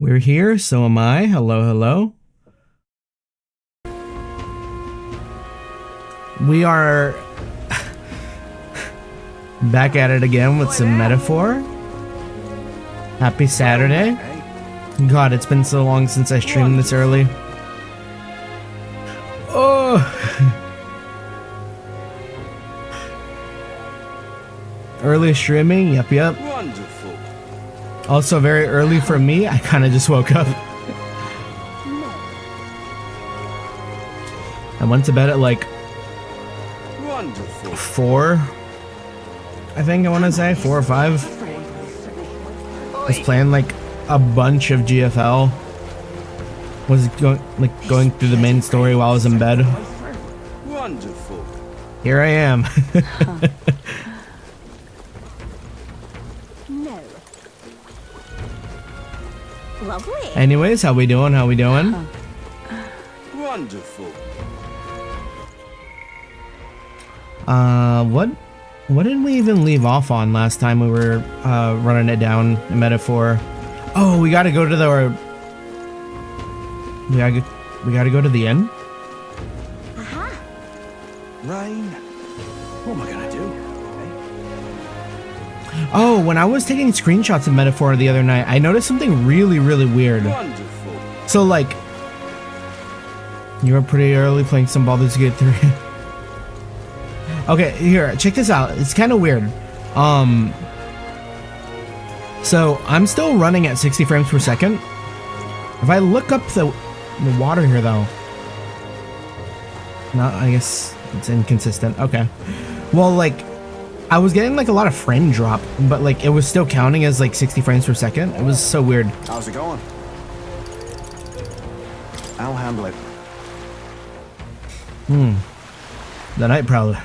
We're here, so am I. Hello, hello. We are back at it again with some metaphor. Happy Saturday. God, it's been so long since I streamed this early. Oh. Early streaming, yep. Wonderful. Also very early for me. I kind of just woke up. I went to bed at like Wonderful. 4. I think I want to say 4 or 5. I was playing like a bunch of GFL. Was going through the main story while I was in bed. Wonderful. Here I am. No. Lovely. Anyways, how we doing? How we doing? Wonderful. What did we even leave off on last time we were running it down in metaphor? Oh, we gotta go to the we gotta go to the inn. Rain. What am I gonna do? Oh, when I was taking screenshots of metaphor the other night, I noticed something really weird. Wonderful. So like, you were pretty early playing some Baldur's Gate 3. Okay, here, check this out. It's kind of weird. So I'm still running at 60 frames per second. If I look up the water here, though, no, I guess it's inconsistent. Okay, well, like, I was getting like a lot of frame drop, but like it was still counting as like 60 frames per second. It was so weird. How's it going? I'll handle it. The Night Prowler.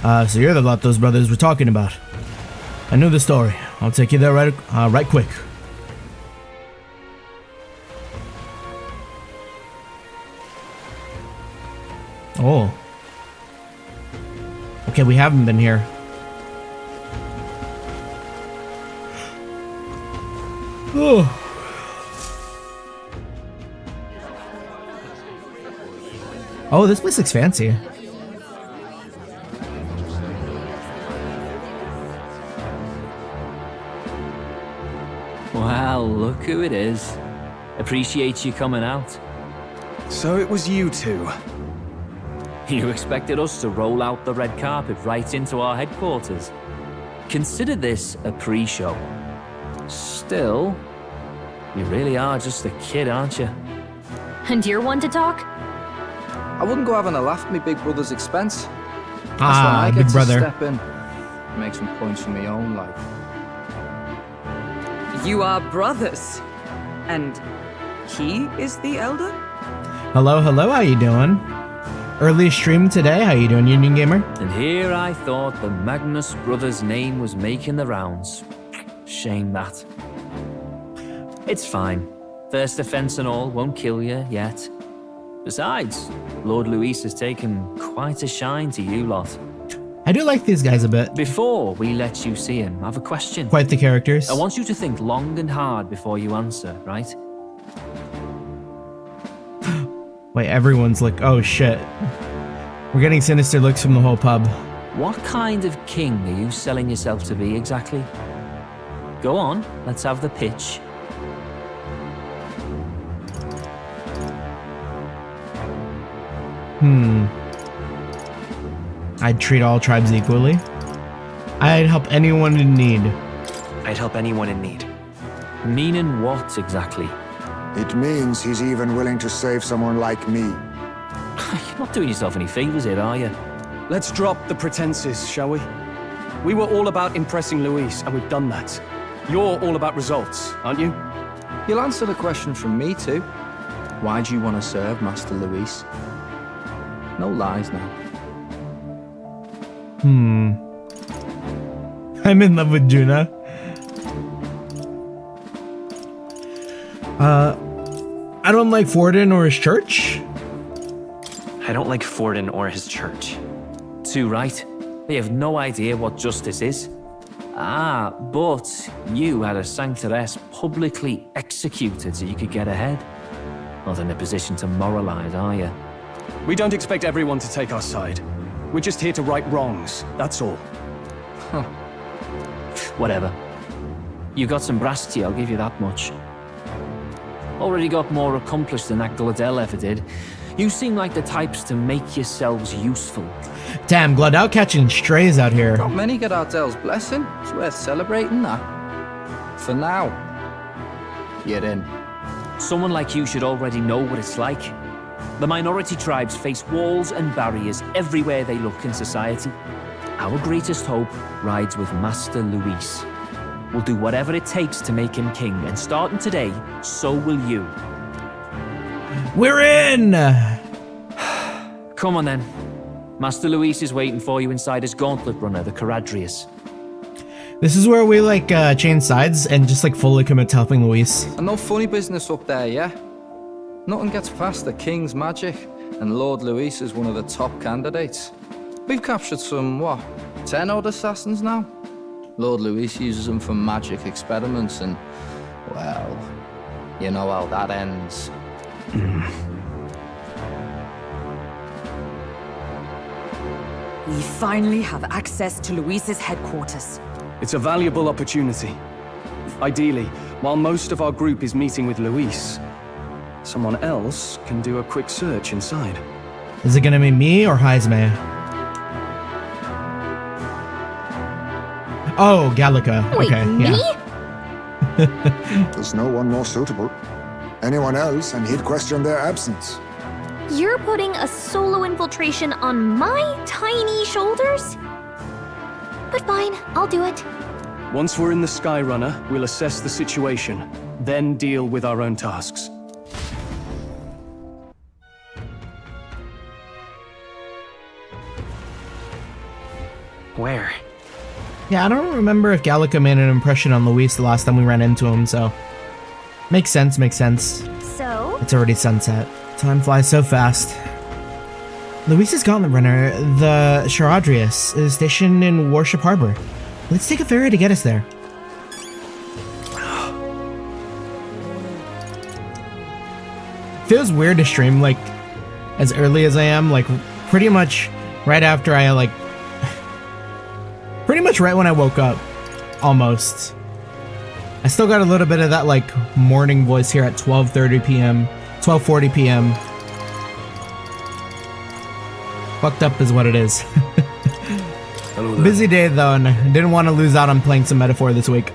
So you're the lot those brothers were talking about. I knew the story. I'll take you there right quick. Oh. Okay, we haven't been here. Oh. Oh, this place looks fancy. Well, look who it is. Appreciate you coming out. So it was you two. You expected us to roll out the red carpet right into our headquarters. Consider this a pre-show. Still, you really are just a kid, aren't you? And you're one to talk? I wouldn't go having a laugh at me big brother's expense. That's when I Big get Brother. to step in, make some points for my own life. You are brothers. And he is the elder? Hello, how you doing? Early stream today, how you doing, Union Gamer? And here I thought the Magnus brothers' name was making the rounds. Shame that. It's fine. First offense and all won't kill you yet. Besides, Lord Luis has taken quite a shine to you lot. I do like these guys a bit. Before we let you see him, I have a question. Quite the characters. I want you to think long and hard before you answer, right? Wait, everyone's like, oh shit. We're getting sinister looks from the whole pub. What kind of king are you selling yourself to be exactly? Go on, let's have the pitch. I'd treat all tribes equally. I'd help anyone in need. I'd help anyone in need. Meaning what exactly? It means he's even willing to save someone like me. You're not doing yourself any favors here, are you? Let's drop the pretenses, shall we? We were all about impressing Luis, and we've done that. You're all about results, aren't you? You'll answer the question from me too. Why do you want to serve Master Luis? No lies now. I'm in love with Juna. I don't like Forden or his church. I don't like Forden or his church. Too right. They have no idea what justice is. Ah, but you had a sanctoress publicly executed so you could get ahead. Not in a position to moralize, are you? We don't expect everyone to take our side. We're just here to right wrongs, that's all. Whatever. You got some brass to you, I'll give you that much. Already got more accomplished than Agdaladel ever did. You seem like the types to make yourselves useful. Damn, Glodell catching strays out here. Not many get Ardel's blessing. It's worth celebrating that. For now, you're in. Someone like you should already know what it's like. The minority tribes face walls and barriers everywhere they look in society. Our greatest hope rides with Master Luis. We'll do whatever it takes to make him king, and starting today, so will you. We're in! Come on then. Master Luis is waiting for you inside his gauntlet runner, the Caradrius. This is where we like change sides and just like fully commit to helping Luis. And no funny business up there, yeah? Nothing gets past the king's magic, and Lord Luis is one of the top candidates. We've captured some, 10 odd assassins now? Lord Luis uses them for magic experiments and, well, you know how that ends. We finally have access to Luis's headquarters. It's a valuable opportunity. Ideally, while most of our group is meeting with Luis, someone else can do a quick search inside. Is it gonna be me or Heismay? Oh, Gallica. Wait, okay, me? yeah. There's no one more suitable. Anyone else, and he'd question their absence. You're putting a solo infiltration on my tiny shoulders? But fine, I'll do it. Once we're in the Skyrunner, we'll assess the situation, then deal with our own tasks. Where? Yeah, I don't remember if Gallica made an impression on Luis the last time we ran into him, so... Makes sense, makes sense. So? It's already sunset. Time flies so fast. Luis's Gauntlet Runner, the Charadrius, is stationed in Warship Harbor. Let's take a ferry to get us there. Feels weird to stream, like, as early as I am, like, pretty much right after I, like... pretty much right when I woke up. Almost. I still got a little bit of that, like, morning voice here at 12:30 p.m. 12:40 p.m. Fucked up is what it is. Hello there. Busy day though, and I didn't want to lose out on playing some Metaphor this week.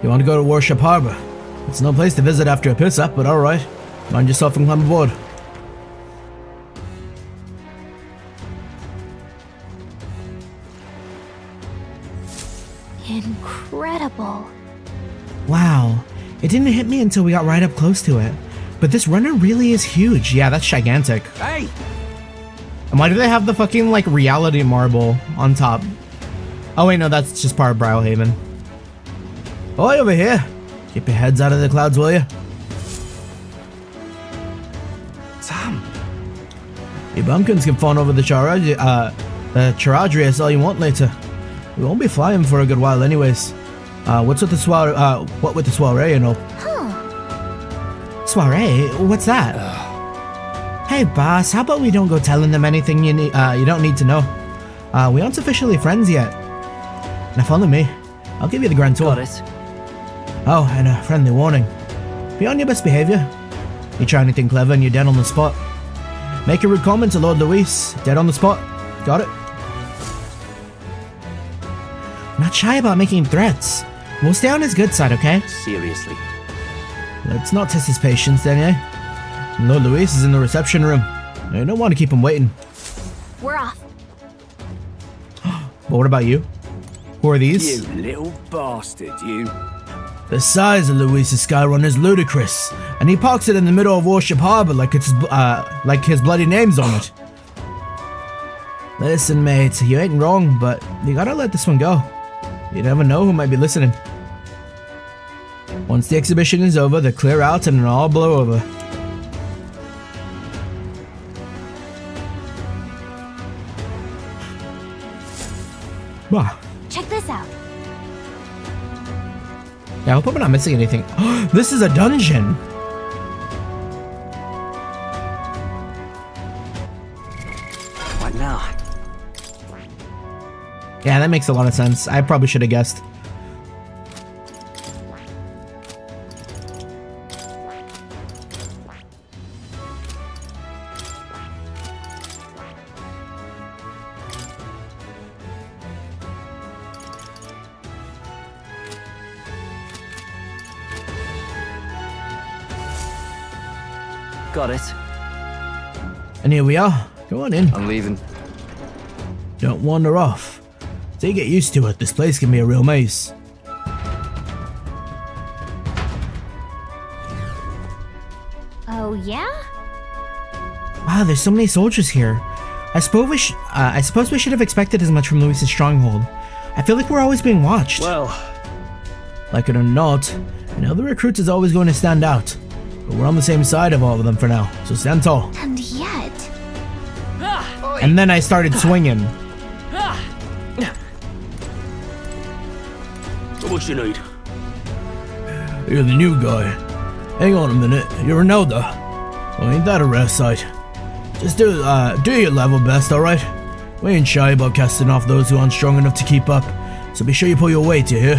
You want to go to Warship Harbor? It's no place to visit after a piss up, but alright. Mind yourself and climb aboard. Incredible. Wow. It didn't hit me until we got right up close to it. But this runner really is huge. Yeah, that's gigantic. Hey! And why do they have the fucking, like, reality marble on top? Oh wait, no, that's just part of Brilehaven. Oi, over here. Keep your heads out of the clouds, will you? Sam! You bumpkins can fawn over the Charadrius all you want later. We won't be flying for a good while anyways. What with the soiree, you know? Huh. Soiree? What's that? Hey, boss, how about we don't go telling them anything you don't need to know? We aren't officially friends yet. Now follow me. I'll give you the grand tour. Got it. Oh, and a friendly warning. Be on your best behavior. You try anything clever and you're dead on the spot. Make a rude comment to Lord Luis. Dead on the spot. Got it? Not shy about making threats. We'll stay on his good side, okay? Seriously. Let's not test his patience then, eh? Lord Luis is in the reception room. I don't want to keep him waiting. We're off. But what about you? Who are these? You little bastard, you. The size of Luis's Skyrunner is ludicrous, and he parks it in the middle of Warship Harbor like it's like his bloody name's on it. Listen, mate, you ain't wrong, but you gotta let this one go. You never know who might be listening. Once the exhibition is over, they'll clear out and it'll all blow over. Bah. Check this out. Yeah, I hope I'm not missing anything. This is a dungeon. What now? Yeah, that makes a lot of sense. I probably should have guessed. Got it. And here we are. Go on in. I'm leaving. Don't wander off. Till you get used to it, this place can be a real maze. Oh, yeah? Wow, there's so many soldiers here. I suppose we should have expected as much from Luis's stronghold. I feel like we're always being watched. Well, Like it or not, the recruit is always going to stand out. But we're on the same side of all of them for now, so stand tall. And yet... And then I started swinging. What you need? You're the new guy. Hang on a minute, you're Ronaldo. Well, ain't that a rare sight? Just do your level best, alright? We ain't shy about casting off those who aren't strong enough to keep up, so be sure you pull your weight, you hear?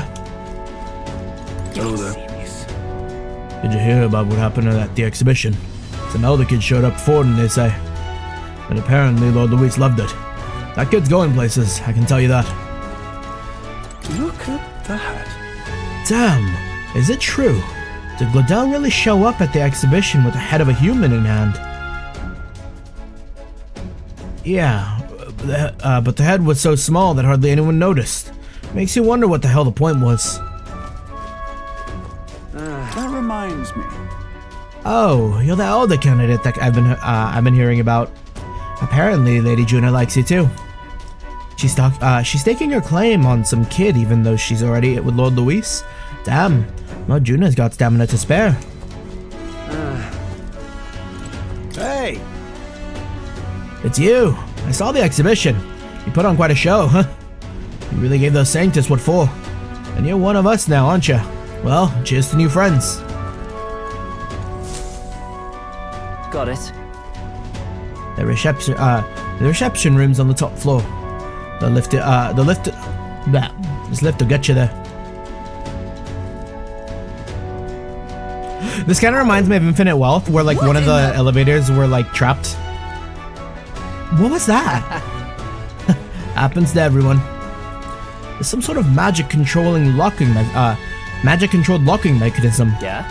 Hello there. Did you hear about what happened at the exhibition? Some elder kid showed up before them, they say. And apparently Lord Luis loved it. That kid's going places, I can tell you that. Look at that. Damn, is it true? Did Glodell really show up at the exhibition with the head of a human in hand? Yeah, but the head was so small that hardly anyone noticed. Makes you wonder what the hell the point was. That reminds me. Oh, you're the elder candidate that I've been hearing about. Apparently, Lady Juna likes you too. She's staking her claim on some kid, even though she's already with Lord Luis. Damn, well, Juna's got stamina to spare. Hey! It's you. I saw the exhibition. You put on quite a show, huh? You really gave those Sanctus what for. And you're one of us now, aren't you? Well, cheers to new friends. Got it. The reception room's on the top floor. This lift will get you there. This kind of reminds me of Infinite Wealth, where like one of the elevators were like trapped. What was that? Happens to everyone. There's some sort of magic controlled locking mechanism. Yeah?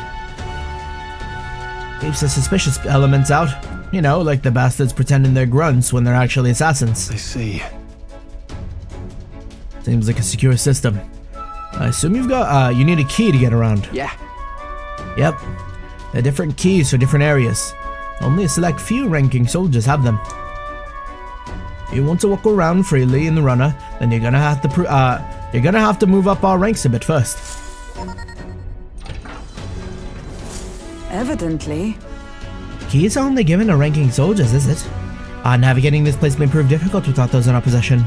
Keeps the suspicious elements out. You know, like the bastards pretending they're grunts when they're actually assassins. I see. Seems like a secure system. I assume you need a key to get around. Yeah. Yep. There are different keys for different areas. Only a select few ranking soldiers have them. If you want to walk around freely in the runner, then you're gonna have to move up our ranks a bit first. Evidently. Keys are only given to ranking soldiers, is it? Navigating this place may prove difficult without those in our possession.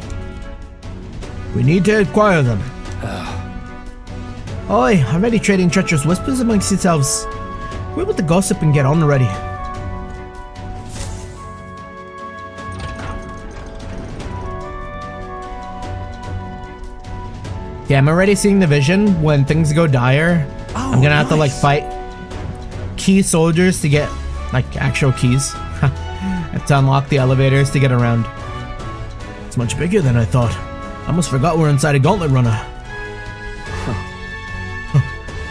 We need to acquire them. Oi, already trading treacherous whispers amongst yourselves. We're able to gossip and get on already. Yeah, I'm already seeing the vision when things go dire. I'm gonna have to like fight key soldiers to get like actual keys. I have to unlock the elevators to get around. It's much bigger than I thought. I almost forgot we're inside a gauntlet runner.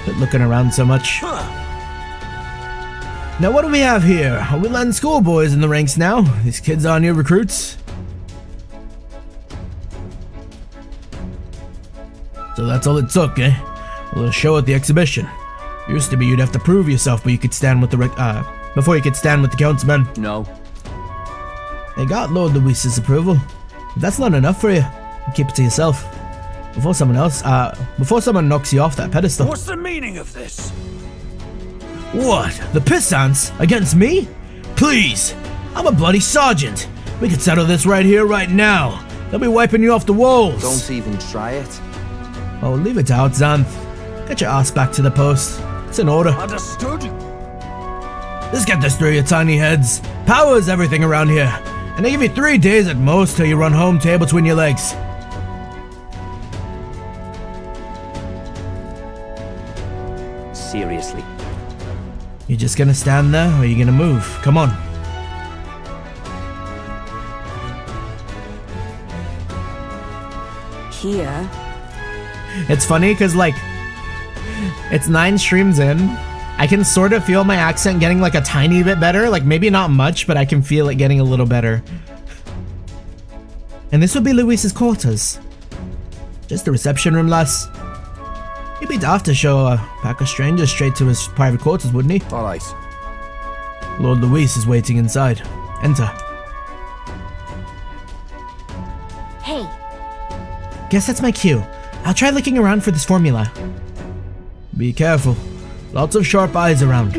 Been looking around so much. Now what do we have here? Are we letting schoolboys in the ranks now? These kids are new recruits. So that's all it took, eh? A little show at the exhibition. Used to be you'd have to prove yourself before you could stand with the councilmen. No. They got Lord Luis's approval. If that's not enough for you, keep it to yourself. Before someone knocks you off that pedestal. What's the meaning of this? What? The Pissants? Against me? Please! I'm a bloody sergeant! We could settle this right here, right now! They'll be wiping you off the walls. Don't even try it. Oh, leave it out, Xanth. Get your ass back to the post. It's in order. Understood? Let's get this through your tiny heads. Power is everything around here. And I give you 3 days at most till you run home, tail between your legs. Seriously. You just gonna stand there, or are you gonna move? Come on. Here. It's funny because, like, it's 9 streams in. I can sort of feel my accent getting, like, a tiny bit better. Like, maybe not much, but I can feel it getting a little better. And this will be Luis's quarters. Just the reception room, lass. He'd be daft to show a pack of strangers straight to his private quarters, wouldn't he? All right. Lord Luis is waiting inside. Enter. Hey, Guess that's my cue. I'll try looking around for this formula. Be careful. Lots of sharp eyes around.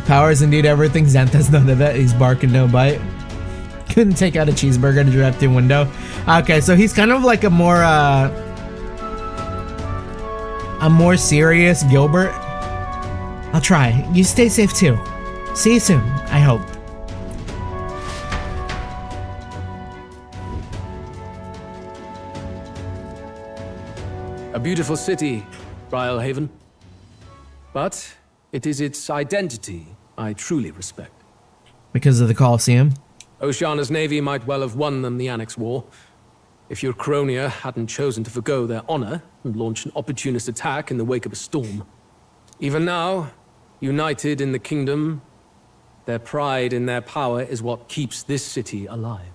Power is indeed everything. Xanth has none of it. He's barking no bite. Couldn't take out a cheeseburger to drive through a window. Okay, so he's kind of like a more serious Gilbert. I'll try. You stay safe too. See you soon, I hope. A beautiful city, Brilehaven. But it is its identity I truly respect. Because of the Colosseum. Oceana's navy might well have won them the Annex War, if your Cronia hadn't chosen to forgo their honor and launch an opportunist attack in the wake of a storm. Even now, united in the kingdom, their pride in their power is what keeps this city alive.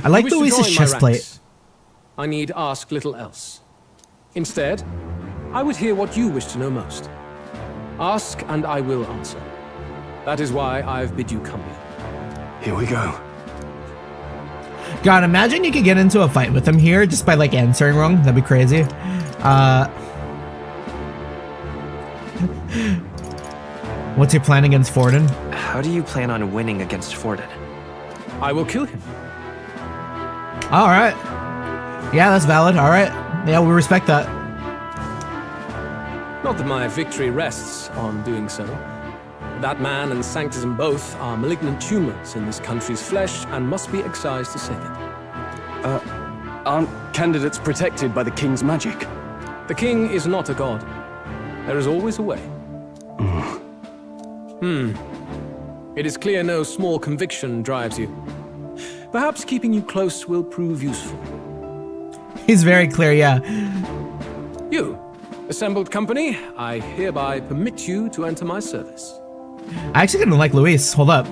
I like If you wish to Luis's join my chest plate. ranks, I need ask little else. Instead, I would hear what you wish to know most. Ask and I will answer. That is why I've bid you come here. Here we go. God, imagine you could get into a fight with him here just by like answering wrong. That'd be crazy. What's your plan against Forden? How do you plan on winning against Forden? I will kill him. All right. Yeah, that's valid. All right. Yeah, we respect that. Not that my victory rests on doing so. That man and Sanctism both are malignant tumors in this country's flesh and must be excised to save it. Aren't candidates protected by the king's magic? The king is not a god. There is always a way. It is clear no small conviction drives you. Perhaps keeping you close will prove useful. He's very clear, yeah. You, assembled company, I hereby permit you to enter my service. I actually kind of like Luis. Hold up.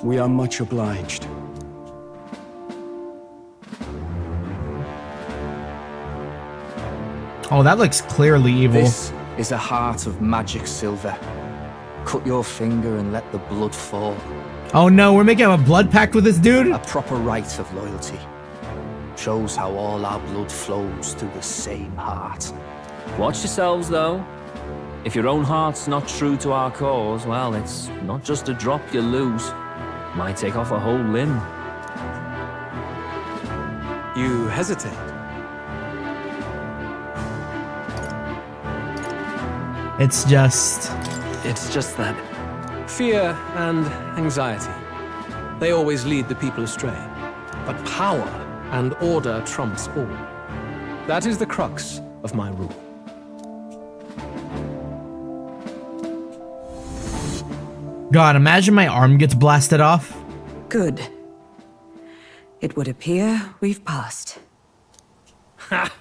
We are much obliged. Oh, that looks clearly evil. This is a heart of magic silver. Cut your finger and let the blood fall. Oh no, we're making a blood pact with this dude? A proper rite of loyalty. Shows how all our blood flows through the same heart. Watch yourselves, though. If your own heart's not true to our cause, well, it's not just a drop you lose. Might take off a whole limb. You hesitate. It's just that. Fear and anxiety. They always lead the people astray. But power and order trumps all. That is the crux of my rule. God, imagine my arm gets blasted off. Good. It would appear we've passed. Ha!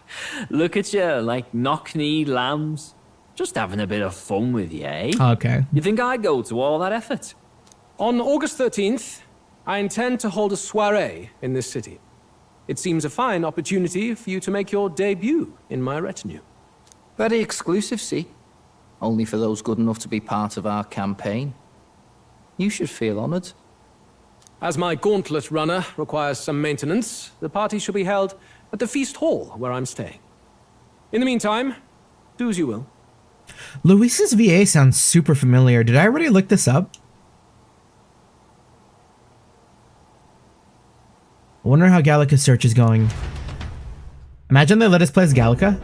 Look at you, like knock-kneed lambs. Just having a bit of fun with you, eh? Okay. You think I'd go to all that effort? On August 13th, I intend to hold a soiree in this city. It seems a fine opportunity for you to make your debut in my retinue. Very exclusive, see? Only for those good enough to be part of our campaign. You should feel honored. As my gauntlet runner requires some maintenance, the party shall be held at the feast hall where I'm staying. In the meantime, do as you will. Luis's VA sounds super familiar. Did I already look this up? wonder how Gallica's search is going. Imagine they let us play as Gallica.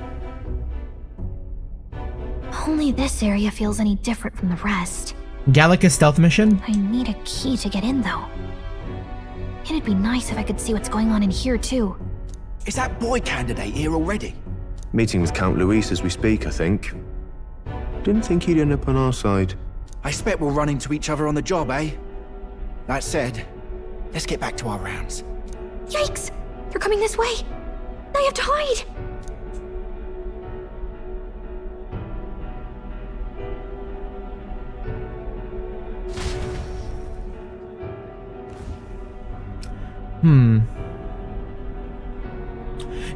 Only this area feels any different from the rest. Gallica stealth mission? I need a key to get in, though. It'd be nice if I could see what's going on in here, too. Is that boy candidate here already? Meeting with Count Luis as we speak, I think. Didn't think he'd end up on our side. I expect we'll run into each other on the job, eh? That said, let's get back to our rounds. Yikes! They're coming this way! I have to hide!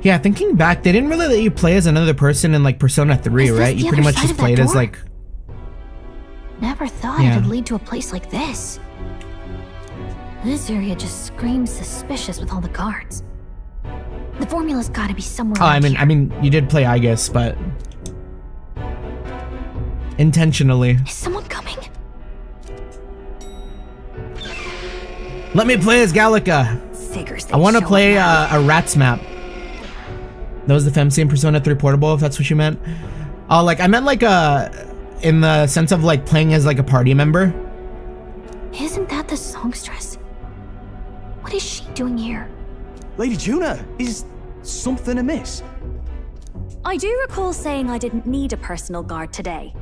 Yeah, thinking back, they didn't really let you play as another person in like Persona 3, Is this right? the You pretty other much side just of that played as door? like... Never thought Yeah. it'd lead to a place like this. This area just screams suspicious with all the guards. The formula's gotta be somewhere Oh, around here. I mean, you did play, I guess, but... intentionally. Is someone coming? Let me play as Gallica! Figures I want to play a Rats map. That was the Femc in Persona 3 Portable, if that's what you meant. Oh, like, I meant like in the sense of like playing as like a party member. Isn't that the songstress? What is she doing here? Lady Juna, is something amiss? I do recall saying I didn't need a personal guard today.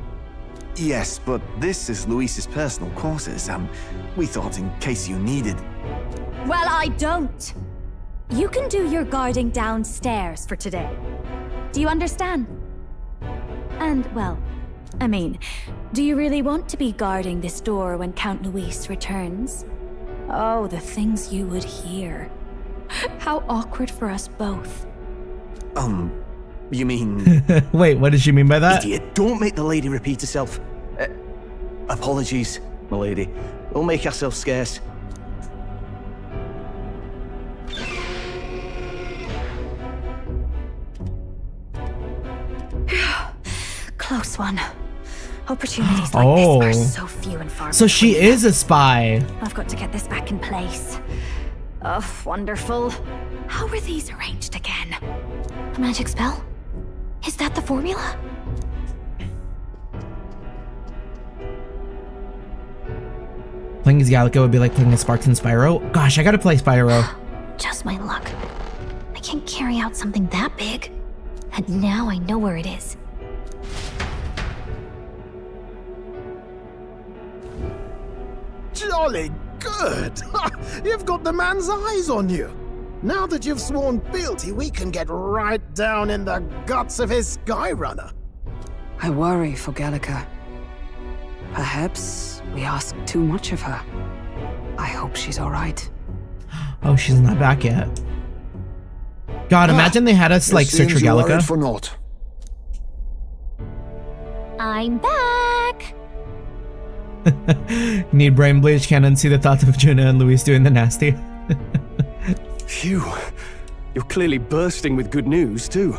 Yes, but this is Luis's personal quarters. We thought in case you needed. Well, I don't. You can do your guarding downstairs for today. Do you understand? And, well, I mean, do you really want to be guarding this door when Count Luis returns? Oh, the things you would hear. How awkward for us both. You mean... Wait, what did she mean by that? Idiot, don't make the lady repeat herself. Apologies, my lady. We'll make ourselves scarce. Close one. Opportunities like Oh. this are so few and far So she between. is a spy. I've got to get this back in place. Oh, wonderful. How were these arranged again? A magic spell? Is that the formula? Playing as Gallica would be like playing as Sparks and Spyro. Gosh, I gotta play Spyro. Just my luck. I can't carry out something that big. And now I know where it is. Jolly good! You've got the man's eyes on you. Now that you've sworn fealty, we can get right down in the guts of his Skyrunner. I worry for Gallica. Perhaps we ask too much of her. I hope she's all right. Oh, she's not back yet. God, imagine they had us like search for Gallica. For naught. I'm back! Need brain bleach, can't unsee the thoughts of Juna and Luis doing the nasty. Phew. You're clearly bursting with good news, too.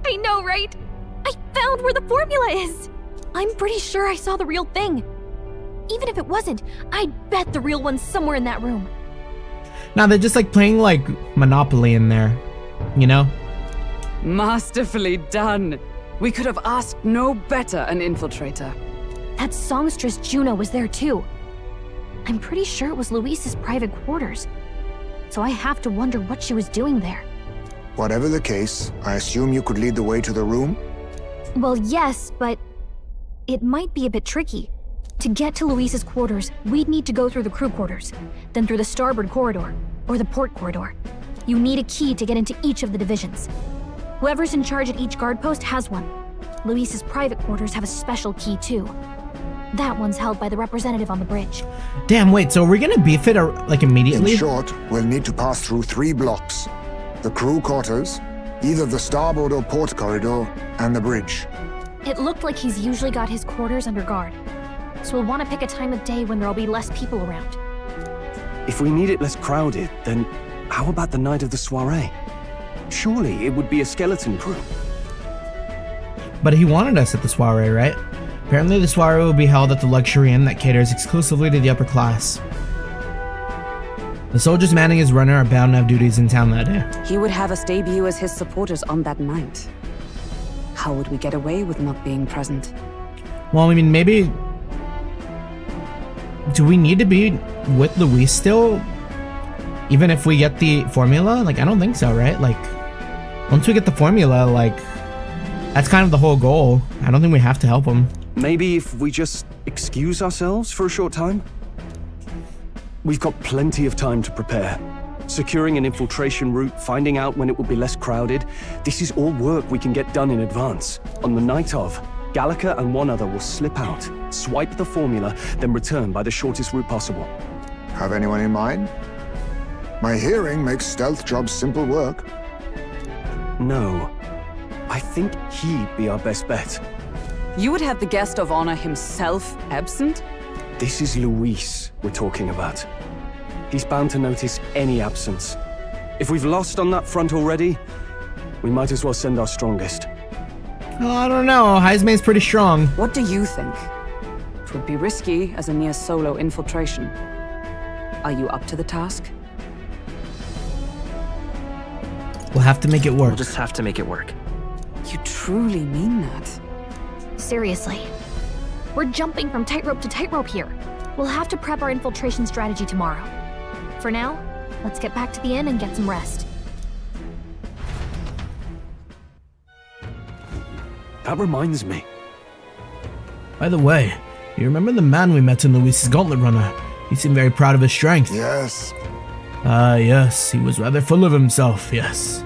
I know, right? I found where the formula is! I'm pretty sure I saw the real thing. Even if it wasn't, I'd bet the real one's somewhere in that room. Now they're just like playing like Monopoly in there, you know? Masterfully done. We could have asked no better an infiltrator. That songstress Juno was there too. I'm pretty sure it was Luis's private quarters. So I have to wonder what she was doing there. Whatever the case, I assume you could lead the way to the room? Well, yes, but it might be a bit tricky. To get to Luis's quarters, we'd need to go through the crew quarters, then through the starboard corridor, or the port corridor. You need a key to get into each of the divisions. Whoever's in charge at each guard post has one. Luis's private quarters have a special key too. That one's held by the representative on the bridge. Damn, wait, so we're gonna beef it like immediately? In short, we'll need to pass through 3 blocks. The crew quarters, either the starboard or port corridor, and the bridge. It looked like he's usually got his quarters under guard. So we'll want to pick a time of day when there'll be less people around. If we need it less crowded, then how about the night of the soiree? Surely it would be a skeleton crew. But he wanted us at the soiree, right? Apparently the soiree will be held at the luxury inn that caters exclusively to the upper class. The soldiers manning his runner are bound to have duties in town that day. He would have us debut as his supporters on that night. How would we get away with not being present? Well, I mean, maybe... Do we need to be with Luis still? Even if we get the formula? Like, I don't think so, right? Like, once we get the formula, like, that's kind of the whole goal. I don't think we have to help him. Maybe if we just excuse ourselves for a short time? We've got plenty of time to prepare. Securing an infiltration route, finding out when it will be less crowded, this is all work we can get done in advance. On the night of, Gallica and one other will slip out, swipe the formula, then return by the shortest route possible. Have anyone in mind? My hearing makes stealth jobs simple work. No. I think he'd be our best bet. You would have the guest of honor himself absent? This is Luis we're talking about. He's bound to notice any absence. If we've lost on that front already, we might as well send our strongest. Oh, I don't know. Heismay's pretty strong. What do you think? It would be risky as a near solo infiltration. Are you up to the task? We'll have to make it work. We'll just have to make it work. You truly mean that? Seriously. We're jumping from tightrope to tightrope here. We'll have to prep our infiltration strategy tomorrow. For now, let's get back to the inn and get some rest. That reminds me. By the way, you remember the man we met in Luis's Gauntlet Runner? He seemed very proud of his strength. Yes. Yes, he was rather full of himself, yes.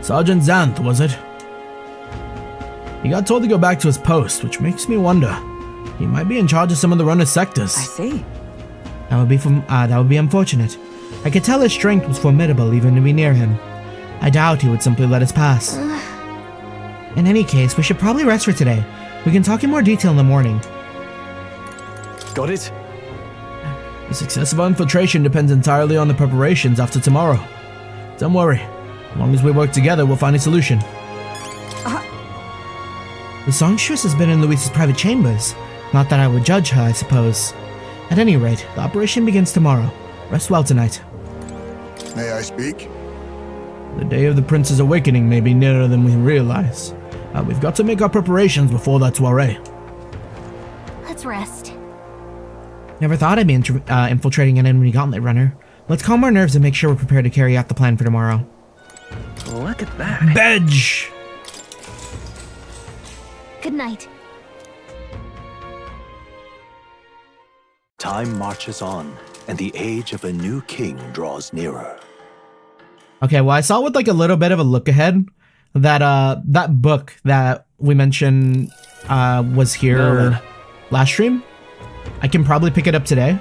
Sergeant Xanth, was it? He got told to go back to his post, which makes me wonder. He might be in charge of some of the runner's sectors. I see. That would be unfortunate. I could tell his strength was formidable even to be near him. I doubt he would simply let us pass. In any case, we should probably rest for today. We can talk in more detail in the morning. Got it? The success of our infiltration depends entirely on the preparations after tomorrow. Don't worry. As long as we work together, we'll find a solution. The songstress has been in Luis's private chambers. Not that I would judge her, I suppose. At any rate, the operation begins tomorrow. Rest well tonight. May I speak? The day of the prince's awakening may be nearer than we realize. We've got to make our preparations before that soiree. Let's rest. Never thought I'd be infiltrating an enemy gauntlet runner. Let's calm our nerves and make sure we're prepared to carry out the plan for tomorrow. Look at that. Bedge! Good night. Time marches on, and the age of a new king draws nearer. Okay, well, I saw with like a little bit of a look ahead that that book that we mentioned was here last stream. I can probably pick it up today.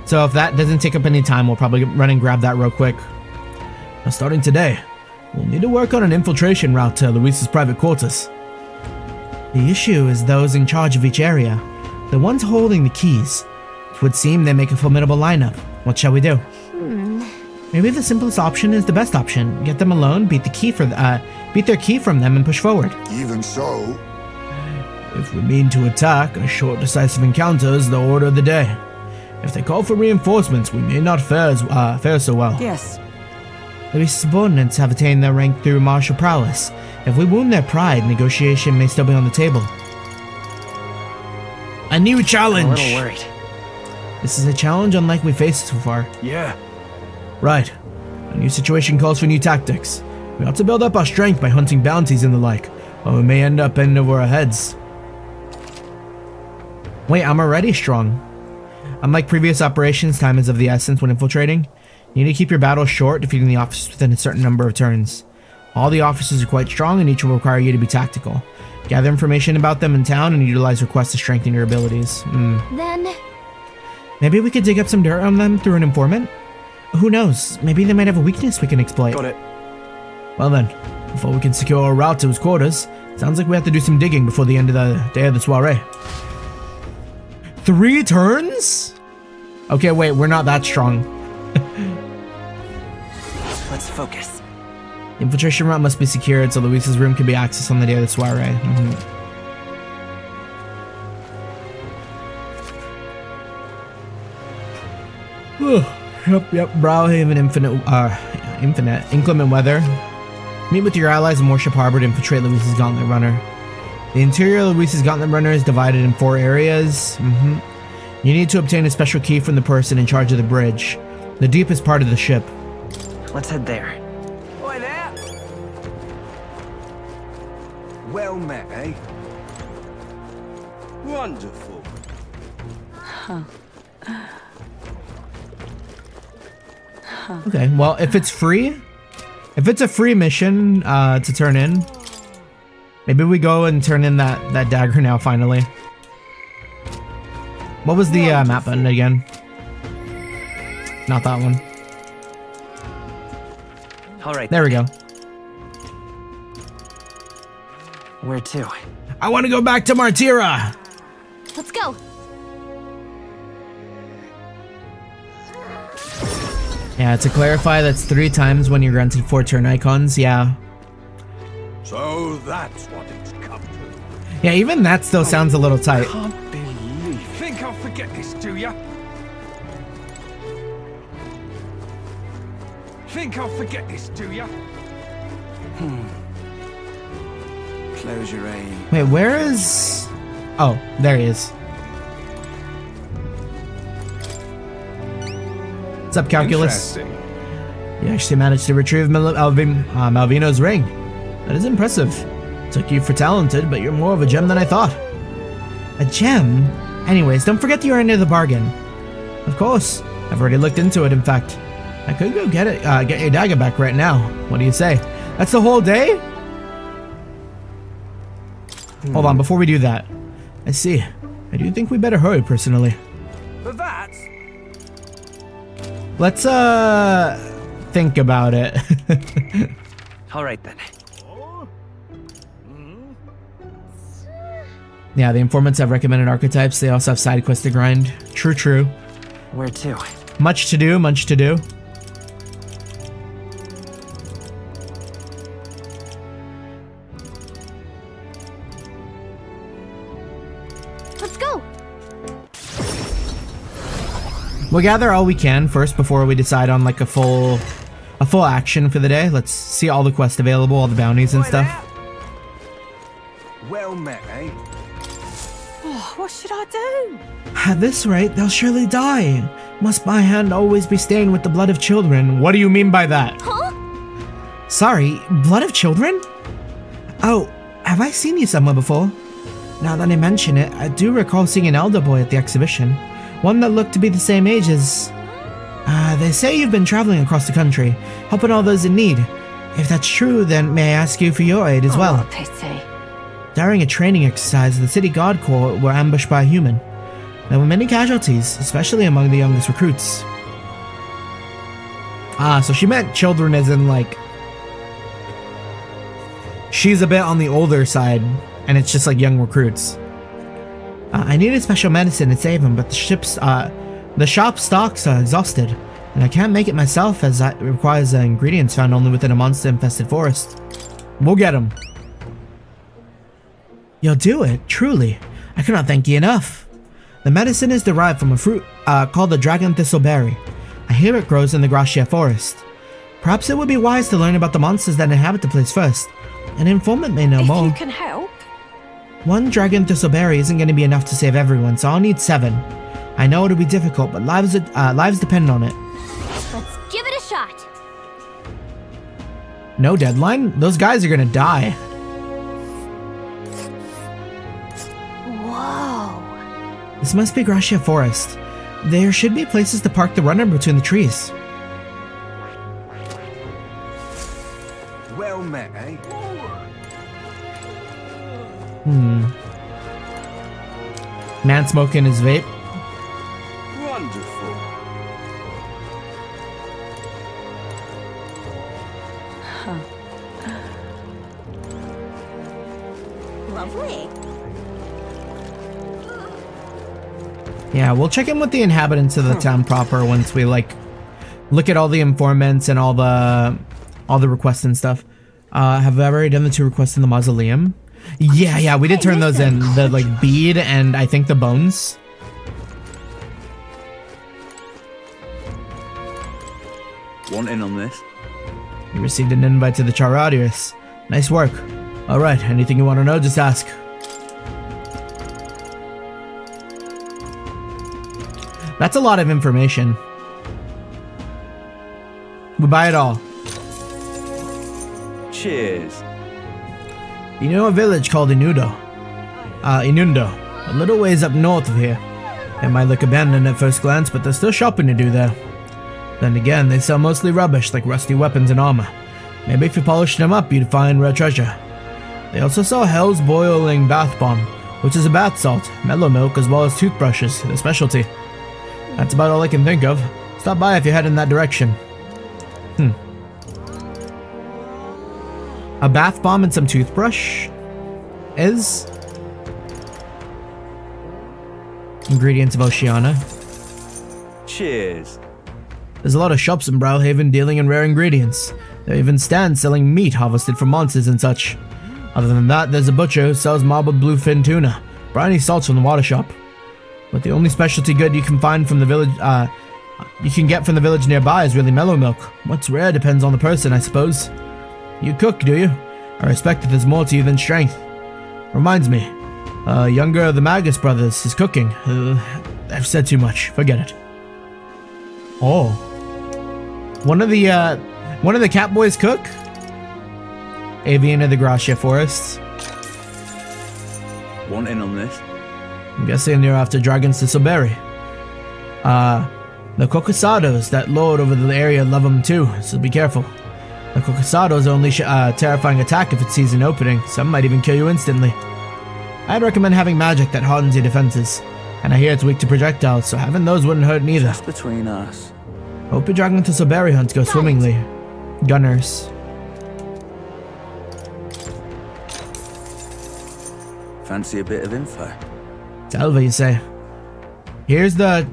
So if that doesn't take up any time, we'll probably run and grab that real quick. Now, starting today, we'll need to work on an infiltration route to Luis's private quarters. The issue is those in charge of each area, the ones holding the keys. It would seem they make a formidable lineup. What shall we do? Maybe the simplest option is the best option. Get them alone, beat their key from them, and push forward. Even so... If we mean to attack, a short, decisive encounter is the order of the day. If they call for reinforcements, we may not fare so well. Yes. Luis's subordinates have attained their rank through martial prowess. If we wound their pride, negotiation may still be on the table. A new challenge! I'm a little worried. This is a challenge unlike we've faced so far. Yeah. Right. A new situation calls for new tactics. We ought to build up our strength by hunting bounties and the like, or we may end up in over our heads. Wait, I'm already strong. Unlike previous operations, time is of the essence when infiltrating. You need to keep your battles short, defeating the officers within a certain number of turns. All the officers are quite strong, and each will require you to be tactical. Gather information about them in town and utilize requests to strengthen your abilities. Then... Maybe we could dig up some dirt on them through an informant? Who knows? Maybe they might have a weakness we can exploit. Got it. Well then, before we can secure our route to his quarters, sounds like we have to do some digging before the end of the day of the soiree. 3 turns? Okay, wait, we're not that strong. Let's focus. The infiltration route must be secured so Luis's room can be accessed on the day of the soiree. Yep. Brilehaven, infinite. Inclement weather. Meet with your allies in Warship Harbor to infiltrate Luis's Gauntlet Runner. The interior of Luis's Gauntlet Runner is divided in 4 areas. You need to obtain a special key from the person in charge of the bridge, the deepest part of the ship. Let's head there. Oi there! Well met, eh? Wonderful. Okay, well, if it's a free mission to turn in, maybe we go and turn in that dagger now, finally. What was the map button again? Not that one. All right. There we go. Where to? I want to go back to Martira! Let's go. Yeah, to clarify, that's 3 times when you're granted 4 turn icons, yeah. So that's what it's come to. Yeah, even that still sounds a little tight. Can't believe. Think I'll forget this, do ya? Think I'll forget this, do ya? Close your eye. Wait, where is... Oh, there he is. What's up, Calculus? You actually managed to retrieve Malvino's ring. That is impressive. Took you for talented, but you're more of a gem than I thought. A gem? Anyways, don't forget you're into the bargain. Of course. I've already looked into it, in fact. I could go get your dagger back right now. What do you say? That's the whole day? Hold on, before we do that. I see. I do think we better hurry, personally. But that's... Let's, think about it. All right, then. Yeah, the informants have recommended archetypes. They also have side quests to grind. True. Where to? Much to do. Let's go. We'll gather all we can first before we decide on like a full action for the day. Let's see all the quests available, all the bounties and stuff. Well met, eh? Oh, what should I do? At this rate, they'll surely die. Must my hand always be stained with the blood of children? What do you mean by that? Huh? Sorry, blood of children? Oh, have I seen you somewhere before? Now that I mention it, I do recall seeing an elder boy at the exhibition. One that looked to be the same age as... they say you've been traveling across the country, helping all those in need. If that's true, then may I ask you for your aid as well? What a pity. During a training exercise, the city guard corps were ambushed by a human. There were many casualties, especially among the youngest recruits. So she meant children as in like... She's a bit on the older side, and it's just like young recruits. I needed special medicine to save him, but the shop stocks are exhausted, and I can't make it myself as that requires ingredients found only within a monster-infested forest. We'll get him. You'll do it, truly. I cannot thank you enough. The medicine is derived from a fruit called the dragon thistleberry. I hear it grows in the Gracia forest. Perhaps it would be wise to learn about the monsters that inhabit the place first. An informant may know more. If you can help. One dragon thistleberry isn't going to be enough to save everyone, so I'll need 7. I know it'll be difficult, but lives depend on it. Let's give it a shot. No deadline? Those guys are gonna die. Whoa. This must be Gracia Forest. There should be places to park the runner between the trees. Well met, eh? Man smoking his vape. Wonderful. Lovely. Yeah, we'll check in with the inhabitants of the town proper once we like look at all the informants and all the requests and stuff. Have I already done the 2 requests in the mausoleum? Yeah, we did turn those in. The like bead and I think the bones. Want in on this? You received an invite to the Charadius. Nice work. Alright, anything you want to know, just ask. That's a lot of information. We buy it all. Cheers. You know a village called Inundo? Inundo. A little ways up north of here. It might look abandoned at first glance, but there's still shopping to do there. Then again, they sell mostly rubbish like rusty weapons and armor. Maybe if you polished them up, you'd find rare treasure. They also sell Hell's Boiling Bath Bomb, which is a bath salt, mellow milk, as well as toothbrushes, their specialty. That's about all I can think of. Stop by if you head in that direction. A bath bomb and some toothbrush? Is? Ingredients of Oceania. Cheers. There's a lot of shops in Brilehaven dealing in rare ingredients. There are even stands selling meat harvested from monsters and such. Other than that, there's a butcher who sells marbled bluefin tuna, briny salts from the water shop. But the only specialty good you can find from the village, you can get from the village nearby is really mellow milk. What's rare depends on the person, I suppose. You cook, do you? I respect that there's more to you than strength. Reminds me, younger of the Magus brothers is cooking. I've said too much. Forget it. Oh. One of the Catboys cook? Avian of the Gracia Forests. Want in on this? I'm guessing they're after dragons to Soberi. The Cocosados that lord over the area love them too, so be careful. The Cocosados only terrifying attack if it sees an opening. Some might even kill you instantly. I'd recommend having magic that hardens your defenses. And I hear it's weak to projectiles, so having those wouldn't hurt neither. Just between us. Hope your dragon to Soberi hunts go swimmingly. Gunners. Fancy a bit of info? Salva, you say. Here's the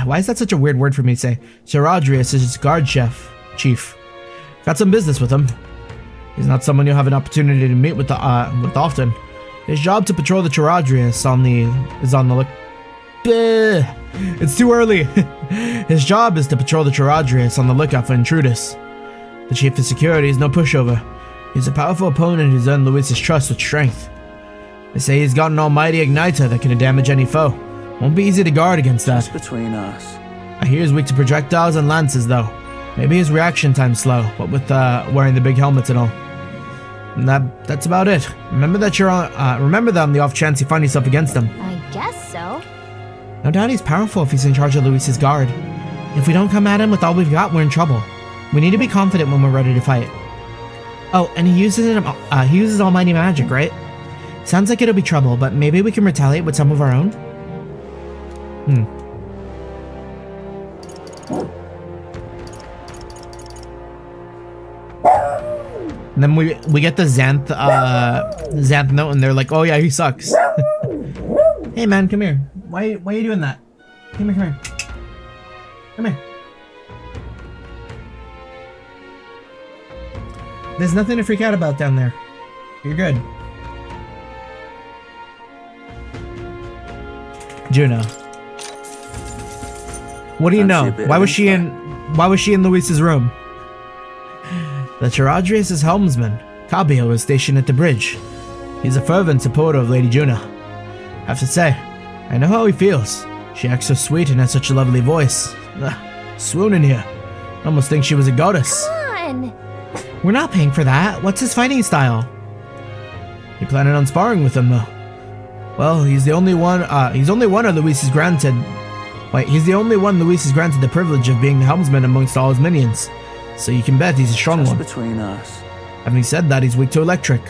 why is that such a weird word for me to say? Charadrius is his guard chief. Got some business with him. He's not someone you'll have an opportunity to meet with often. His job to patrol the Charadrius is on the look. It's too early. His job is to patrol the Charadrius on the lookout for intruders. The chief of security is no pushover. He's a powerful opponent who's earned Luis's trust with strength. They say he's got an almighty igniter that can damage any foe. Won't be easy to guard against that. Just between us. I hear he's weak to projectiles and lances though. Maybe his reaction time's slow, what with wearing the big helmets and all. And that's about it. Remember that remember that on the off chance you find yourself against him. I guess so. No doubt he's powerful if he's in charge of Luis's guard. If we don't come at him with all we've got, we're in trouble. We need to be confident when we're ready to fight. Oh, and he uses almighty magic, right? Sounds like it'll be trouble, but maybe we can retaliate with some of our own? And then we get the Xanth note, and they're like, "Oh yeah, he sucks." Hey man, come here. Why are you doing that? Come here. Come here. There's nothing to freak out about down there. You're good. Juno. What do you know? Why was she in Luis's room? The Charadrius' helmsman, Cabio, was stationed at the bridge. He's a fervent supporter of Lady Juno. Have to say, I know how he feels. She acts so sweet and has such a lovely voice. Swoon in here. Almost think she was a goddess. Come on! We're not paying for that. What's his fighting style? You planning on sparring with him though? Well, he's the only one. He's only one of Luis's granted. Wait, he's the only one Luis is granted the privilege of being the helmsman amongst all his minions. So you can bet he's a strong one. Between us. Having said that, he's weak to electric.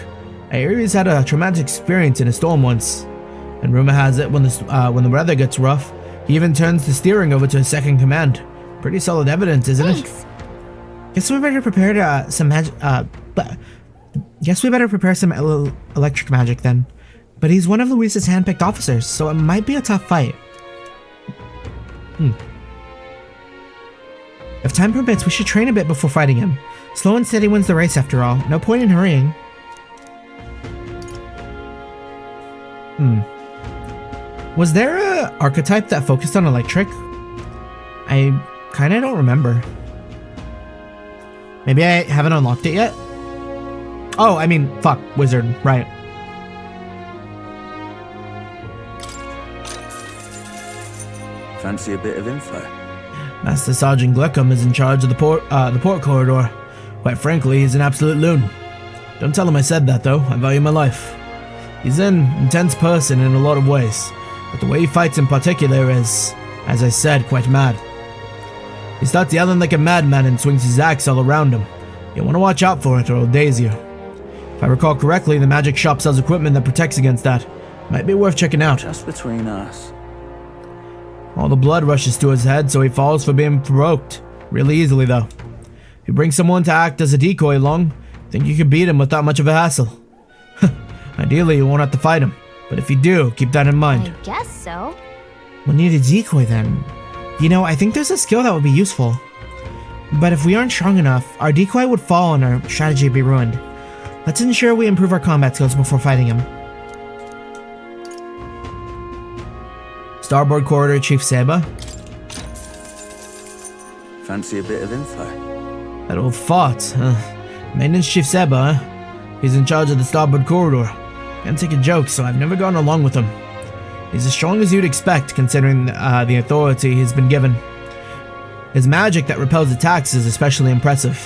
I hear he's had a traumatic experience in a storm once. And rumor has it when the weather gets rough, he even turns the steering over to his second command. Pretty solid evidence, isn't it? Guess we better prepare some magic. Guess we better prepare some electric magic then. But he's one of Luis's handpicked officers, so it might be a tough fight. If time permits, we should train a bit before fighting him. Slow and steady wins the race after all. No point in hurrying. Was there a archetype that focused on electric? I kinda don't remember. Maybe I haven't unlocked it yet? Oh, I mean, fuck, wizard, right. Fancy a bit of info? Master Sergeant Gleckham is in charge of the port corridor. Quite frankly, he's an absolute loon. Don't tell him I said that, though. I value my life. He's an intense person in a lot of ways, but the way he fights in particular is, as I said, quite mad. He starts yelling like a madman and swings his axe all around him. You'll want to watch out for it or it'll daze you. If I recall correctly, the magic shop sells equipment that protects against that. Might be worth checking out. Just between us. All the blood rushes to his head, so he falls for being provoked. Really easily, though. If you bring someone to act as a decoy along, think you can beat him without much of a hassle. Ideally, you won't have to fight him. But if you do, keep that in mind. I guess so. We'll need a decoy then. You know, I think there's a skill that would be useful. But if we aren't strong enough, our decoy would fall and our strategy would be ruined. Let's ensure we improve our combat skills before fighting him. Starboard corridor, Chief Seba. Fancy a bit of info? That old fart. Maintenance Chief Seba, huh? He's in charge of the starboard corridor. Can't take a joke, so I've never gone along with him. He's as strong as you'd expect, considering the authority he's been given. His magic that repels attacks is especially impressive.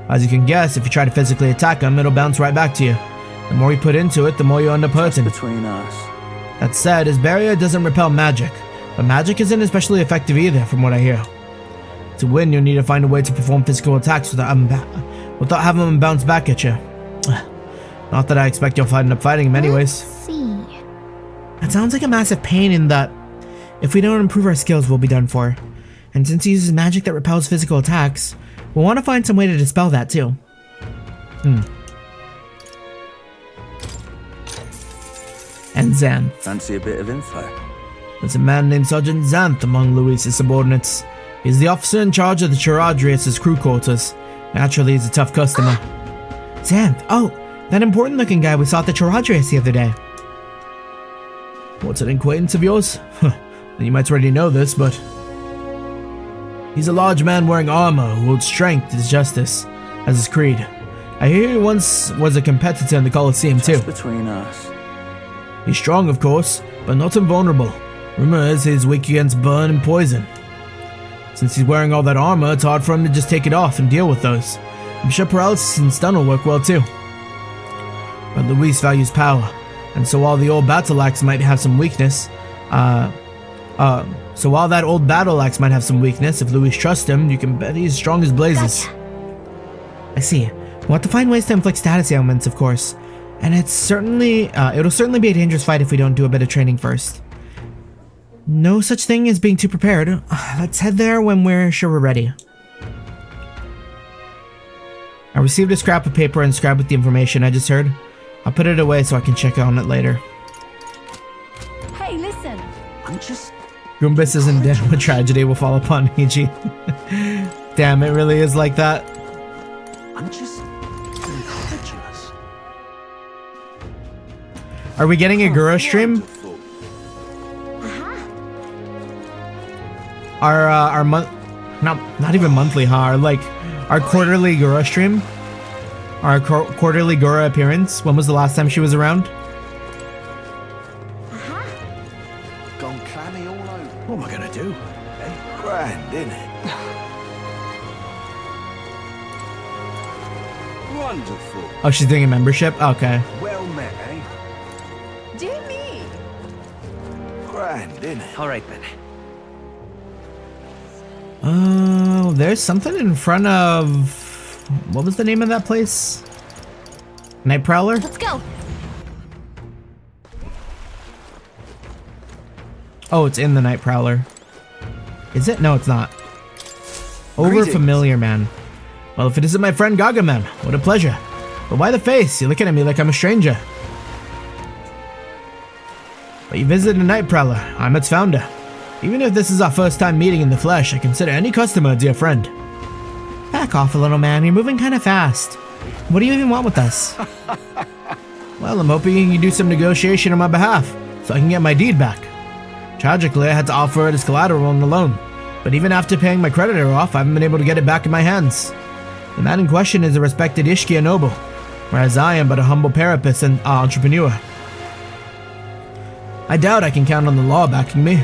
As you can guess, if you try to physically attack him, it'll bounce right back to you. The more you put into it, the more you end up hurting. Between us. That said, his barrier doesn't repel magic, but magic isn't especially effective either, from what I hear. To win, you'll need to find a way to perform physical attacks without having him bounce back at you. Not that I expect you'll end up fighting him anyways. Let's see. That sounds like a massive pain in that if we don't improve our skills, we'll be done for. And since he uses magic that repels physical attacks, we'll want to find some way to dispel that too. And Xanth. Fancy a bit of info? There's a man named Sergeant Xanth among Luis's subordinates. He's the officer in charge of the Charadrius' crew quarters. Naturally, he's a tough customer. Xanth, oh, that important looking guy we saw at the Charadrius the other day. What's an acquaintance of yours? You might already know this, but... He's a large man wearing armor who holds strength as justice, as his creed. I hear he once was a competitor in the Colosseum too. Just between us. He's strong, of course, but not invulnerable. Rumor is he's weak against burn and poison. Since he's wearing all that armor, it's hard for him to just take it off and deal with those. I'm sure paralysis and stun will work well too. But Luis values power, and so while the old battle axe might have some weakness, if Luis trusts him, you can bet he's strong as blazes. Gotcha. I see. We'll have to find ways to inflict status ailments, of course. And it'll certainly be a dangerous fight if we don't do a bit of training first. No such thing as being too prepared. Let's head there when we're sure we're ready. I received a scrap of paper inscribed with the information I just heard. I'll put it away so I can check on it later. Hey, listen. I'm just... Goombas isn't dead when tragedy will fall upon Niji. Damn, it really is like that. I'm just... incredulous. Are we getting a Gura stream? Our not even monthly, huh? Our quarterly Gura stream? Our quarterly Gura appearance? When was the last time she was around? Gone clammy all over. What am I gonna do? Grand, innit? Wonderful. Oh, she's doing a membership? Okay. Well met, eh? Dear me. Grand, innit? All right then. Oh, there's something in front of... What was the name of that place? Night Prowler? Let's go. Oh, it's in the Night Prowler. Is it? No, it's not. Over Greetings. familiar, man. Well, if it isn't my friend Gargamel, what a pleasure. But why the face? You're looking at me like I'm a stranger. But you visited a Night Prowler. I'm its founder. Even if this is our first time meeting in the flesh, I consider any customer a dear friend. Back off a little, man. You're moving kind of fast. What do you even want with us? Well, I'm hoping you can do some negotiation on my behalf, so I can get my deed back. Tragically, I had to offer it as collateral on the loan, but but even after paying my creditor off, I haven't been able to get it back in my hands. The man in question is a respected Ishkia noble, whereas I am but a humble parapet and entrepreneur. I doubt I can count on the law backing me,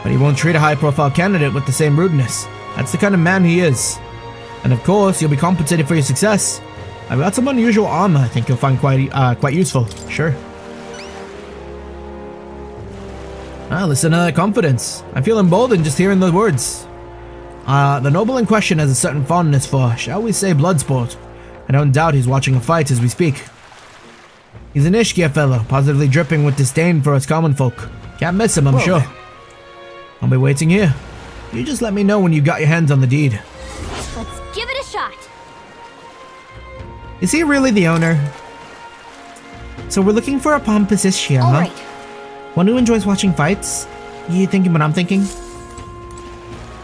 but he won't treat a high-profile candidate with the same rudeness. That's the kind of man he is. And of course, you'll be compensated for your success. I've got some unusual armor I think you'll find quite useful. Sure. Listen to that confidence. I feel emboldened just hearing the words. The noble in question has a certain fondness for, shall we say, blood sport. I don't doubt he's watching a fight as we speak. He's an Ishkia fellow, positively dripping with disdain for us common folk. Can't miss him, I'm sure. I'll be waiting here. You just let me know when you've got your hands on the deed. Let's give it a shot. Is he really the owner? So we're looking for a pompous Ishkia, huh? Alright. One who enjoys watching fights? You thinking what I'm thinking?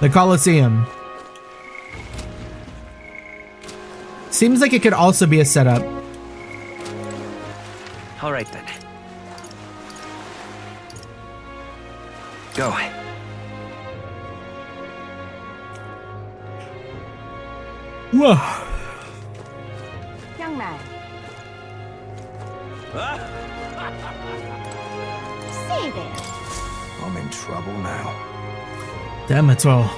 The Colosseum. Seems like it could also be a setup. All right then. Go. Whoa. Young man. Say there. I'm in trouble now. Damn it all.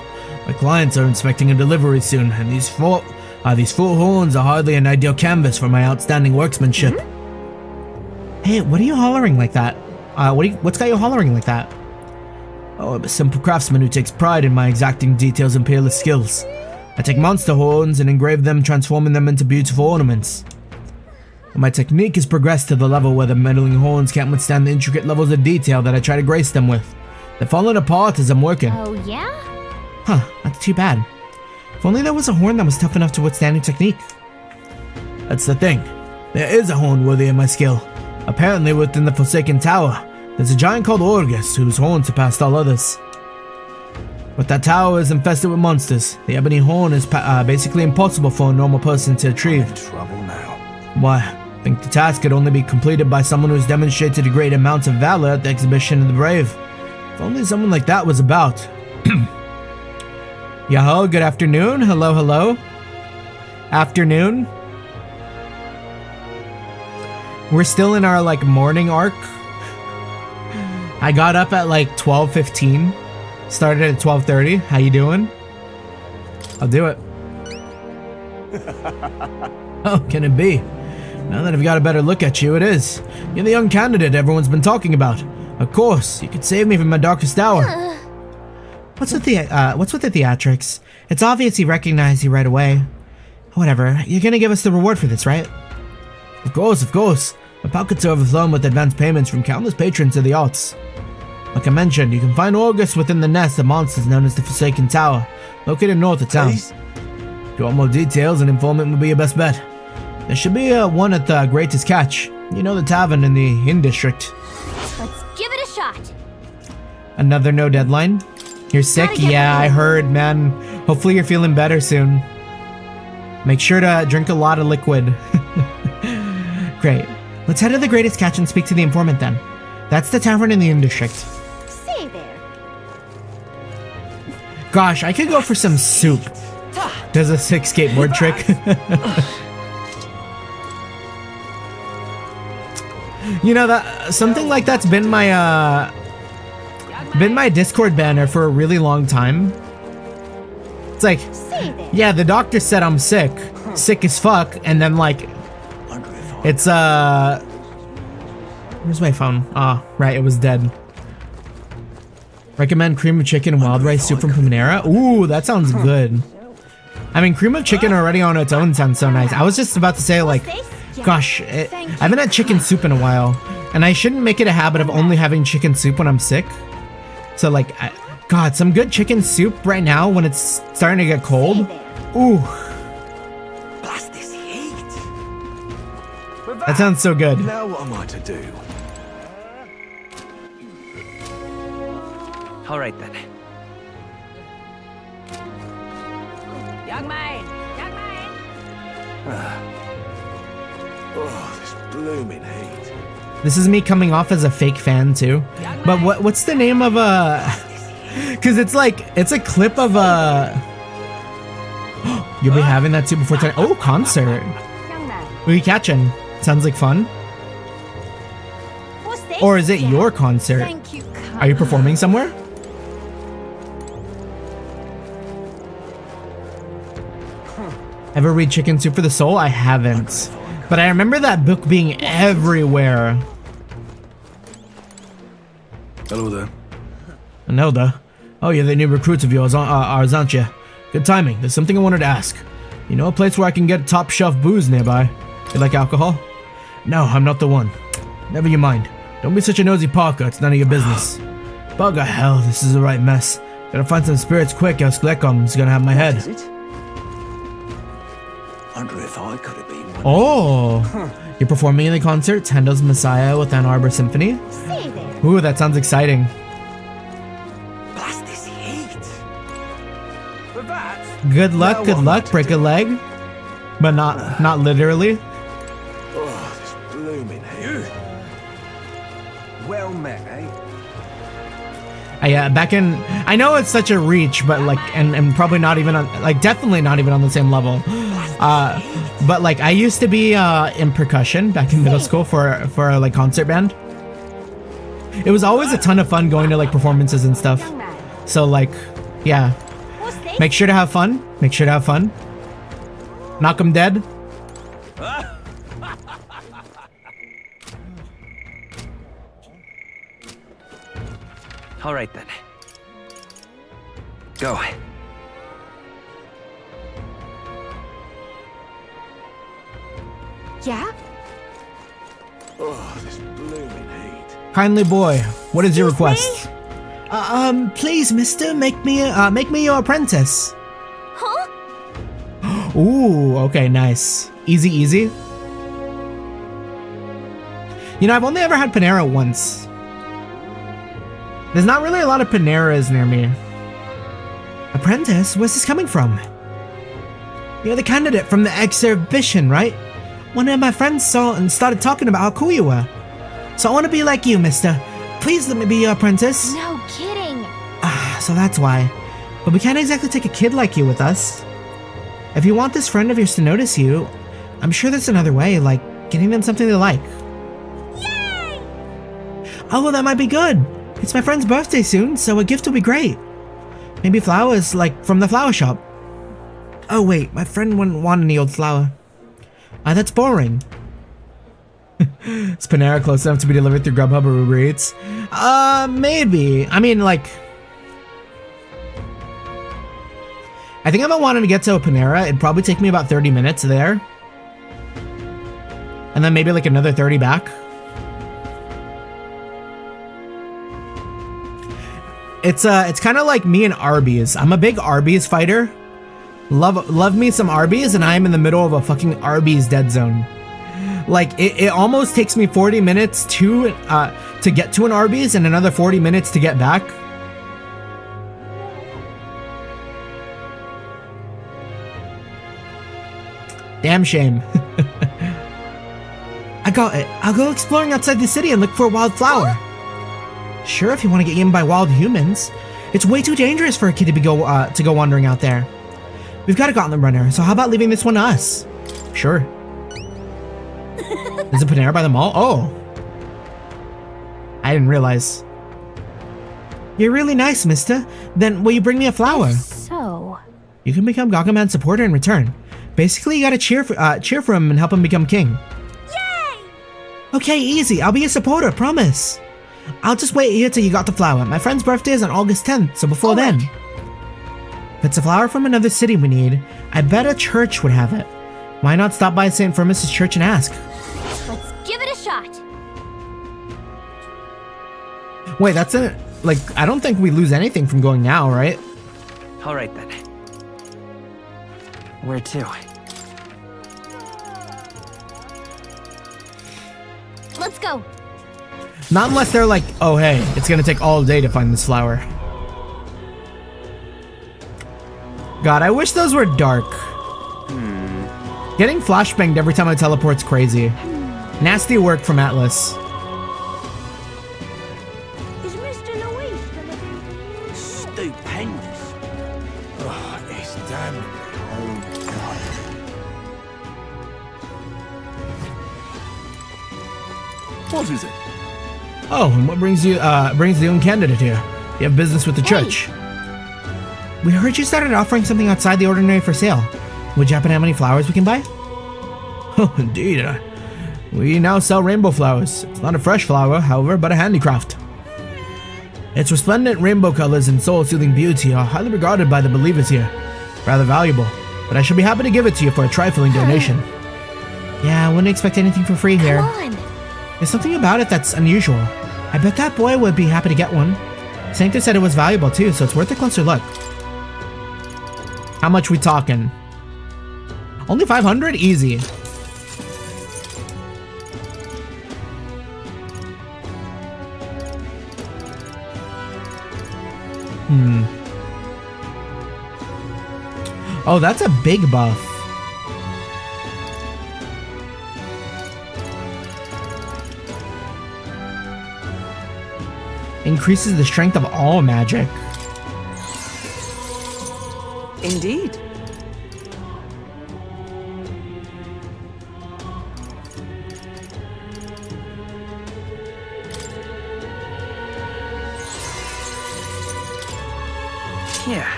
My clients are inspecting a delivery soon, and these four horns are hardly an ideal canvas for my outstanding workmanship. Hey, what are you hollering like that? What's got you hollering like that? Oh, I'm a simple craftsman who takes pride in my exacting details and peerless skills. I take monster horns and engrave them, transforming them into beautiful ornaments. My technique has progressed to the level where the meddling horns can't withstand the intricate levels of detail that I try to grace them with. They're falling apart as I'm working. Oh, yeah? Huh, that's too bad. If only there was a horn that was tough enough to withstand your technique. That's the thing. There is a horn worthy of my skill. Apparently within the Forsaken Tower, there's a giant called Orgus whose horn surpassed all others. But that tower is infested with monsters. The ebony horn is basically impossible for a normal person to retrieve. I'm in trouble now. Why, I think the task could only be completed by someone who's demonstrated a great amount of valor at the exhibition of the brave. If only someone like that was about. Yaho, good afternoon. Hello, hello. Afternoon. We're still in our morning arc. I got up at 12:15. Started at 12:30. How you doing? I'll do it. Oh, can it be? Now that I've got a better look at you, it is. You're the young candidate everyone's been talking about. Of course, you could save me from my darkest hour. What's with the theatrics? It's obvious he recognized you right away. Whatever, you're gonna give us the reward for this, right? Of course. My pockets are overflowing with advance payments from countless patrons of the arts. Like I mentioned, you can find Orgus within the nest of monsters known as the Forsaken Tower, located north of town. If you want more details, an informant would be your best bet. There should be one at the Greatest Catch. You know, the tavern in the Inn District. Let's give it a shot. Another no deadline? You're sick? Yeah, I heard, man. Hopefully you're feeling better soon. Make sure to drink a lot of liquid. Great. Let's head to the Greatest Catch and speak to the informant then. That's the tavern in the Inn District. Say there. Gosh, I could go for some soup. Does a sick skateboard trick. You know, that something like that's been my Discord banner for a really long time. It's like, yeah, the doctor said I'm sick as fuck, and then it's where's my phone? Right, it was dead. Recommend cream of chicken and wild rice soup from Panera. Ooh, that sounds good. I mean, cream of chicken already on its own sounds so nice. I was just about to say, gosh, I haven't had chicken soup in a while, and I shouldn't make it a habit of only having chicken soup when I'm sick. So, God, some good chicken soup right now when it's starting to get cold. Ooh. Blast this heat. That sounds so good. Now what am I to do? All right then. Young man! Oh, this blooming heat. This is me coming off as a fake fan too. But what's the name of Because it's like, it's a clip of you'll be having that too before 10. Oh, concert. Who are you catching? Sounds like fun. Or is it your concert? Are you performing somewhere? Ever read Chicken Soup for the Soul? I haven't. But I remember that book being everywhere. Hello there. Anelda. Oh, you're the new recruits of yours, aren't you? Good timing. There's something I wanted to ask. You know a place where I can get top shelf booze nearby? You like alcohol? No, I'm not the one. Never you mind. Don't be such a nosy Parker. It's none of your business. Bugger hell, this is the right mess. Gotta find some spirits quick, else Gleckom's gonna have my head. What is it? Wonder if I could have been one. Oh! You're performing in the concert, Handel's Messiah with Ann Arbor Symphony? Ooh, that sounds exciting. Blast this heat. Good luck, break a leg. But not literally. Oh, this blooming heat. Well met, eh? Yeah, back in, I know it's such a reach, but like, and probably not even on, like, definitely not even on the same level. But like, I used to be in percussion back in middle school for like concert band. It was always a ton of fun going to like performances and stuff. So like, yeah, make sure to have fun. Make sure to have fun. Knock 'em dead. All right then. Go. Yeah? Oh, this blooming heat. Kindly boy, what is your request? Please, mister, make me your apprentice. Huh? Ooh, okay, nice. Easy, easy. You know, I've only ever had Panera once. There's not really a lot of Paneras near me. Apprentice? Where's this coming from? You're the candidate from the exhibition, right? One of my friends saw and started talking about how cool you were. So I want to be like you, mister. Please let me be your apprentice. No kidding. So that's why. But we can't exactly take a kid like you with us. If you want this friend of yours to notice you, I'm sure there's another way, like getting them something they like. Yay! Oh, well, that might be good. It's my friend's birthday soon, so a gift will be great. Maybe flowers, like from the flower shop. Oh wait, my friend wouldn't want any old flower. That's boring. Is Panera close enough to be delivered through Grubhub or Uber Eats? Maybe. I mean, like, I think if I wanted to get to a Panera, it'd probably take me about 30 minutes there. And then maybe like another 30 back. It's kind of like me and Arby's. I'm a big Arby's fighter. Love me some Arby's, and I'm in the middle of a fucking Arby's dead zone. Like, it almost takes me 40 minutes to get to an Arby's and another 40 minutes to get back. Damn shame. I got it. I'll go exploring outside the city and look for a wild flower. Sure, if you want to get eaten by wild humans. It's way too dangerous for a kid to go wandering out there. We've got a gauntlet runner, so how about leaving this one to us? Sure. There's a Panera by the mall? Oh. I didn't realize. You're really nice, mister. Then will you bring me a flower? So... You can become Gagaman's supporter in return. Basically, you gotta cheer for him and help him become king. Yay! Okay, easy. I'll be a supporter, promise. I'll just wait here till you got the flower. My friend's birthday is on August 10th, so before then. If it's a flower from another city we need, I bet a church would have it. Why not stop by St. Firmus' church and ask? Let's give it a shot. Wait, that's it? Like, I don't think we lose anything from going now, right? All right then. Where to? Let's go. Not unless they're like, oh hey, it's gonna take all day to find this flower. God, I wish those were dark. Getting flashbanged every time I teleport's crazy. Nasty work from Atlas. Is Mr. Luis gonna be... What is it? Oh, and what brings the young candidate here? You have business with the church. We heard you started offering something outside the ordinary for sale. Would you happen to have any flowers we can buy? Oh, indeed. We now sell rainbow flowers. It's not a fresh flower, however, but a handicraft. Its resplendent rainbow colors and soul-soothing beauty are highly regarded by the believers here. Rather valuable, but I should be happy to give it to you for a trifling donation. Yeah, I wouldn't expect anything for free here. Come on. There's something about it that's unusual. I bet that boy would be happy to get one. Sanctor said it was valuable too, so it's worth a closer look. How much we talking? Only 500? Easy. Oh, that's a big buff. Increases the strength of all magic. Indeed. Yeah.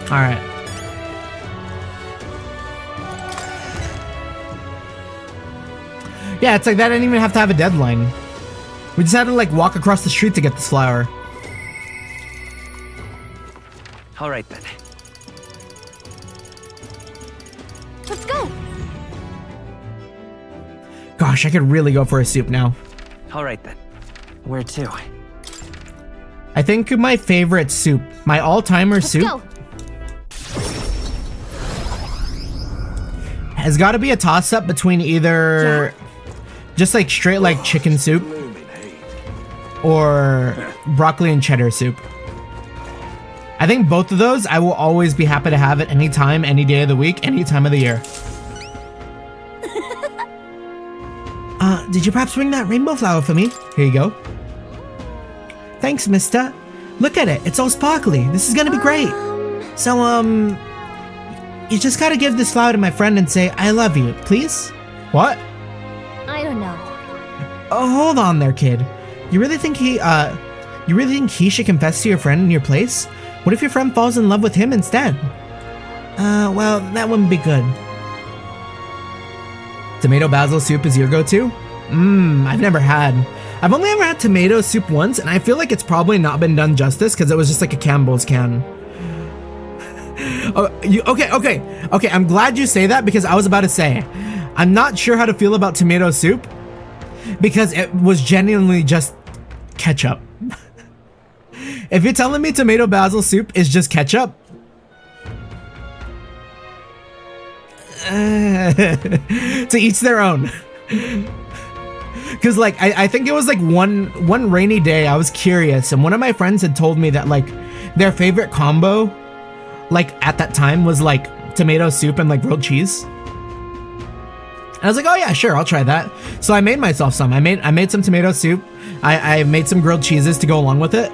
All right. Yeah, it's like that. I didn't even have to have a deadline. We just had to like walk across the street to get this flower. All right then. Let's go. Gosh, I could really go for a soup now. All right then. Where to? I think my favorite soup, my all-timer soup, Go. has got to be a toss-up between either just like straight like chicken soup or broccoli and cheddar soup. I think both of those I will always be happy to have at any time, any day of the week, any time of the year. Did you perhaps bring that rainbow flower for me? Here you go. Thanks, mister. Look at it. It's all sparkly. This is gonna be great. So, you just gotta give this flower to my friend and say, I love you, please? What? I don't know. Oh, hold on there, kid. You really think he should confess to your friend in your place? What if your friend falls in love with him instead? Well, that wouldn't be good. Tomato basil soup is your go-to? I've never had. I've only ever had tomato soup once, and I feel like it's probably not been done justice because it was just like a Campbell's can. Oh, okay. I'm glad you say that because I was about to say, I'm not sure how to feel about tomato soup because it was genuinely just ketchup. If you're telling me tomato basil soup is just ketchup, to each their own. Because like I think it was like one rainy day I was curious and one of my friends had told me that like their favorite combo like at that time was like tomato soup and like grilled cheese. And I was like, oh yeah, sure, I'll try that. So I made myself some. I made some tomato soup. I made some grilled cheeses to go along with it.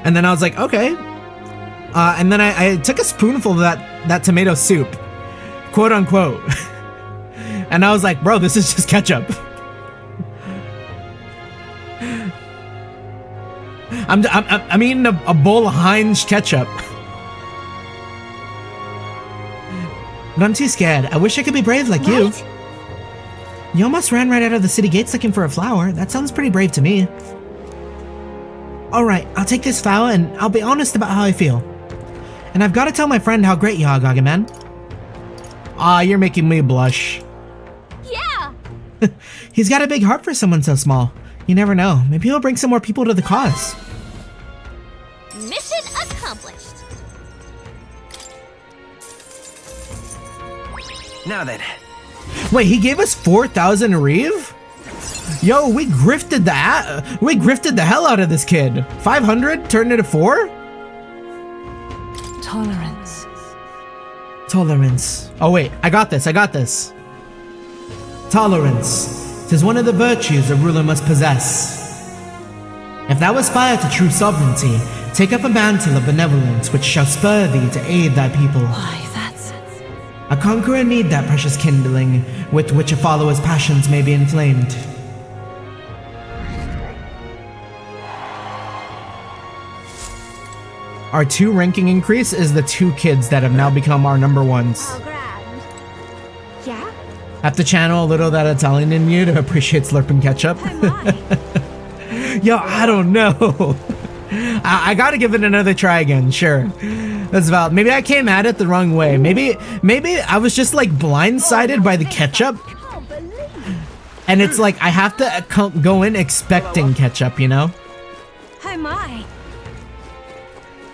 And then I was like, okay. And then I took a spoonful of that tomato soup, quote unquote. And I was like, bro, this is just ketchup. I'm eating a bowl of Heinz ketchup. But I'm too scared. I wish I could be brave like you. You almost ran right out of the city gates looking for a flower. That sounds pretty brave to me. Alright, I'll take this flower and I'll be honest about how I feel. And I've got to tell my friend how great you are, Gargaman. Ah, you're making me blush. Yeah! He's got a big heart for someone so small. You never know. Maybe he'll bring some more people to the cause. Mission accomplished. Now then. Wait, he gave us 4,000 Reeve? Yo, we grifted the hell out of this kid. 500 turned into 4? Tolerance. Oh wait, I got this. Tolerance. 'Tis one of the virtues a ruler must possess. If thou aspire to true sovereignty, take up a mantle of benevolence which shall spur thee to aid thy people. Why, A conqueror need that precious kindling with which a follower's passions may be inflamed. Our 2 ranking increase is the 2 kids that have now become our number 1s. Yeah? Have to channel a little that Italian in you to appreciate slurping ketchup. Yo, I don't know. I gotta give it another try again, sure. That's valid. Maybe I came at it the wrong way. Maybe I was just like blindsided by the ketchup. And it's like I have to go in expecting ketchup, you know? Oh my.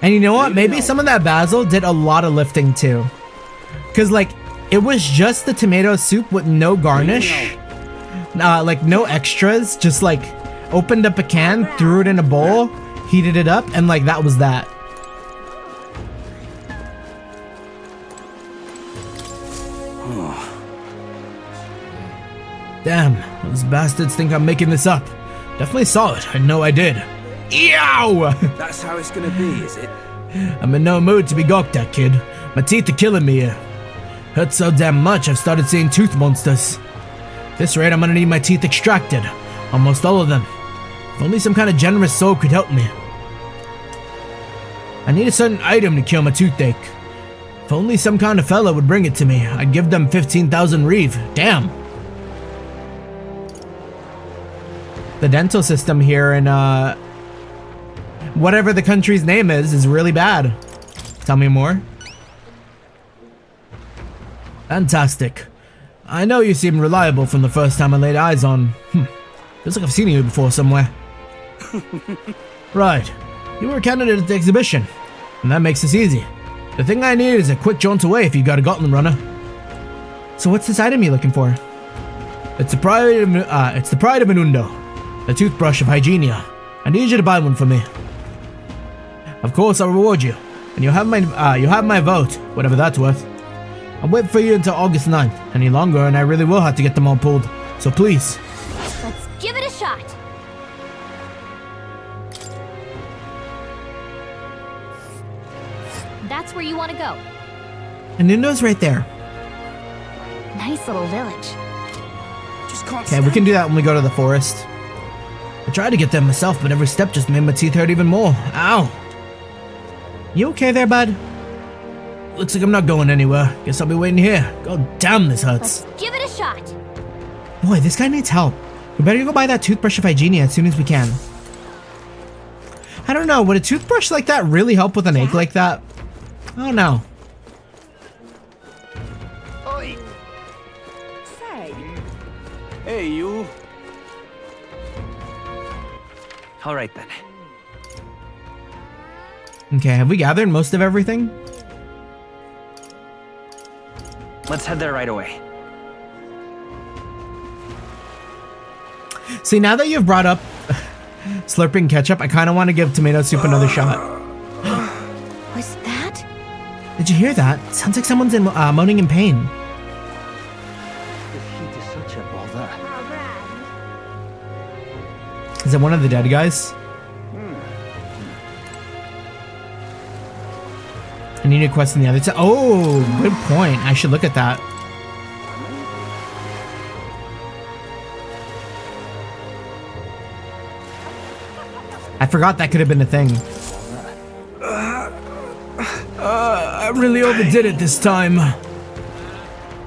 And you know what? Maybe some of that basil did a lot of lifting too. Cause like it was just the tomato soup with no garnish. Like no extras, just like opened up a can, threw it in a bowl, heated it up, and like that was that. Damn, those bastards think I'm making this up. Definitely saw it. I know I did. Yow! That's how it's gonna be, is it? I'm in no mood to be gawked at, kid. My teeth are killing me here. Hurts so damn much I've started seeing tooth monsters. At this rate, I'm gonna need my teeth extracted. Almost all of them. If only some kind of generous soul could help me. I need a certain item to cure my toothache. If only some kind of fella would bring it to me, I'd give them 15,000 reeve. Damn. The dental system here in, whatever the country's name is really bad. Tell me more. Fantastic. I know you seem reliable from the first time I laid eyes on. Feels like I've seen you before somewhere. Right. You were a candidate at the exhibition, and that makes this easy. The thing I need is a quick jaunt away if you got a Gotland runner. So what's this item you're looking for? It's the pride of Inundo, the toothbrush of Hygienia. I need you to buy one for me. Of course, I'll reward you, and you'll have my vote, whatever that's worth. I'll wait for you until August 9th. Any longer, and I really will have to get them all pulled. So please. Let's give it a shot. That's where you want to go. Inundo's right there. Nice little village. Okay, we can do that when we go to the forest. I tried to get there myself, but every step just made my teeth hurt even more. Ow! You okay there, bud? Looks like I'm not going anywhere. Guess I'll be waiting here. God damn, this hurts. Let's give it a shot. Boy, this guy needs help. We better go buy that toothbrush of Hygienia as soon as we can. I don't know, would a toothbrush like that really help with an ache like that? I don't know. Oi! Say. Hey, you. All right then. Okay, have we gathered most of everything? Let's head there right away. See, now that you've brought up slurping ketchup, I kind of want to give tomato soup another shot. Was that? Did you hear that? Sounds like someone's moaning in pain. The heat is such a bother. Is it one of the dead guys? I need a quest on the other side. Oh, good point. I should look at that. I forgot that could have been a thing. I really overdid it this time.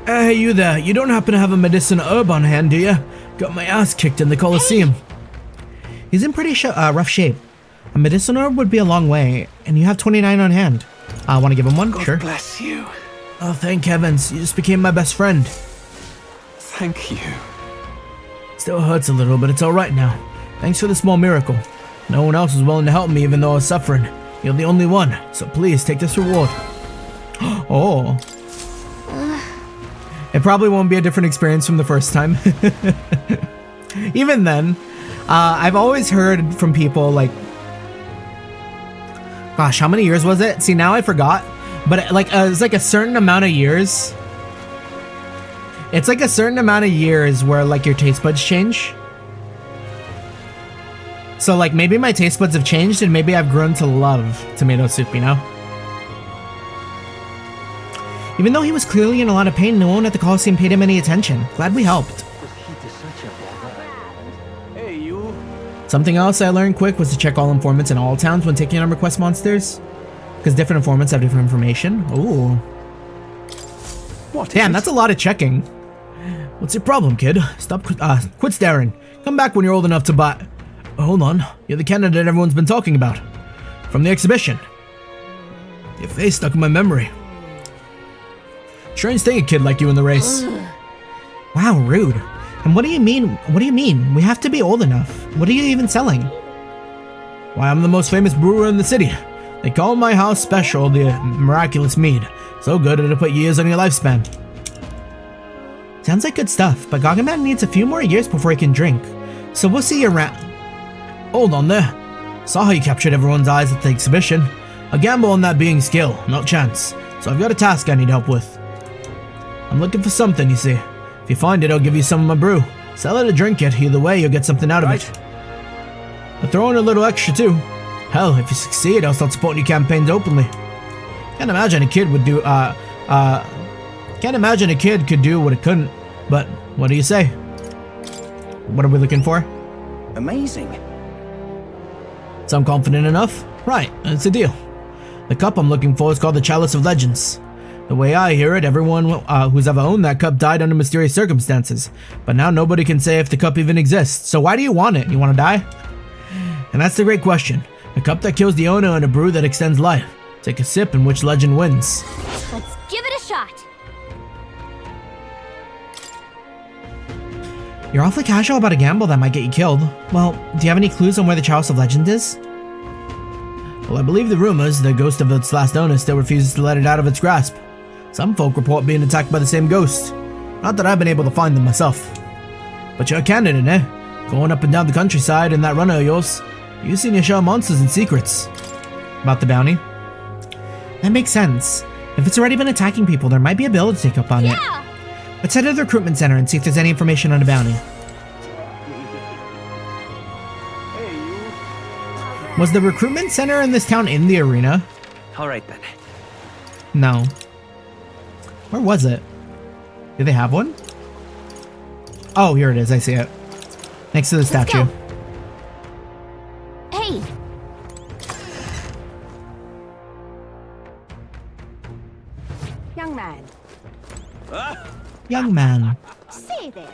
Hey, you there. You don't happen to have a medicinal herb on hand, do you? Got my ass kicked in the Colosseum. He's in pretty rough shape. A medicinal herb would be a long way, and you have 29 on hand. I want to give him one? Sure. God bless you. Oh, thank heavens. You just became my best friend. Thank you. Still hurts a little, but it's alright now. Thanks for the small miracle. No one else was willing to help me even though I was suffering. You're the only one, so please take this reward. Oh. It probably won't be a different experience from the first time. Even then, I've always heard from people like, gosh, how many years was it? See, now I forgot. But like, it's like a certain amount of years. It's like a certain amount of years where like your taste buds change. So like maybe my taste buds have changed and maybe I've grown to love tomato soup, you know? Even though he was clearly in a lot of pain, no one at the Coliseum paid him any attention. Glad we helped. Hey, you. Something else I learned quick was to check all informants in all towns when taking on request monsters. Because different informants have different information. Ooh. What? Damn, that's a lot of checking. What's your problem, kid? Quit staring. Come back when you're old enough to buy... Hold on. You're the candidate everyone's been talking about. From the exhibition. Your face stuck in my memory. Strange thing a kid like you in the race. Wow, rude. And what do you mean? What do you mean? We have to be old enough. What are you even selling? Why, I'm the most famous brewer in the city. They call my house special the miraculous mead. So good it'll put years on your lifespan. Sounds like good stuff, but Gargamel needs a few more years before he can drink. So we'll see you around. Hold on there. Saw how you captured everyone's eyes at the exhibition. A gamble on that being skill, not chance. So I've got a task I need help with. I'm looking for something, you see. If you find it, I'll give you some of my brew. Sell it or drink it, either way you'll get something out of it. I'll throw in a little extra too. Hell, if you succeed, I'll start supporting your campaigns openly. Can't imagine a kid would do, Can't imagine a kid could do what it couldn't. But, what do you say? What are we looking for? Amazing. So I'm confident enough? Right, it's a deal. The cup I'm looking for is called the Chalice of Legends. The way I hear it, everyone who's ever owned that cup died under mysterious circumstances. But now nobody can say if the cup even exists. So why do you want it? You want to die? And that's the great question. A cup that kills the owner and a brew that extends life. Take a sip and which legend wins. Let's give it a shot. You're awfully casual about a gamble that might get you killed. Well, do you have any clues on where the Chalice of Legend is? Well, I believe the rumors, the ghost of its last owner still refuses to let it out of its grasp. Some folk report being attacked by the same ghost. Not that I've been able to find them myself. But you're a candidate, eh? Going up and down the countryside in that runner of yours. You've seen your share of monsters and secrets. About the bounty? That makes sense. If it's already been attacking people, there might be a bill to take up on it. Let's head to the recruitment center and see if there's any information on the bounty. Was the recruitment center in this town in the arena? All right then. No. Where was it? Do they have one? Oh, here it is. I see it. Next to the statue. Hey! Young man. Young man. Say there.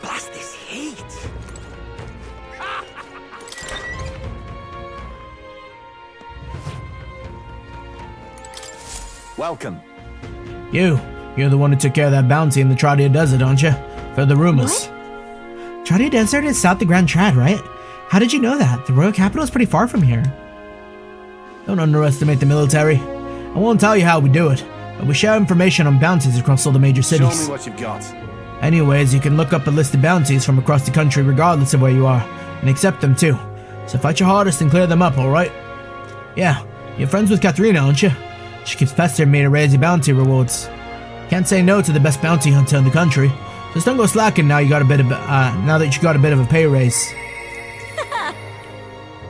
Blast this heat. Welcome. You're the one who took care of that bounty in the Tradia Desert, aren't you? For the rumors. What? Tradia Desert is south of Grand Trad, right? How did you know that? The royal capital is pretty far from here. Don't underestimate the military. I won't tell you how we do it, but we share information on bounties across all the major cities. Show me what you've got. Anyways, you can look up a list of bounties from across the country regardless of where you are, and accept them too. So fight your hardest and clear them up, alright? Yeah, you're friends with Katharina, aren't you? She keeps pestering me to raise your bounty rewards. Can't say no to the best bounty hunter in the country. Just don't go slacking now now that you got a bit of a pay raise.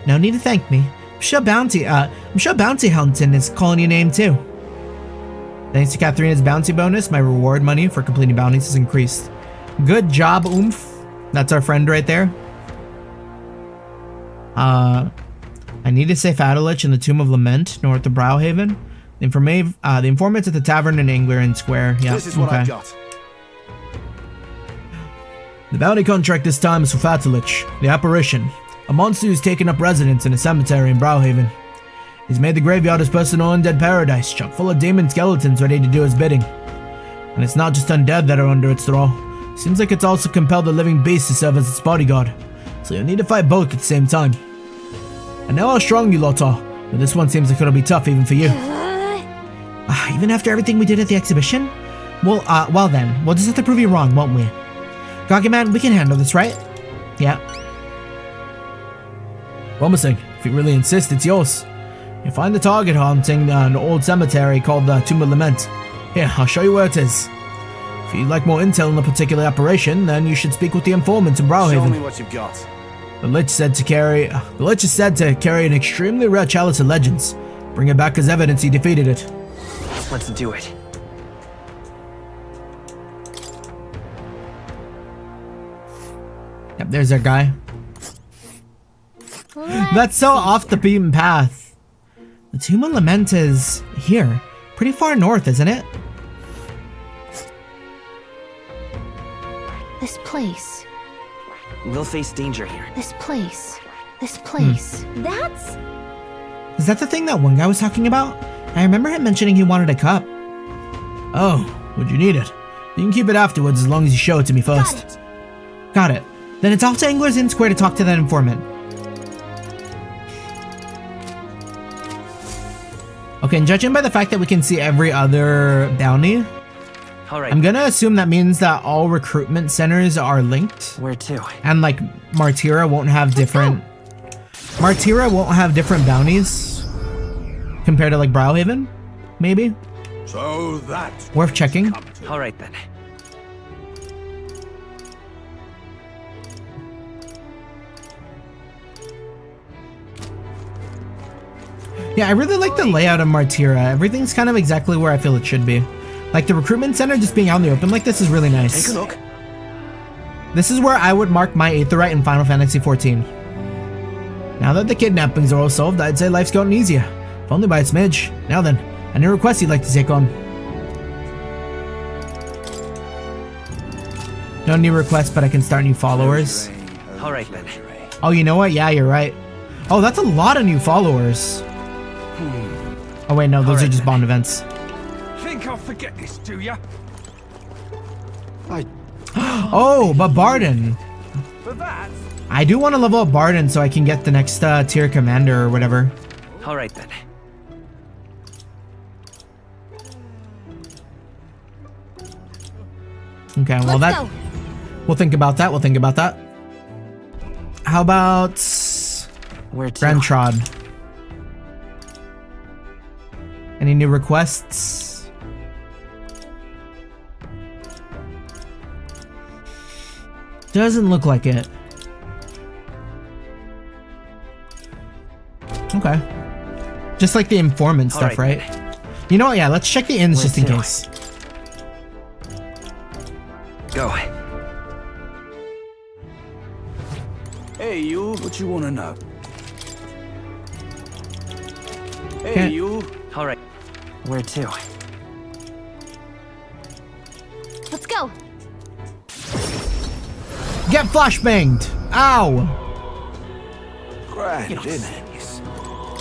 No need to thank me. I'm sure bounty hunting is calling your name too. Thanks to Katharina's bounty bonus, my reward money for completing bounties has increased. Good job, Oomph. That's our friend right there. I need to save Adelich in the Tomb of Lament, north of Brilehaven. The informants at the tavern in England Square. Yeah, This is what I've got. The bounty contract this time is for Fatalich, the apparition, a monster who's taken up residence in a cemetery in Brilehaven. He's made the graveyard his personal undead paradise, chock full of demon skeletons ready to do his bidding. And it's not just undead that are under its thrall. Seems like it's also compelled the living beast to serve as its bodyguard. So you'll need to fight both at the same time. I know how strong you lot are, but this one seems like it'll be tough even for you. Even after everything we did at the exhibition? Well then, we'll just have to prove you wrong, won't we? Gargamel, we can handle this, right? Yeah. Promising. If you really insist, it's yours. You find the target haunting an old cemetery called the Tomb of Lament. Here, I'll show you where it is. If you'd like more intel on the particular operation, then you should speak with the informant in Brilehaven. Show me what you've got. The Lich is said to carry an extremely rare Chalice of Legends. Bring it back as evidence he defeated it. Let's do it. Yep, there's our guy. That's so off the beaten path. The Tomb of Lament is here. Pretty far north, isn't it? This place. We'll face danger here. This place. This place. That's... Is that the thing that one guy was talking about? I remember him mentioning he wanted a cup. Oh, would you need it? You can keep it afterwards as long as you show it to me first. Got it. Then it's off to Angler's Inn Square to talk to that informant. Okay, and judging by the fact that we can see every other bounty, I'm gonna assume that means that all recruitment centers are linked. Where to? And like Martira won't have different... Martira won't have different bounties compared to like Brilehaven, maybe? So that's worth checking. All right then. Yeah, I really like the layout of Martira. Everything's kind of exactly where I feel it should be. Like the recruitment center just being out in the open like this is really nice. Take a look. This is where I would mark my Aetherite in Final Fantasy XIV. Now that the kidnappings are all solved, I'd say life's gotten easier. If only by a smidge. Now then, any requests you'd like to take on? No new requests, but I can start new followers. All right then. Oh, you know what? Yeah, you're right. Oh, that's a lot of new followers. Oh wait, no, those are just bond events. Think I'll forget this, do ya? Oh, but Barden. For that? I do want to level up Barden so I can get the next tier commander or whatever. All right then. Okay, well that... We'll think about that, we'll think about that. How about... Where to? Rentrod. Any new requests? Doesn't look like it. Okay. Just like the informant stuff, right? You know what? Yeah, let's check the inns just in case. Go. Hey, you. What you want to know? Hey, Can't- you. All right. Where to? Let's go. Get flashbanged! Ow! Grand, isn't it?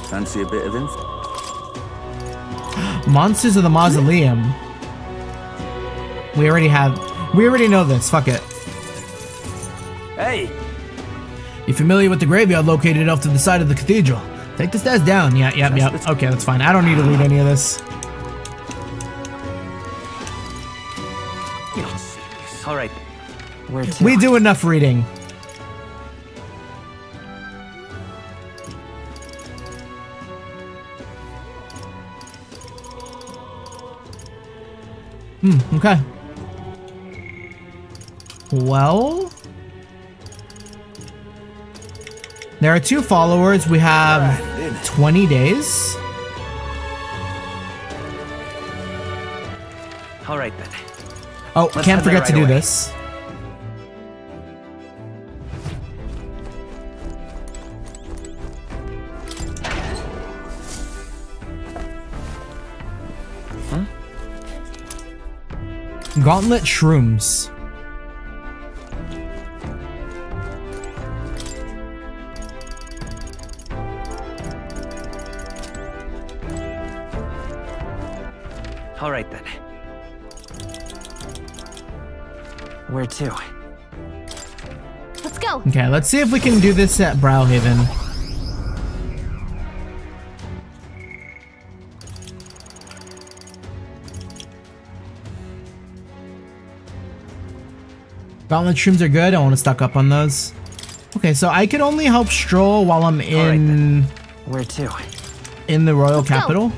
Fancy a bit of info? Monsters of the Mausoleum. We already know this. Fuck it. Hey! You familiar with the graveyard located off to the side of the cathedral? Take the stairs down. Yep. Okay, that's fine. I don't need to read any of this. You're not serious. All right. Where to? We do enough reading. Okay. Well, there are 2 followers. We have 20 days. All right then. Oh, Let's can't head there forget to right do away. this. Gauntlet shrooms. All right then. Where to? Let's go. Okay, let's see if we can do this at Brilehaven. Gauntlet shrooms are good. I want to stock up on those. Okay, so I can only help Stroll while I'm in... Where to? In the Royal Capital.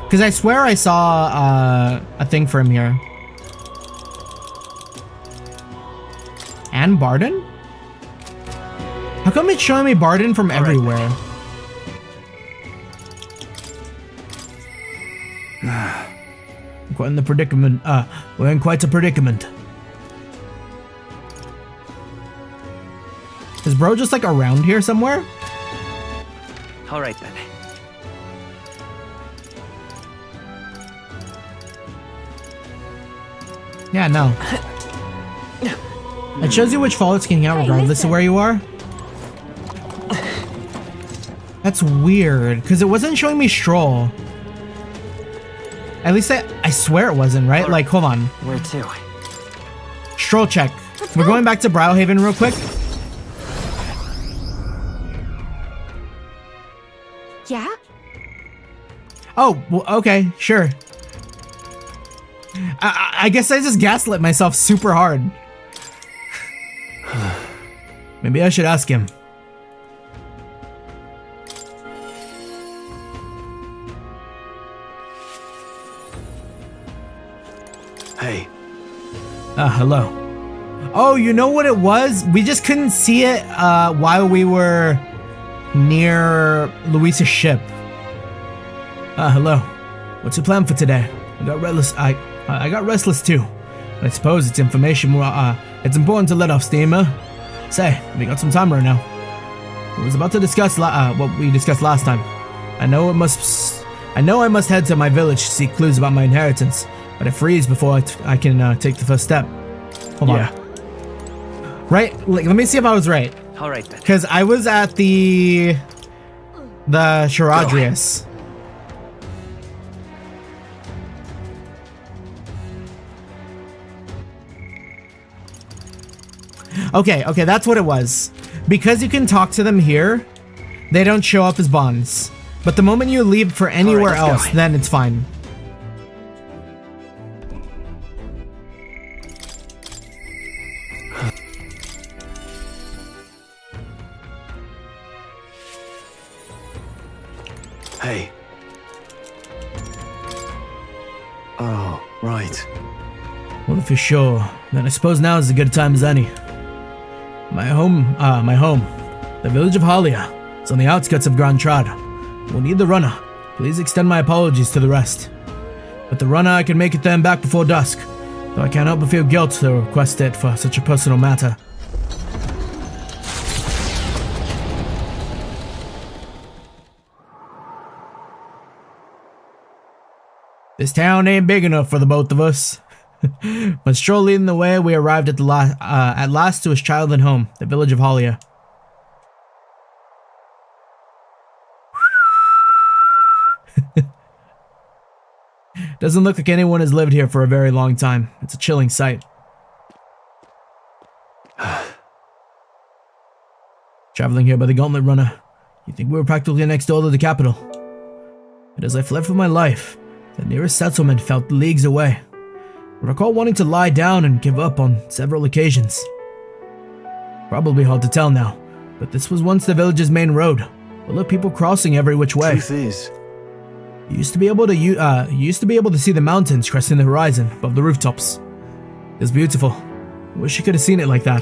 Because I swear I saw a thing for him here. And Barden? How come it's showing me Barden from everywhere? quite in the predicament. We're in quite a predicament. Is bro just like around here somewhere? All right then. Yeah, no. It shows you which faults can hang out regardless of where you are. That's weird, because it wasn't showing me Stroll. At least I swear it wasn't, right? Like, hold on. Where to? Stroll check. We're going back to Brilehaven real quick. Yeah? Oh, well, okay, sure. I guess I just gaslit myself super hard. Maybe I should ask him. Hey. Hello. Oh, you know what it was? We just couldn't see it while we were near Luis's ship. Hello. What's your plan for today? I got restless. I got restless too. But I suppose it's information. It's important to let off steam. Say, we got some time right now. I was about to discuss what we discussed last time. I know I must head to my village to seek clues about my inheritance, but I freeze before I can take the first step. Hold on. Right? Let me see if I was right. All right then. Because I was at the Charadrius. Okay, that's what it was. Because you can talk to them here, they don't show up as bonds. But the moment you leave for anywhere else, then it's fine. Hey. Oh, right. Well, if you're sure, then I suppose now is as good a time as any. My home, the village of Halia. It's on the outskirts of Grand Trad. We'll need the runner. Please extend my apologies to the rest. With the runner, I can make it there and back before dusk, though I can't help but feel guilt to request it for such a personal matter. This town ain't big enough for the both of us. When Stroll leading the way, we arrived at last to his childhood home, the village of Halia. Doesn't look like anyone has lived here for a very long time. It's a chilling sight. Traveling here by the Gauntlet Runner, you'd think we were practically next door to the capital. But as I fled for my life, the nearest settlement felt leagues away. I recall wanting to lie down and give up on several occasions. Probably hard to tell now, but this was once the village's main road, full of people crossing every which way. Truth is, you used to be able to see the mountains cresting the horizon above the rooftops. It was beautiful. I wish you could have seen it like that.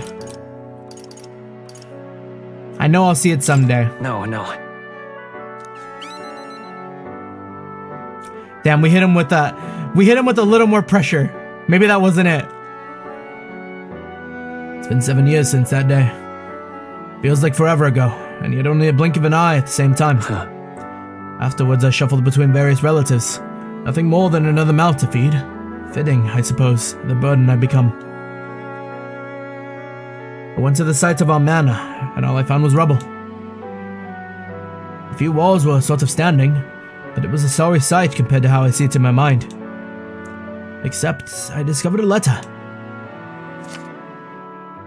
I know I'll see it someday. No. Damn, we hit him with a little more pressure. Maybe that wasn't it. It's been 7 years since that day. Feels like forever ago, and yet only a blink of an eye at the same time. Afterwards, I shuffled between various relatives. Nothing more than another mouth to feed. Fitting, I suppose, the burden I'd become. I went to the site of our manor, and all I found was rubble. A few walls were sort of standing, but it was a sorry sight compared to how I see it in my mind. Except, I discovered a letter.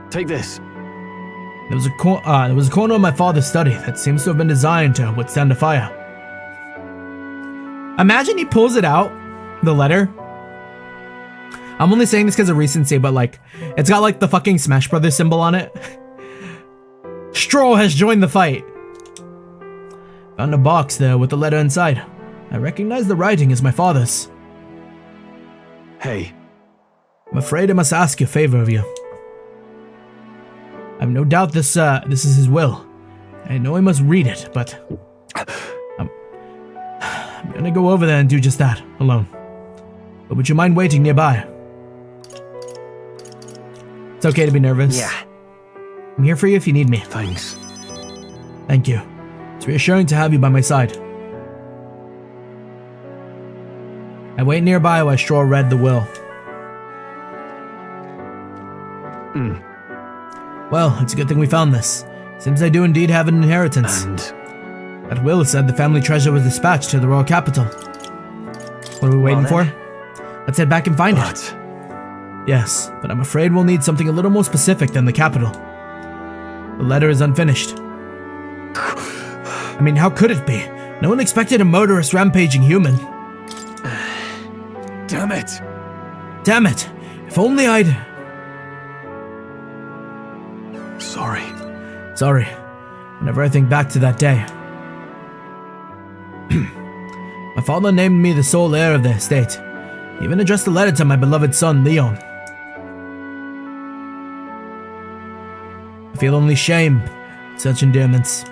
Take this. There was a corner of my father's study that seems to have been designed to withstand a fire. Imagine he pulls it out, the letter. I'm only saying this because of recency, but like, it's got like the fucking Smash Brothers symbol on it. Stroll has joined the fight. Found a box there with the letter inside. I recognize the writing as my father's. Hey. I'm afraid I must ask a favor of you. I've no doubt this is his will. I know I must read it, but I'm gonna go over there and do just that, alone. but would you mind waiting nearby? It's okay to be nervous. Yeah. I'm here for you if you need me. Thanks. Thank you. It's reassuring to have you by my side. I wait nearby while Straw read the will. Well, it's a good thing we found this. Seems I do indeed have an inheritance. And that will said the family treasure was dispatched to the royal capital. What are we waiting for? Let's head back and find it. Yes, but I'm afraid we'll need something a little more specific than the capital. The letter is unfinished. I mean, how could it be? No one expected a murderous, rampaging human. damn it! Damn it! If only I'd... Sorry. Sorry. Whenever I think back to that day. My father named me the sole heir of the estate. He even addressed a letter to my beloved son, Leon. I feel only shame at such endearments.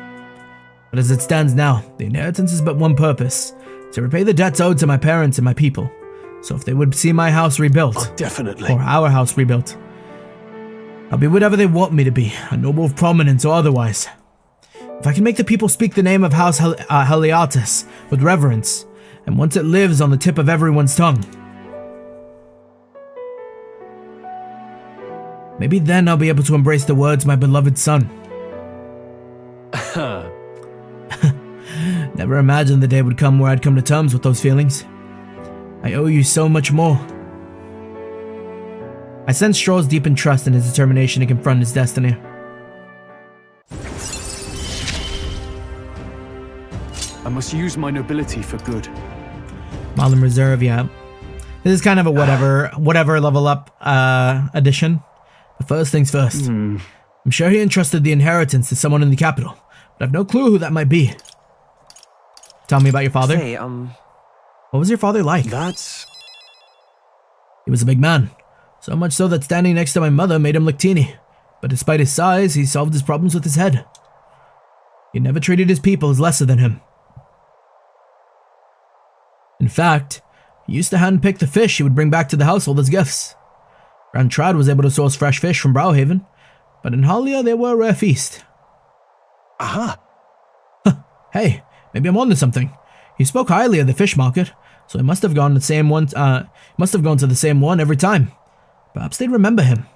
But as it stands now, the inheritance is but one purpose, to repay the debts owed to my parents and my people. So if they would see my house rebuilt, definitely, or our house rebuilt, I'll be whatever they want me to be, a noble of prominence or otherwise. If I can make the people speak the name of House Heliatus with reverence, and once it lives on the tip of everyone's tongue, maybe then I'll be able to embrace the words my beloved son. Never imagined the day would come where I'd come to terms with those feelings. I owe you so much more. I sensed Straw's deepened trust in his determination to confront his destiny. I must use my nobility for good. Marlin Reserve, yeah. This is kind of a whatever level up addition. But first things first. I'm sure he entrusted the inheritance to someone in the capital, but I've no clue who that might be. Tell me about your father. Hey, what was your father like? He was a big man. So much so that standing next to my mother made him look teeny. But despite his size, he solved his problems with his head. He never treated his people as lesser than him. In fact, he used to handpick the fish he would bring back to the household as gifts. Grand Trad was able to source fresh fish from Brilehaven, but in Halia they were a rare feast. Aha! Hey, maybe I'm onto something. He spoke highly of the fish market, so he must have gone to the same one every time. Perhaps they'd remember him.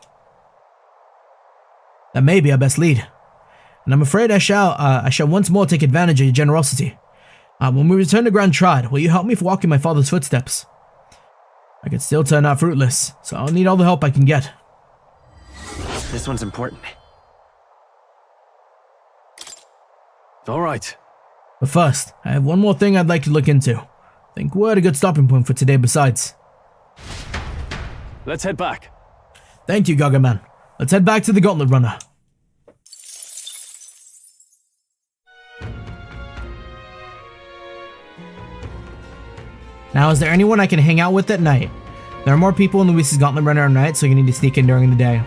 That may be our best lead. And I'm afraid I shall once more take advantage of your generosity. When we return to Grand Trad, will you help me walk in my father's footsteps? I could still turn out fruitless, so I'll need all the help I can get. This one's important. All right. But first, I have one more thing I'd like to look into. I think we're at a good stopping point for today besides. Let's head back. Thank you, Gargaman. Let's head back to the Gauntlet Runner. Now, is there anyone I can hang out with at night? There are more people in Luis's Gauntlet Runner at night, so you need to sneak in during the day.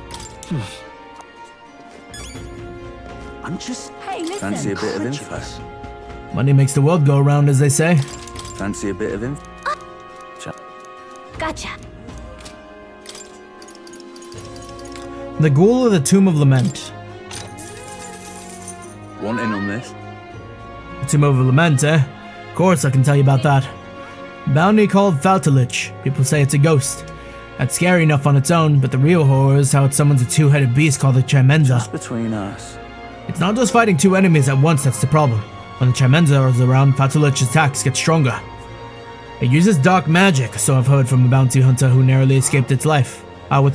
I'm just... Hey, listen. Fancy a bit of info. Money makes the world go around, as they say. Fancy a bit of info. Gotcha. The Ghoul of the Tomb of Lament. Want in on this? The Tomb of Lament, eh? Of course, I can tell you about that. Bounty called Faltalich. People say it's a ghost. That's scary enough on its own, but the real horror is how it summons a two-headed beast called the Chimenza. Just between us. It's not just fighting two enemies at once that's the problem. When the Chimenza is around, Faltalich's attacks get stronger. It uses dark magic, so I've heard from a bounty hunter who narrowly escaped his life. You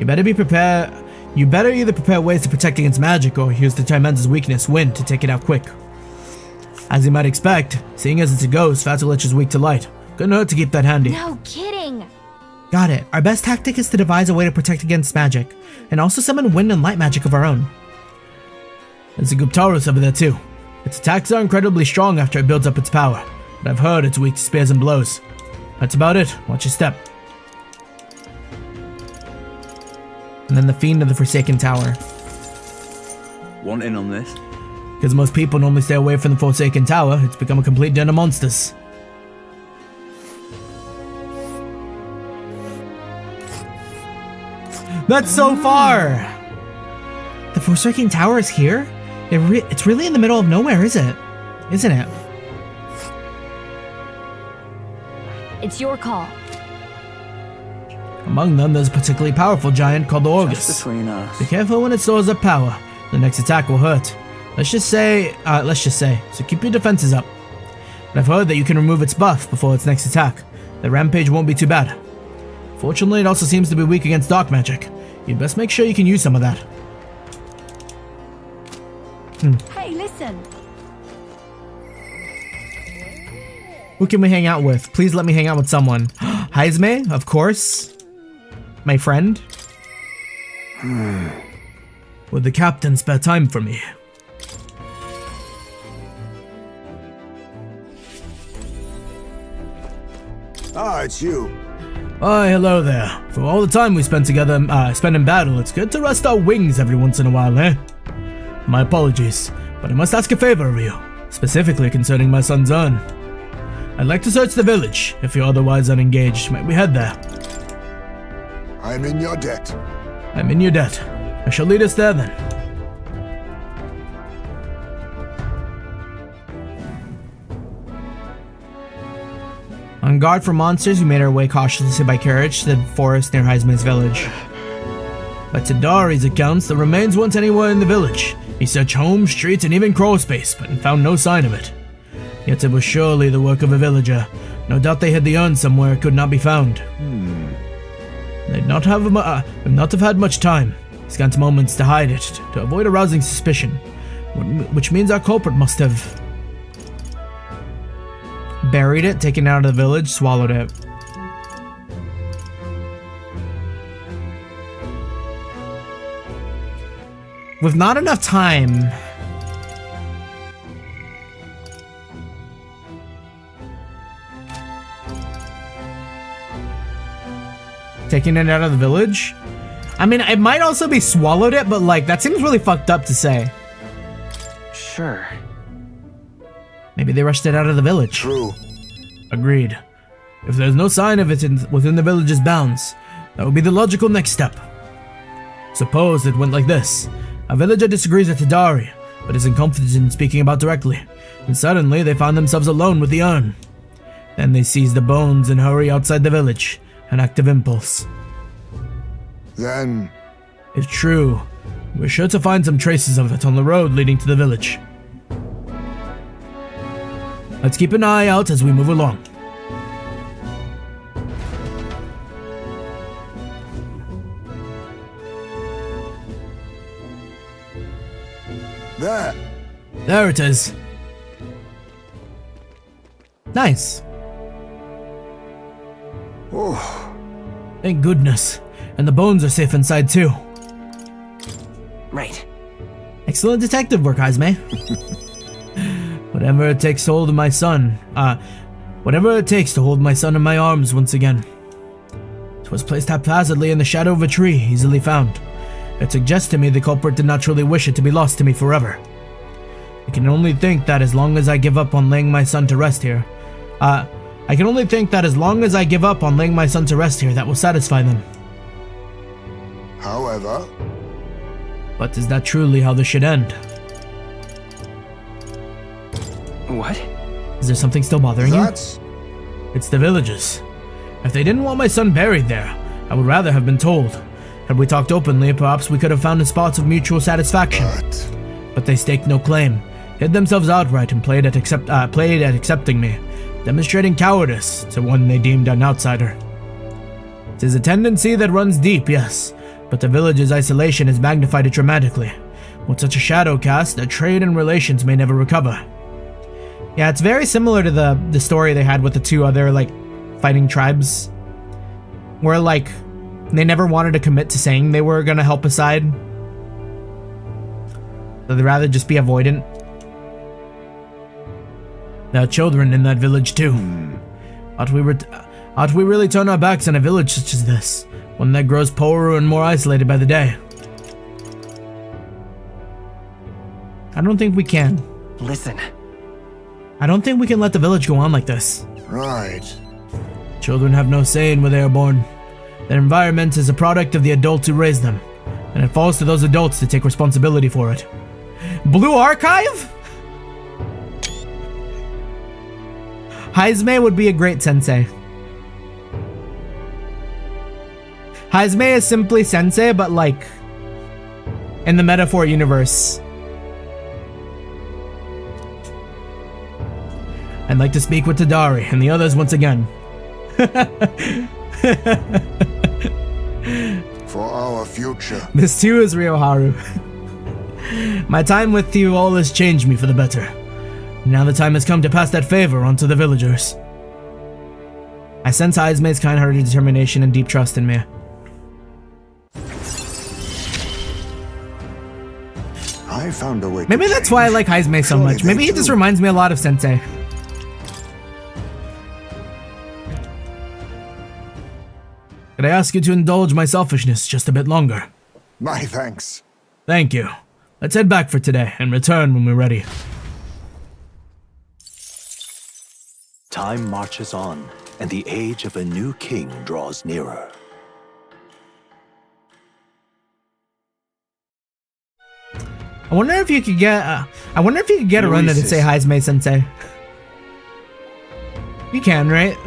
better be prepared. You better either prepare ways to protect against magic or use the Chimenza's weakness, wind, to take it out quick. As you might expect, seeing as it's a ghost, Faltalich is weak to light. Couldn't hurt to keep that handy. No kidding. Got it. Our best tactic is to devise a way to protect against magic, and also summon wind and light magic of our own. There's a Guptarus over there too. Its attacks are incredibly strong after it builds up its power, but I've heard it's weak to spears and blows. That's about it. Watch your step. And then the Fiend of the Forsaken Tower. Want in on this? Because most people normally stay away from the Forsaken Tower, it's become a complete den of monsters. That's so far! The Forsaken Tower is here? It's really in the middle of nowhere, isn't it? It's your call. Among them, there's a particularly powerful giant called the Orgus. Just between us. Be careful when it stores up power. The next attack will hurt. Let's just say, so keep your defenses up. But I've heard that you can remove its buff before its next attack. The rampage won't be too bad. Fortunately, it also seems to be weak against dark magic. You'd best make sure you can use some of that. Hey, listen. Who can we hang out with? Please let me hang out with someone. Heismay, of course. My friend. Would the captain spare time for me? Ah, it's you. Why, hello there. For all the time we spent together, spent in battle, it's good to rest our wings every once in a while, eh? My apologies, but I must ask a favor of you, specifically concerning my son's urn. I'd like to search the village. If you're otherwise unengaged, might we head there? I'm in your debt. I'm in your debt. I shall lead us there then. On guard for monsters, we made our way cautiously by carriage to the forest near Heismay's village. By Tadari's accounts, there remains once anywhere in the village. He searched homes, streets, and even crawl space, but found no sign of it. Yet it was surely the work of a villager. No doubt they hid the urn somewhere it could not be found. They'd not have had much time, scant moments to hide it, to avoid arousing suspicion, which means our culprit must have buried it, taken it out of the village, swallowed it. With not enough time. Taking it out of the village? I mean, it might also be swallowed it, but like, that seems really fucked up to say. Sure. Maybe they rushed it out of the village. True. Agreed. If there's no sign of it within the village's bounds, that would be the logical next step. Suppose it went like this. A villager disagrees with Tadari, but isn't confident in speaking about directly, and suddenly they find themselves alone with the urn. Then they seize the bones and hurry outside the village, an act of impulse. Then, if true, we're sure to find some traces of it on the road leading to the village. Let's keep an eye out as we move along. there. There it is. Nice. Oh. Thank goodness. And the bones are safe inside too. Right. Excellent detective work, Heismay. Whatever it takes to hold my son. Whatever it takes to hold my son in my arms once again. It was placed haphazardly in the shadow of a tree, easily found. It suggests to me the culprit did not truly wish it to be lost to me forever. I can only think that as long as I give up on laying my son to rest here, that will satisfy them. However... But is that truly how this should end? What? Is there something still bothering you? That's... It's the villagers. If they didn't want my son buried there, I would rather have been told. Had we talked openly, perhaps we could have found spots of mutual satisfaction. But they staked no claim, hid themselves outright, and played at accepting me, demonstrating cowardice to one they deemed an outsider. It is a tendency that runs deep, yes, but the village's isolation has magnified it dramatically. With such a shadow cast, that trade and relations may never recover. Yeah, it's very similar to the story they had with the two other, like, fighting tribes, where, like, they never wanted to commit to saying they were gonna help a side. So they'd rather just be avoidant. There are children in that village too. Ought we really turn our backs on a village such as this, one that grows poorer and more isolated by the day? I don't think we can. Listen. I don't think we can let the village go on like this. Right. Children have no say in where they are born. Their environment is a product of the adults who raised them, and it falls to those adults to take responsibility for it. Blue Archive? Heismay would be a great sensei. Heismay is simply sensei, but like in the metaphor universe. I'd like to speak with Tadari and the others once again. For our future. This too is Ryoharu. My time with you all has changed me for the better. Now the time has come to pass that favor onto the villagers. I sense Heismay's kind-hearted determination and deep trust in me. I found a way. Maybe that's why I like Heismay so much. Maybe he just reminds me a lot of Sensei. Could I ask you to indulge my selfishness just a bit longer? My thanks. Thank you. Let's head back for today and return when we're ready. Time marches on, and the age of a new king draws nearer. I wonder if you could get. I wonder if you could get a run that'd say Heismay Sensei. You can, right?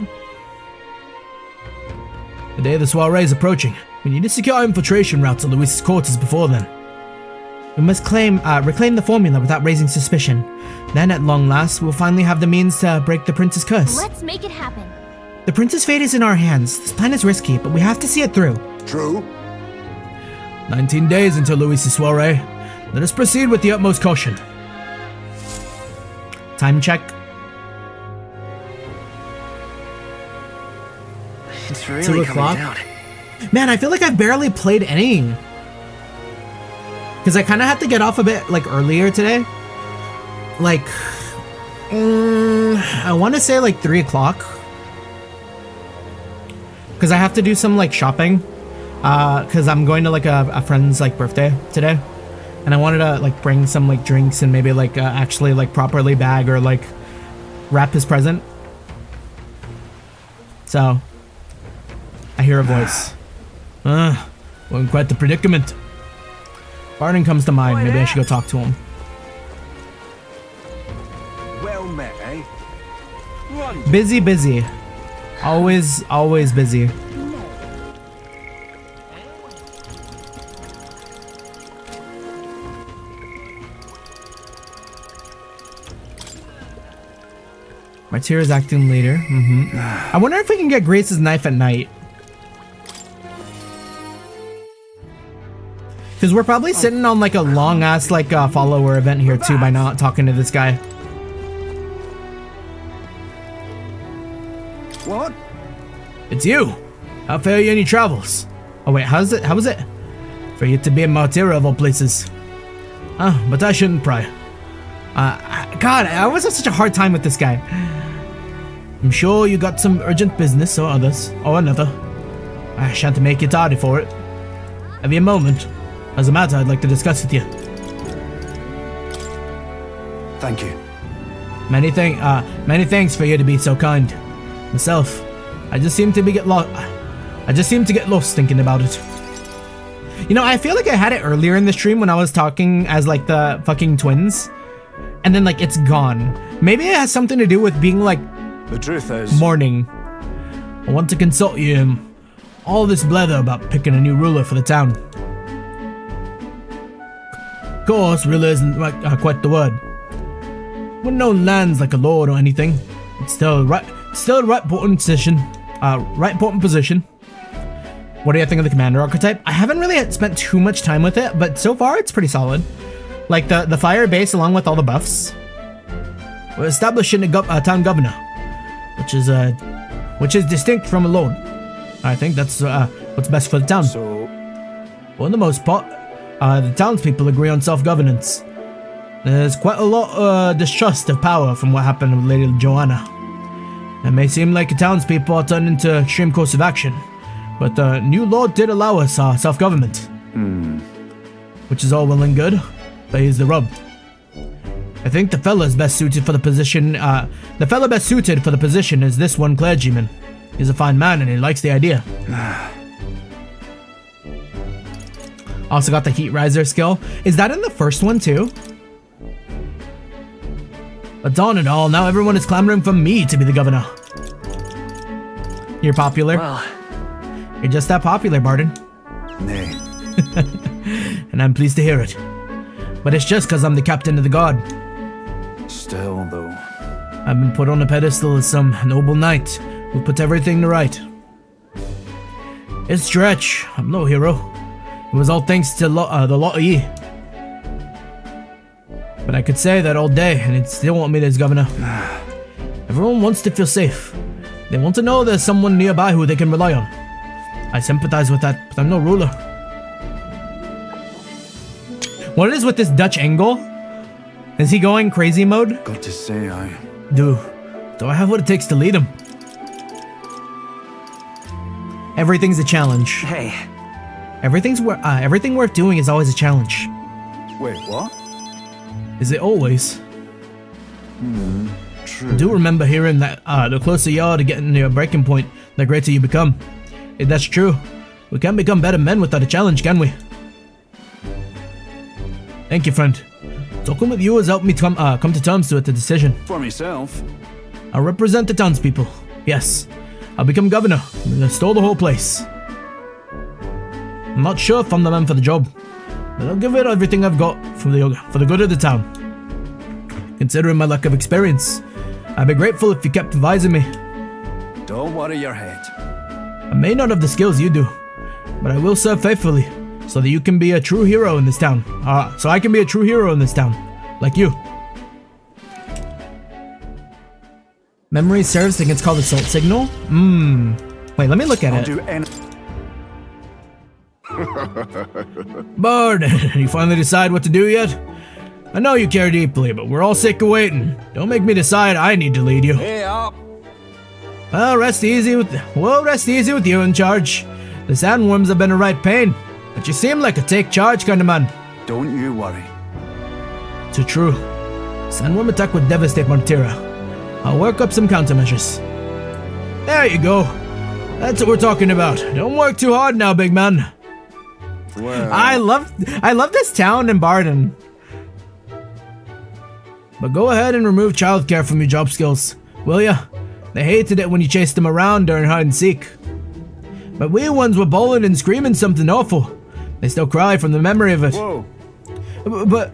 The day of the soiree is approaching. We need to secure infiltration routes to Luis's quarters before then. We must reclaim the formula without raising suspicion. Then, at long last, we'll finally have the means to break the prince's curse. Let's make it happen. The prince's fate is in our hands. This plan is risky, but we have to see it through. True. 19 days until Luis's soiree. Let us proceed with the utmost caution. Time check. It's really 2 coming o'clock. down. Man, I feel like I've barely played any. Because I kind of had to get off a bit like earlier today. Like, I want to say like 3 o'clock. Because I have to do some like shopping. Because I'm going to like a friend's like birthday today. And I wanted to like bring some like drinks and maybe like actually like properly bag or like wrap his present. So, I hear a voice. We're in quite the predicament. Barton comes to mind. Maybe I should go talk to him. Well met, eh? Busy, busy. Always, always busy. Martyr is acting later. I wonder if we can get Grace's knife at night. Because we're probably sitting on like a long ass like follower event here too by not talking to this guy. What? It's you. How fare you in your travels? Oh wait, how was it? For you to be a martyr of all places. But I shouldn't pry. God, I always have such a hard time with this guy. I'm sure you got some urgent business or another. I shan't make you tardy for it. Have you a moment? As a matter I'd like to discuss with you. Thank you. Many thanks for you to be so kind. Myself, I just seem to get lost thinking about it. You know, I feel like I had it earlier in the stream when I was talking as like the fucking twins. And then like it's gone. Maybe it has something to do with being like the truth is morning. I want to consult you. All this blather about picking a new ruler for the town. Of course, ruler isn't quite the word. Wouldn't own lands like a lord or anything. It's still a right important position. Right important position. What do you think of the commander archetype? I haven't really spent too much time with it, but so far it's pretty solid. Like the fire base along with all the buffs. We're establishing a town governor, which is distinct from a lord. I think that's what's best for the town. So, for the most part, the townspeople agree on self-governance. There's quite a lot of distrust of power from what happened with Lady Joanna. It may seem like the townspeople are turned into extreme course of action, but the new lord did allow us self-government. Which is all well and good, but here's the rub. I think the fella best suited for the position is this one clergyman. He's a fine man and he likes the idea. Also got the Heat Riser skill. Is that in the first one too? But darn it all, now everyone is clamoring for me to be the governor. You're popular. Well, you're just that popular, Barden. Nay. And I'm pleased to hear it. But it's just because I'm the captain of the guard. Still, though. I've been put on a pedestal as some noble knight who put everything to right. It's stretch. I'm no hero. It was all thanks to the lot of ye. But I could say that all day, and it'd still want me as governor. Everyone wants to feel safe. They want to know there's someone nearby who they can rely on. I sympathize with that, but I'm no ruler. What is with this Dutch angle? Is he going crazy mode? Got to say, Do I have what it takes to lead him? Everything's a challenge. Hey. Everything worth doing is always a challenge. Wait, what? Is it always? True. I do remember hearing that the closer you are to getting to your breaking point, the greater you become. If that's true, we can't become better men without a challenge, can we? Thank you, friend. Talking with you has helped me come to terms with the decision. For myself. I'll represent the townspeople. Yes, I'll become governor and restore the whole place. I'm not sure if I'm the man for the job, but I'll give it everything I've got for the good of the town. Considering my lack of experience, I'd be grateful if you kept advising me. Don't worry your head. I may not have the skills you do, but I will serve faithfully, so that you can be a true hero in this town. So I can be a true hero in this town, like you. Memory serves, I think it's called Assault Signal. Wait, let me look at it. Do Bard, you finally decide what to do yet? I know you care deeply, but we're all sick of waiting. Don't make me decide I need to lead you. Hey up. Well, rest easy with you in charge. The sandworms have been a right pain, but you seem like a take charge kind of man. Don't you worry. Too true. Sandworm attack would devastate Montera. I'll work up some countermeasures. There you go. That's what we're talking about. Don't work too hard now, big man. Well. I love this town in Barden. But go ahead and remove childcare from your job skills, will ya? They hated it when you chased them around during hide and seek. But we ones were bawling and screaming something awful. They still cry from the memory of it. Whoa. But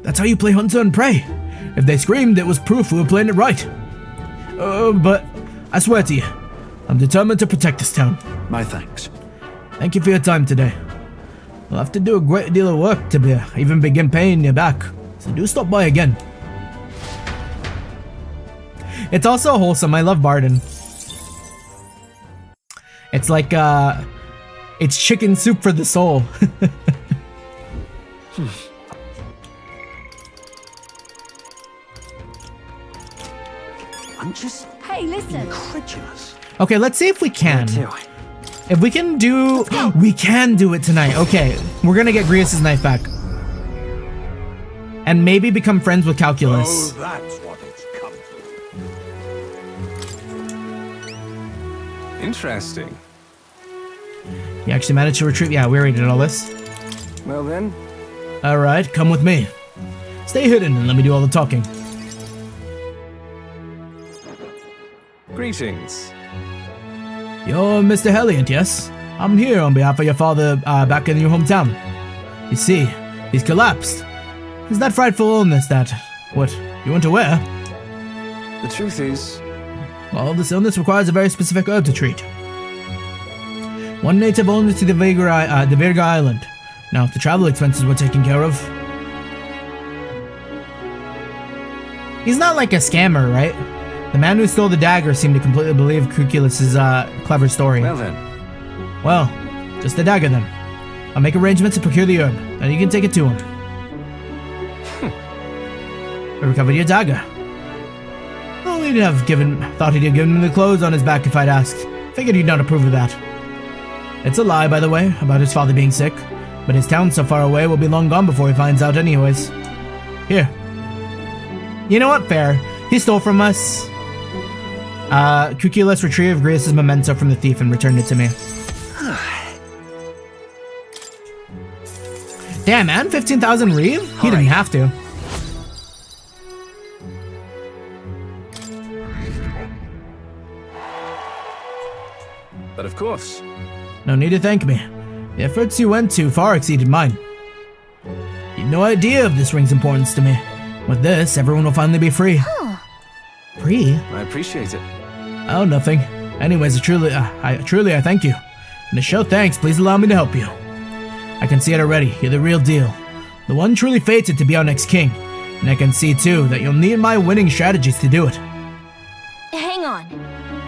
that's how you play hunter and prey. If they screamed, it was proof we were playing it right. But I swear to you, I'm determined to protect this town. My thanks. Thank you for your time today. I'll have to do a great deal of work to even begin paying you back, so do stop by again. It's also wholesome. I love Barden. It's like, it's chicken soup for the soul. I'm just incredulous. Okay, let's see if we can. If we can do... We can do it tonight. Okay, we're gonna get Grievous' knife back. And maybe become friends with Calculus. Oh, that's what it's come to. Interesting. You actually managed to retrieve... Yeah, we already did all this. Well then. Alright, come with me. Stay hidden and let me do all the talking. Greetings. You're Mr. Helliant, yes? I'm here on behalf of your father back in your hometown. You see, he's collapsed. It's that frightful illness that... What, you weren't aware? The truth is... Well, this illness requires a very specific herb to treat. One native only to the Virga Island. Now, if the travel expenses were taken care of... He's not like a scammer, right? The man who stole the dagger seemed to completely believe Cuculus's clever story. Well then. Well, just the dagger then. I'll make arrangements to procure the herb, and you can take it to him. I recovered your dagger. Well, thought he'd have given me the clothes on his back if I'd asked. Figured you'd not approve of that. It's a lie, by the way, about his father being sick, but his town so far away will be long gone before he finds out anyways. Here. You know what? Fair. He stole from us. Cuculus retrieved Grievous' memento from the thief and returned it to me. Damn, man, 15,000 Reeve? He didn't have to. But of course. No need to thank me. The efforts you went to far exceeded mine. You've no idea of this ring's importance to me. With this, everyone will finally be free. Free? I appreciate it. Oh, nothing. Anyways, I truly thank you. And to show thanks, please allow me to help you. I can see it already. You're the real deal. The one truly fated to be our next king. And I can see, too, that you'll need my winning strategies to do it. Hang on.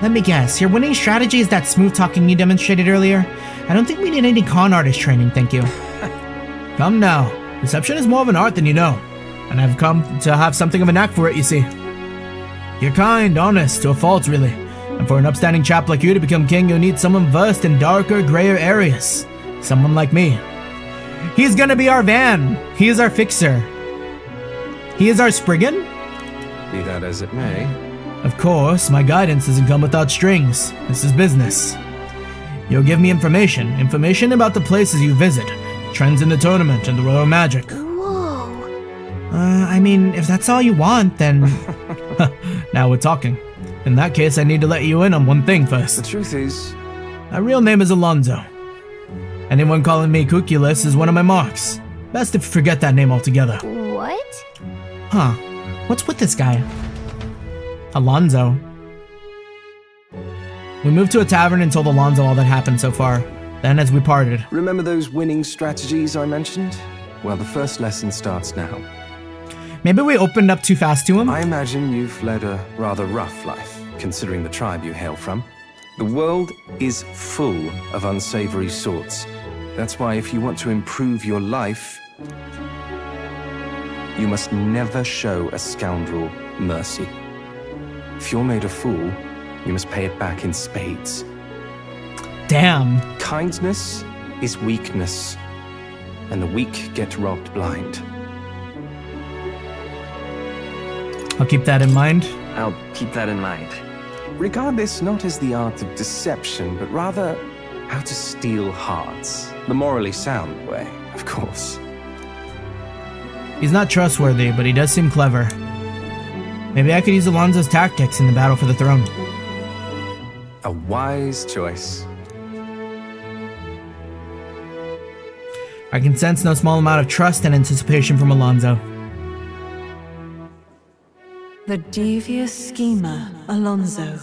Let me guess, your winning strategy is that smooth talking you demonstrated earlier? I don't think we need any con artist training, thank you. Come now. Deception is more of an art than you know. And I've come to have something of a knack for it, you see. You're kind, honest, to a fault, really. And for an upstanding chap like you to become king, you'll need someone versed in darker, grayer areas. Someone like me. He's gonna be our van. He is our fixer. He is our Spriggan? Be that as it may. Of course, my guidance doesn't come without strings. This is business. You'll give me information about the places you visit, trends in the tournament, and the royal magic. Whoa. I mean, if that's all you want, then... Now we're talking. In that case, I need to let you in on one thing first. The truth is... My real name is Alonzo. Anyone calling me Cuculus is one of my marks. Best if you forget that name altogether. What? Huh. What's with this guy? Alonzo. We moved to a tavern and told Alonzo all that happened so far. Then as we parted. Remember those winning strategies I mentioned? Well, the first lesson starts now. Maybe we opened up too fast to him? I imagine you've led a rather rough life, considering the tribe you hail from. The world is full of unsavory sorts. That's why if you want to improve your life, you must never show a scoundrel mercy. If you're made a fool, you must pay it back in spades. Damn. Kindness is weakness, and the weak get robbed blind. I'll keep that in mind. I'll keep that in mind. Regard this not as the art of deception, but rather how to steal hearts. The morally sound way, of course. He's not trustworthy, but he does seem clever. Maybe I could use Alonzo's tactics in the battle for the throne. A wise choice. I can sense no small amount of trust and anticipation from Alonzo. The devious schemer, Alonzo.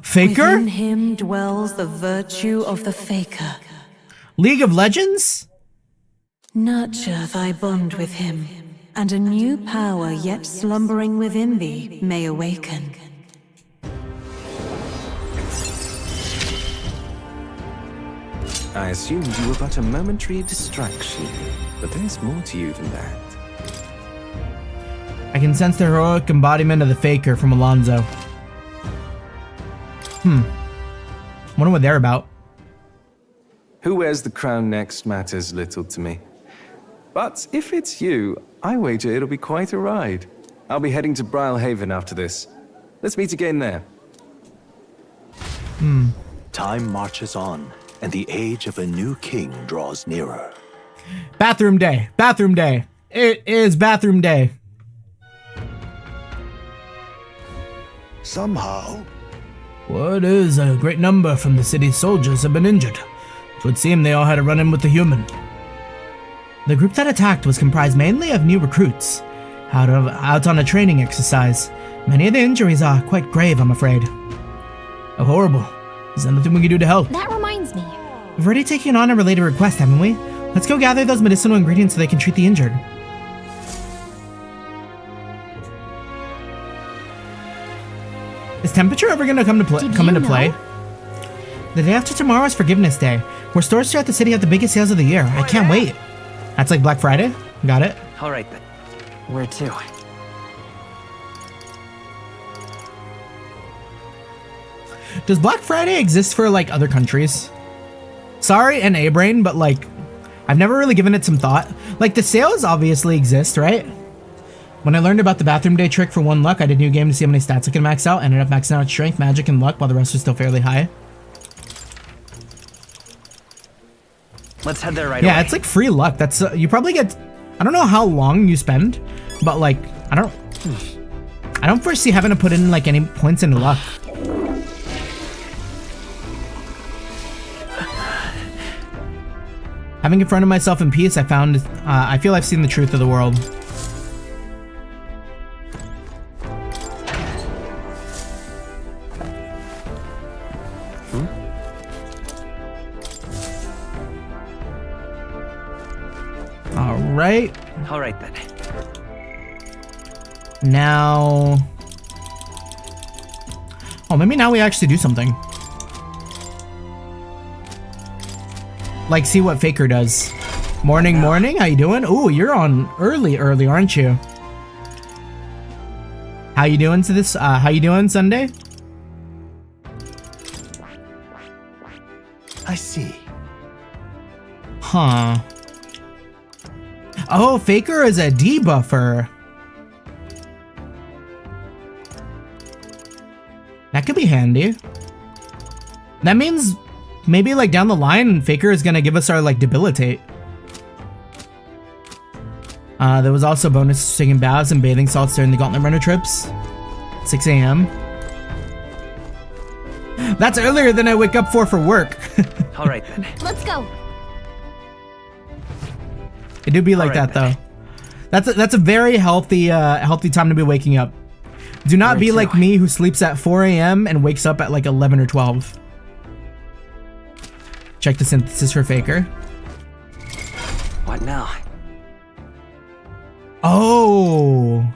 Faker? Within him dwells the virtue of the faker. League of Legends? Nurture thy bond with him, and a new power yet slumbering within thee may awaken. I assumed you were but a momentary distraction, but there's more to you than that. I can sense the heroic embodiment of the Faker from Alonzo. Wonder what they're about. Who wears the crown next matters little to me. But if it's you, I wager it'll be quite a ride. I'll be heading to Brilehaven after this. Let's meet again there. Time marches on, and the age of a new king draws nearer. Bathroom day. Bathroom day. It is bathroom day. Somehow. Word is a great number from the city's soldiers have been injured. It would seem they all had a run-in with the human. The group that attacked was comprised mainly of new recruits, out on a training exercise. Many of the injuries are quite grave, I'm afraid. Oh, horrible. Is there nothing we can do to help? That reminds me. We've already taken on a related request, haven't we? Let's go gather those medicinal ingredients so they can treat the injured. Is temperature ever going to come into play? The day after tomorrow is Forgiveness Day, where stores throughout the city have the biggest sales of the year. I can't wait. That's like Black Friday? Got it. All right, then. Where to? Does Black Friday exist for, like, other countries? Sorry, an A-brain, but, like, I've never really given it some thought. Like, the sales obviously exist, right? When I learned about the bathroom day trick for 1 luck, I did a new game to see how many stats I can max out. Ended up maxing out strength, magic, and luck, while the rest was still fairly high. Let's head there right Yeah, away. it's like free luck. That's you probably get. I don't know how long you spend, but like I don't foresee having to put in like any points into luck. Having confronted myself in peace, I feel I've seen the truth of the world. All right. All right then. Now. Oh, maybe now we actually do something. Like, see what Faker does. Morning, morning. How you doing? Ooh, you're on early, aren't you? How you doing how you doing, Sunday? I see. Huh. Oh, Faker is a debuffer. That could be handy. That means maybe like down the line, Faker is gonna give us our like debilitate. There was also bonus taking baths and bathing salts during the Gauntlet Runner trips. 6 a.m. That's earlier than I wake up for work. All right then. Let's go. It do be like that though. That's a very healthy time to be waking up. Do not be like me who sleeps at 4 a.m. and wakes up at like 11 or 12. Check the synthesis for Faker. What now? Oh.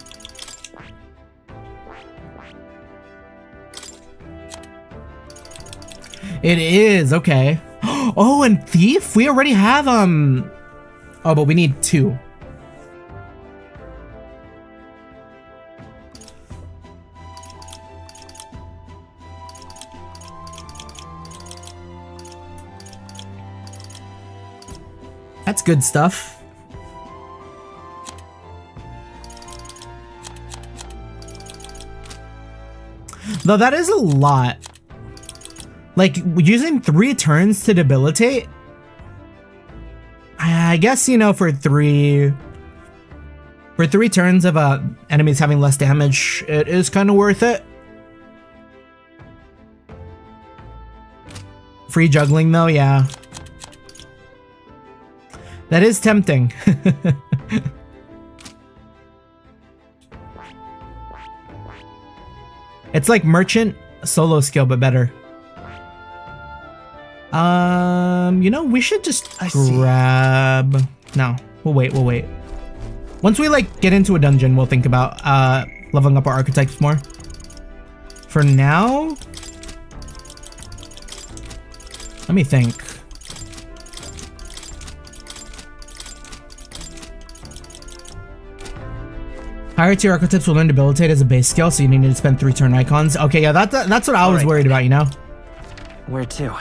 It is, okay. Oh, and Thief? We already have, oh, but we need 2. That's good stuff. Though that is a lot. Like, using 3 turns to debilitate? I guess, you know, for 3 turns of enemies having less damage, it is kind of worth it. Free juggling though, yeah. That is tempting. It's like merchant solo skill, but better. You know, we should just grab. No, we'll wait. Once we like get into a dungeon, we'll think about leveling up our archetypes more. For now, let me think. Higher tier archetypes will learn debilitate as a base skill, so you need to spend 3 turn icons. Okay, yeah, that's what I was worried about, you know? Where to?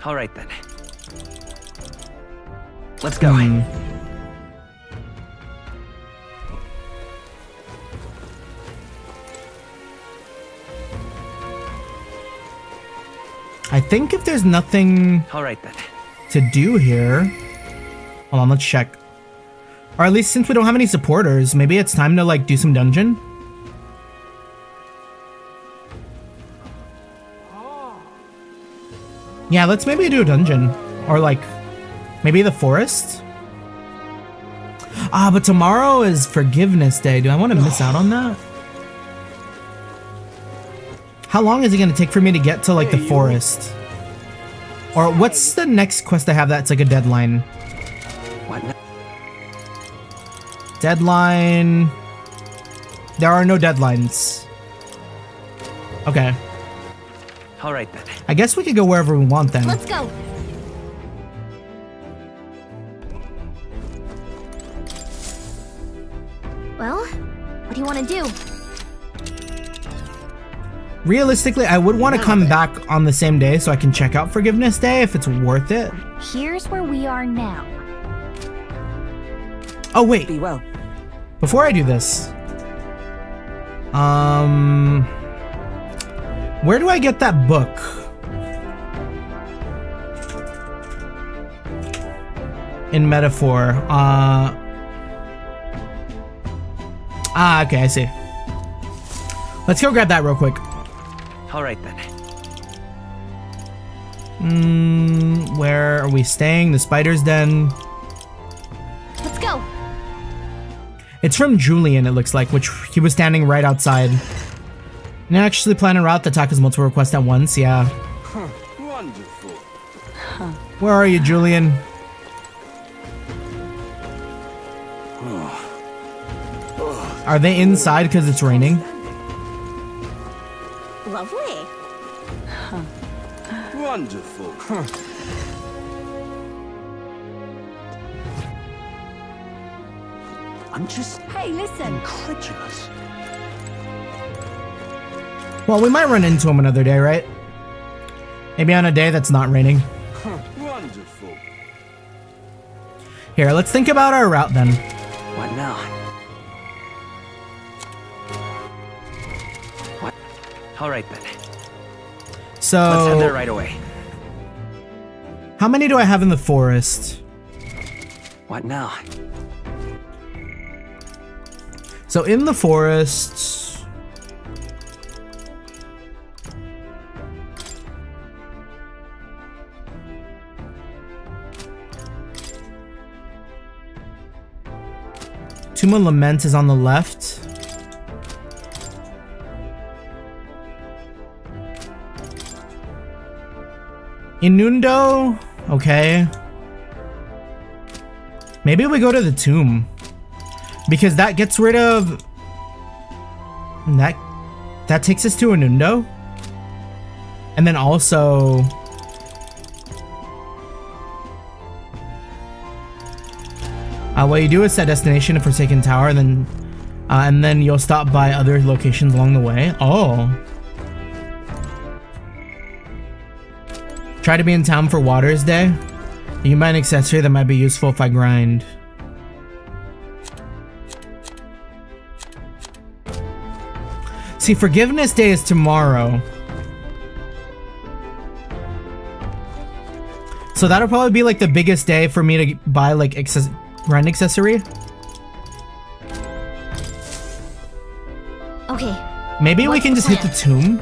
All right then. Let's go. I think if there's nothing All right then. to do here, hold on, let's check. Or at least since we don't have any supporters, maybe it's time to like do some dungeon. Yeah, let's maybe do a dungeon. Or like, maybe the forest? Ah, but tomorrow is Forgiveness Day. Do I want to miss out on that? How long is it going to take for me to get to like the forest? Or what's the next quest I have that's like a deadline? What? Deadline. There are no deadlines. Okay. All right then. I guess we could go wherever we want then. Let's go. Well, what do you want to do? Realistically, I would want to come back on the same day so I can check out Forgiveness Day if it's worth it. Here's where we are now. Oh, wait. Be well. Before I do this, where do I get that book? in metaphor. Okay, I see. Let's go grab that real quick. All right then. Where are we staying? The spider's den. Let's go. It's from Julian, it looks like, which he was standing right outside. And actually plan a route that tackles multiple requests at once, yeah. Wonderful. Where are you, Julian? Are they inside because it's raining? Lovely. Wonderful. I'm just Hey, listen. incredulous. Well, we might run into him another day, right? Maybe on a day that's not raining. Wonderful. Here, let's think about our route then. What now? What? All right then. So, Let's head there right away. how many do I have in the forest? What now? So in the forest, Tomb of Lament is on the left. Inundo, okay. Maybe we go to the tomb. Because that gets rid of... That takes us to Inundo. And then also... what you do is set destination to Forsaken Tower, and then you'll stop by other locations along the way. Oh. Try to be in town for Waters Day. You can buy an accessory that might be useful if I grind. See, Forgiveness Day is tomorrow. So that'll probably be like the biggest day for me to buy like grind accessory. Okay. Maybe we can just hit the tomb.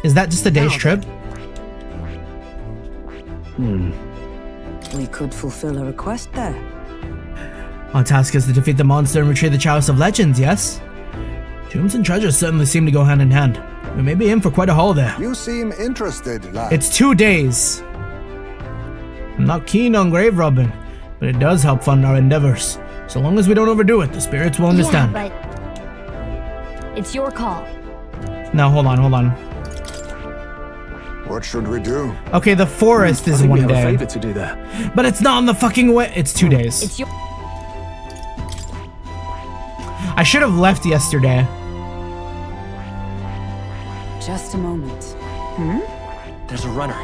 Is that just a day's trip? We could fulfill a request there. Our task is to defeat the monster and retrieve the Chalice of Legends, yes? Tombs and treasures certainly seem to go hand in hand. We may be in for quite a haul there. You seem interested, lad. It's 2 days. I'm not keen on grave robbing, but it does help fund our endeavors. So long as we don't overdo it, the spirits will understand. Yeah, but it's your call. No, hold on. What should we do? Okay, the forest is I think we one have a day. favor to do there. But it's not on the fucking way. It's 2 days. It's your... I should have left yesterday. Just a moment. There's a runner.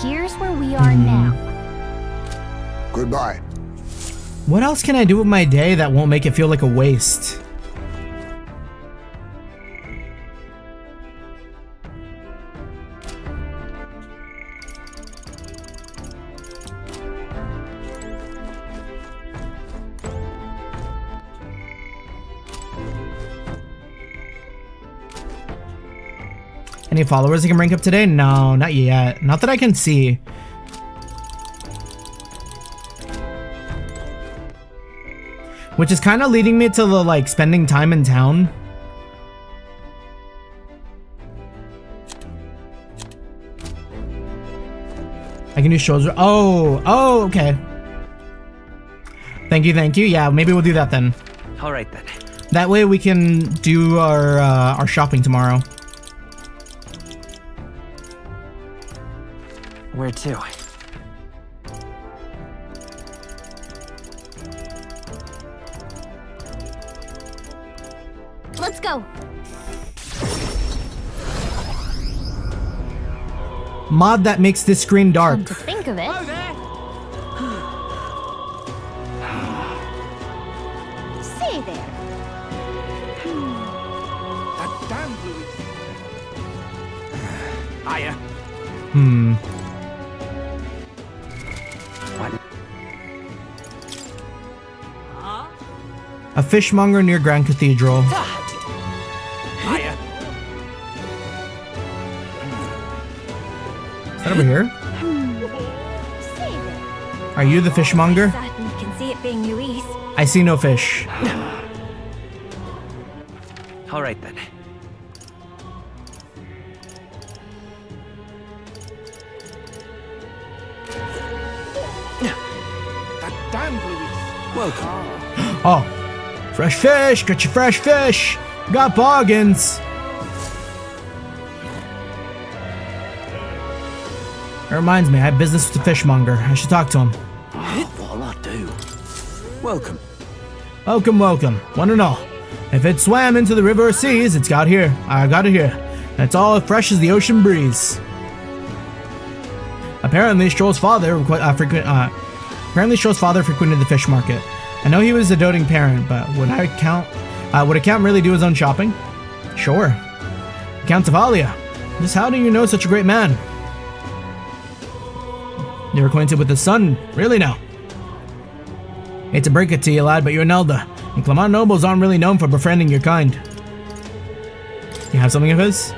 Here's where we are now. Goodbye. What else can I do with my day that won't make it feel like a waste? Any followers I can rank up today? No, not yet. Not that I can see. Which is kind of leading me to the, like, spending time in town. I can do shoulder. Oh, okay. Thank you. Yeah, maybe we'll do that then. All right then. That way we can do our shopping tomorrow. Where to? Let's go. Mod that makes this screen dark. Come to think of it. Say there. That damn Louis. Hiya. A fishmonger near Grand Cathedral. Hiya. Is that over here? Are you the fishmonger? Certain you can see it being Luis. I see no fish. All right then. That damn Luis. Welcome. Oh, fresh fish! Get your fresh fish! Got bargains! That reminds me, I have business with the fishmonger. I should talk to him. What'll I do? Welcome. Welcome, welcome. One and all. If it swam into the river or seas, it's got here. I got it here. And it's all as fresh as the ocean breeze. Apparently, Stroll's father frequented the fish market. I know he was a doting parent, but would a count really do his own shopping? Sure. Count of Alia. Just how do you know such a great man? You're acquainted with his son? Really now? Hate to break it to you, lad, but you're an elder, and Clement nobles aren't really known for befriending your kind. You have something of his?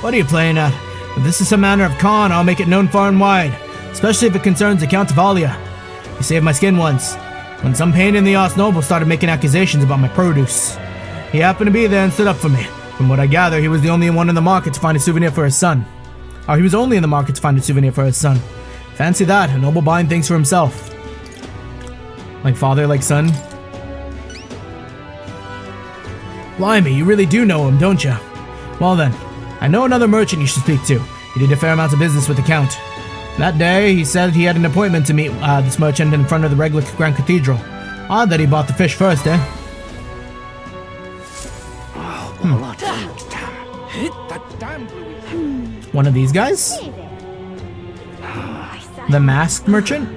What are you playing at? If this is some manner of con, I'll make it known far and wide, especially if it concerns the Count of Alia. You saved my skin once, when some pain in the ass noble started making accusations about my produce. He happened to be there and stood up for me. From what I gather, he was the only one in the market to find a souvenir for his son. Or he was only in the market to find a souvenir for his son. Fancy that, a noble buying things for himself. Like father, like son. Blimey, you really do know him, don't you? Well then, I know another merchant you should speak to. He did a fair amount of business with the Count. That day, he said he had an appointment to meet this merchant in front of the regular Grand Cathedral. Odd that he bought the fish first, eh? One of these guys? The masked merchant?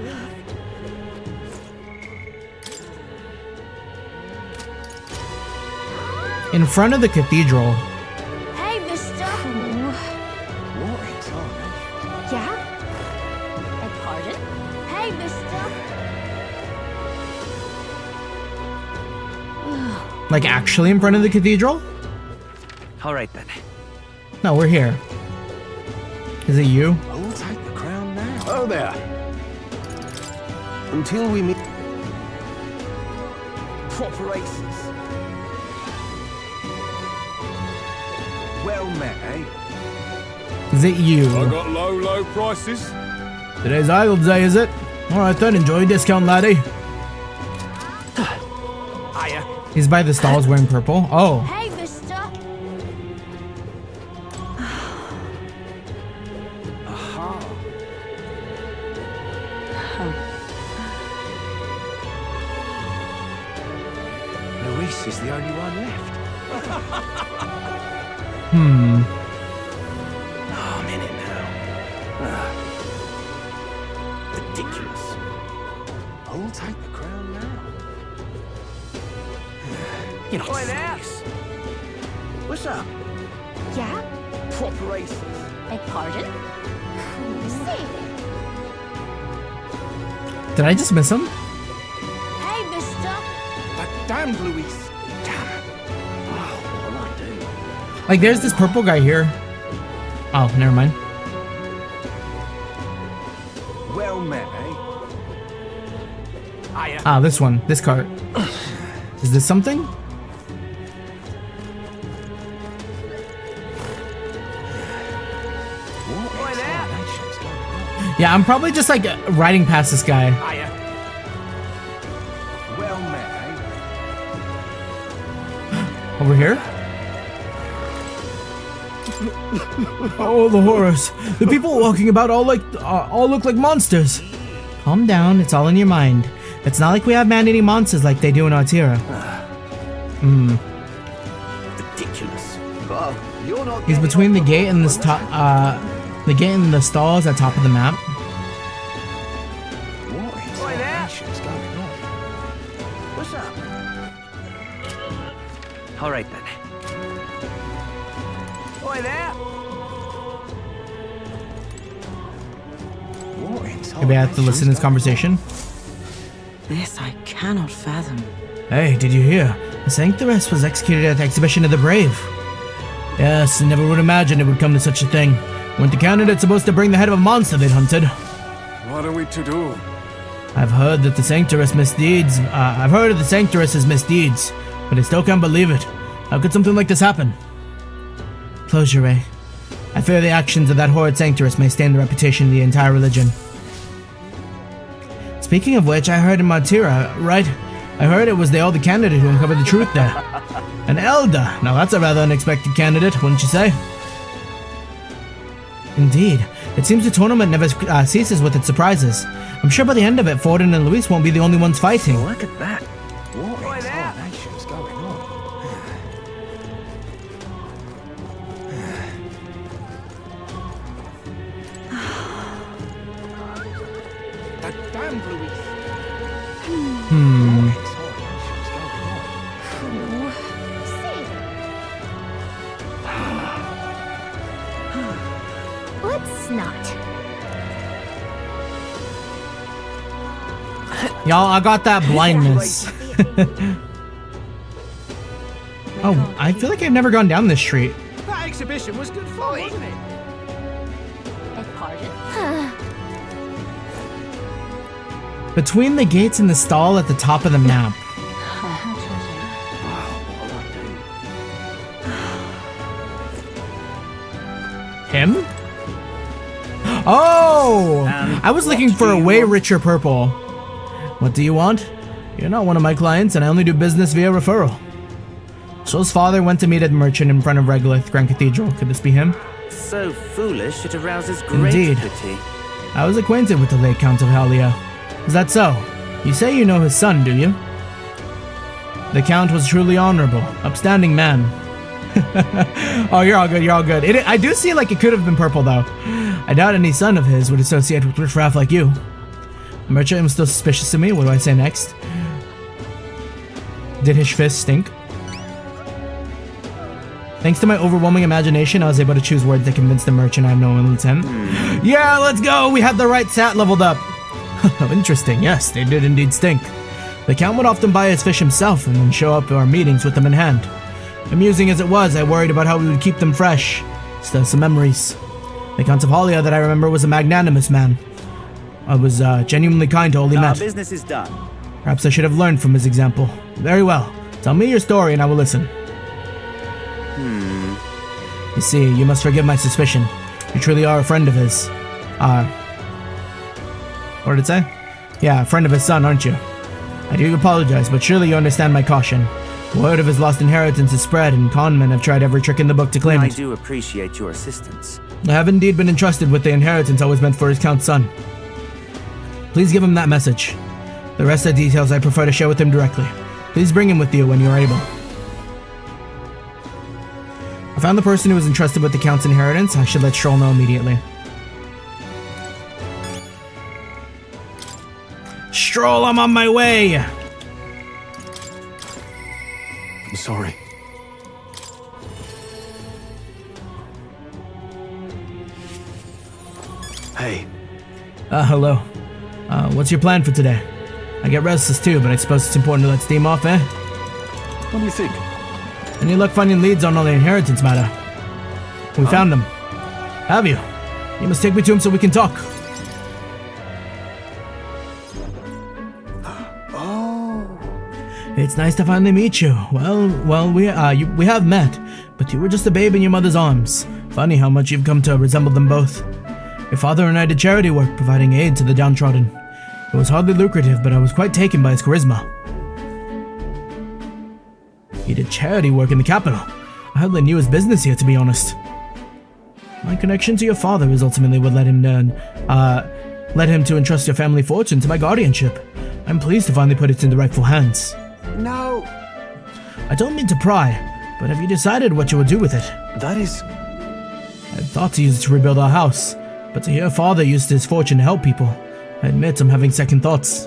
In front of the cathedral. Hey, mister. What in tarnation? Yeah? Beg pardon? Hey, mister. Like actually in front of the cathedral? All right then. No, we're here. Is it you? I'll take the crown now. Oh there. Until we meet. Proper aces. Well met, eh? Is it you? got low prices. Today's idle day, is it? Alright then, enjoy your discount, laddie. Hiya. He's by the stalls wearing purple. Oh. Hey, mister. Aha. Luis is the only one left. Hmm. Oh, I'm in it now. Ridiculous. I'll take the crown now. You're not Oi there. serious. What's up? Yeah? Proper aces. Beg pardon? See. Did I just miss him? Hey, mister. That damned Luis. Damn. Oh, what'll I do? Like, there's this purple guy here. Oh, never mind. Well met, eh? Hiya. Ah, this one. This cart. Is this something? What in tarnation's going on? Yeah, I'm probably just like riding past this guy. Hiya. Well met, eh? Over here? Oh, the horrors. The people walking about all look like monsters. Calm down, it's all in your mind. It's not like we have man-eating monsters like they do in Artira. Ridiculous. Oh, you're not. He's between the gate and this top, the gate and the stalls at top of the map. What in tarnation's going on? What's up? All right then. Oi there. What in Maybe I have to listen to this conversation. This I cannot fathom. Hey, did you hear? The Sanctoress was executed at the exhibition of the Brave. Yes, I never would imagine it would come to such a thing. Weren't the candidates supposed to bring the head of a monster they'd hunted? What are we to do? I've heard that the Sanctoress misdeeds. I've heard of the Sanctoress's misdeeds, but I still can't believe it. How could something like this happen? Closure, eh? I fear the actions of that horrid Sanctoress may stain the reputation of the entire religion. Speaking of which, I heard in Martira, right? I heard it was the elder candidate who uncovered the truth there. An elder! Now that's a rather unexpected candidate, wouldn't you say? Indeed. It seems the tournament never ceases with its surprises. I'm sure by the end of it, Forden and Luis won't be the only ones fighting. Look at that. What in tarnation's going on? That damned Luis. Let's not. Y'all, I got that blindness. Oh, I feel like I've never gone down this street. That exhibition was good fun, wasn't it? Between the gates and the stall at the top of the map. Him? Oh! I was looking for a way richer purple. What do you want? You're not one of my clients, and I only do business via referral. Sol's father went to meet a merchant in front of Regolith Grand Cathedral. Could this be him? So foolish it arouses great Indeed. pity. I was acquainted with the late Count of Halia. Is that so? You say you know his son, do you? The Count was truly honorable, upstanding man. Oh, you're all good, you're all good. I do see like it could have been purple, though. I doubt any son of his would associate with riffraff like you. The merchant was still suspicious of me. What do I say next? Did his fist stink? Thanks to my overwhelming imagination, I was able to choose words that convinced the merchant I have no ill intent. Yeah, let's go! We had the right stat leveled up. Interesting, yes, they did indeed stink. The Count would often buy his fish himself and then show up to our meetings with them in hand. Amusing as it was, I worried about how we would keep them fresh. Still some memories. The Count of Halia that I remember was a magnanimous man. I was genuinely kind to all he met. Our business is done. Perhaps I should have learned from his example. Very well. Tell me your story and I will listen. You see, you must forgive my suspicion. You truly are a friend of his. What did it say? Yeah, a friend of his son, aren't you? I do apologize, but surely you understand my caution. Word of his lost inheritance is spread, and conmen have tried every trick in the book to claim it. I do appreciate your assistance. I have indeed been entrusted with the inheritance always meant for his Count's son. Please give him that message. The rest of the details I prefer to share with him directly. Please bring him with you when you are able. I found the person who was entrusted with the Count's inheritance. I should let Stroll know immediately. Stroll, I'm on my way! I'm sorry. Hey. Hello. What's your plan for today? I get restless too, but I suppose it's important to let steam off, eh? What do you think? Any luck finding leads on all the inheritance matter? We found them. Have you? You must take me to him so we can talk. It's nice to finally meet you. Well, we have met, but you were just a babe in your mother's arms. Funny how much you've come to resemble them both. Your father and I did charity work, providing aid to the downtrodden. It was hardly lucrative, but I was quite taken by his charisma. He did charity work in the capital. I hardly knew his business here, to be honest. My connection to your father is ultimately what led him to entrust your family fortune to my guardianship. I'm pleased to finally put it into rightful hands. No. I don't mean to pry, but have you decided what you will do with it? That is... I thought to use it to rebuild our house, but to hear father used his fortune to help people, I admit I'm having second thoughts.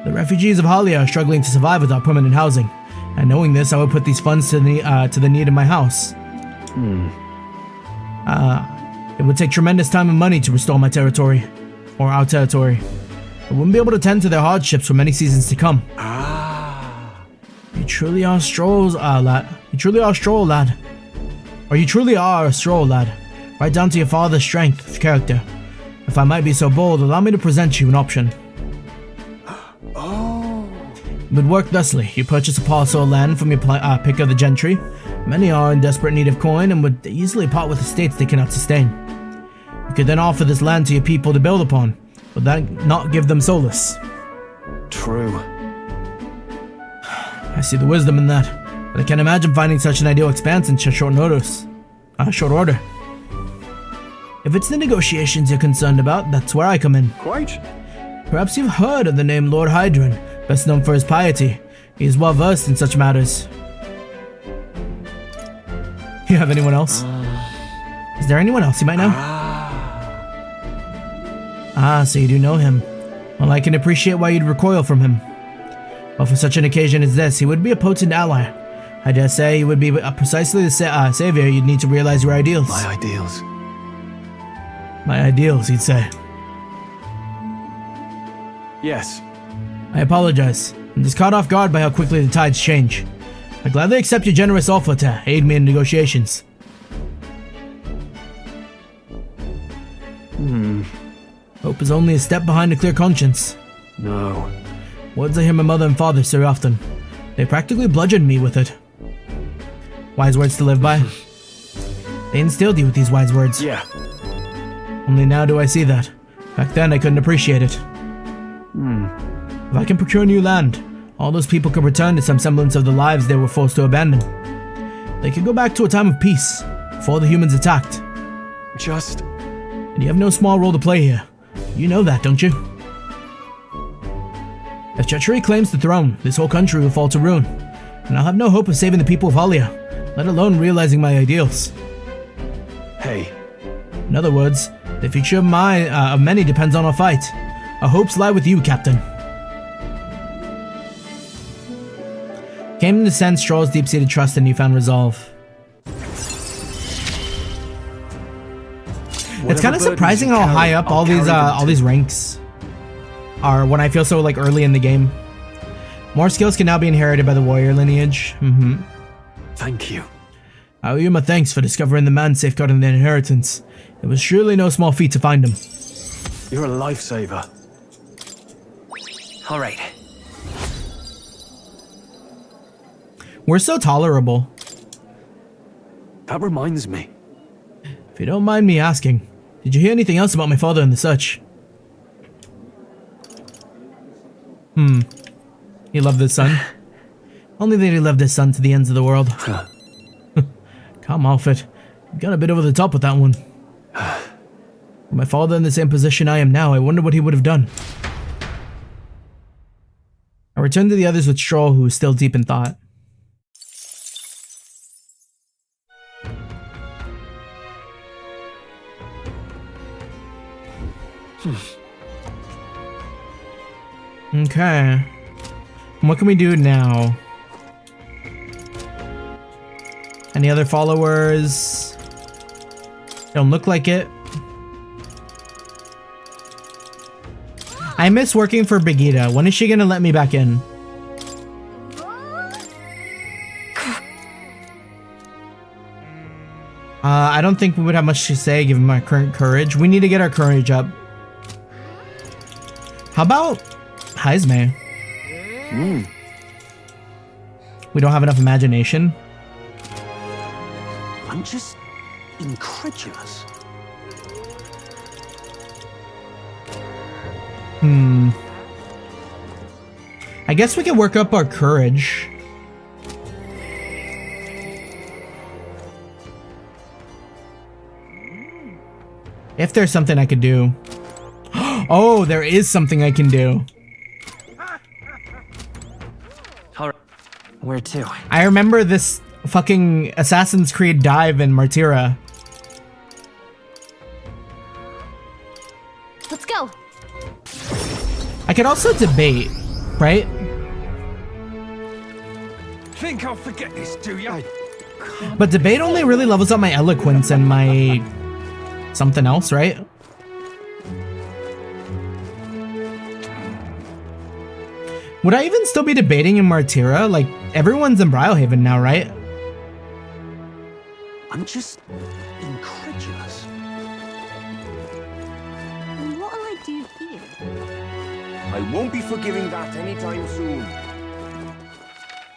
The refugees of Halia are struggling to survive without permanent housing, and knowing this, I would put these funds to the need in my house. It would take tremendous time and money to restore my territory, or our territory. I wouldn't be able to tend to their hardships for many seasons to come. You truly are a stroll, lad. You truly are a stroll, lad. Or you truly are a stroll, lad. Right down to your father's strength of character. If I might be so bold, allow me to present you an option. It would work thusly. You purchase a parcel of land from your pick of the gentry. Many are in desperate need of coin and would easily part with estates they cannot sustain. You could then offer this land to your people to build upon. Would that not give them solace? True. I see the wisdom in that, but I can't imagine finding such an ideal expanse in short order. If it's the negotiations you're concerned about, that's where I come in. Quite. Perhaps you've heard of the name Lord Hydron, best known for his piety. He is well versed in such matters. You have anyone else? Is there anyone else you might know? So you do know him. Well, I can appreciate why you'd recoil from him. But for such an occasion as this, he would be a potent ally. I dare say he would be precisely the savior you'd need to realize your ideals. My ideals. My ideals, he'd say. Yes. I apologize. I'm just caught off guard by how quickly the tides change. I gladly accept your generous offer to aid me in negotiations. Hope is only a step behind a clear conscience. No. Words I hear my mother and father say often. They practically bludgeoned me with it. Wise words to live by. They instilled you with these wise words. Yeah. Only now do I see that. Back then I couldn't appreciate it. If I can procure new land, all those people could return to some semblance of the lives they were forced to abandon. They could go back to a time of peace, before the humans attacked. And you have no small role to play here. You know that, don't you? If treachery claims the throne, this whole country will fall to ruin, and I'll have no hope of saving the people of Halia, let alone realizing my ideals. Hey. In other words, the future of many depends on our fight. Our hopes lie with you, Captain. Came to sense Stroll's deep-seated trust and newfound resolve. It's kind of surprising how high up all these ranks are when I feel so like early in the game. More skills can now be inherited by the warrior lineage. Thank you. I owe you my thanks for discovering the man safeguarding the inheritance. It was surely no small feat to find him. You're a lifesaver. All right. We're so tolerable. That reminds me. If you don't mind me asking, did you hear anything else about my father and the such? He loved his son. Only that he loved his son to the ends of the world. Come off it. You got a bit over the top with that one. With my father in the same position I am now, I wonder what he would have done. I returned to the others with Stroll, who was still deep in thought. Okay. What can we do now? Any other followers? Don't look like it. I miss working for Brigida. When is she gonna let me back in? I don't think we would have much to say given my current courage. We need to get our courage up. How about Heismay? We don't have enough imagination. I'm just incredulous. I guess we can work up our courage. If there's something I could do. Oh, there is something I can do. All right. Where to? I remember this fucking Assassin's Creed dive in Martyra. Let's go. I could also debate, right? Think I'll forget this, do ya? But debate only really levels up my eloquence and my something else, right? Would I even still be debating in Martyra? Like, everyone's in Brilehaven now, right? I'm just incredulous. And what'll I do here? I won't be forgiving that anytime soon.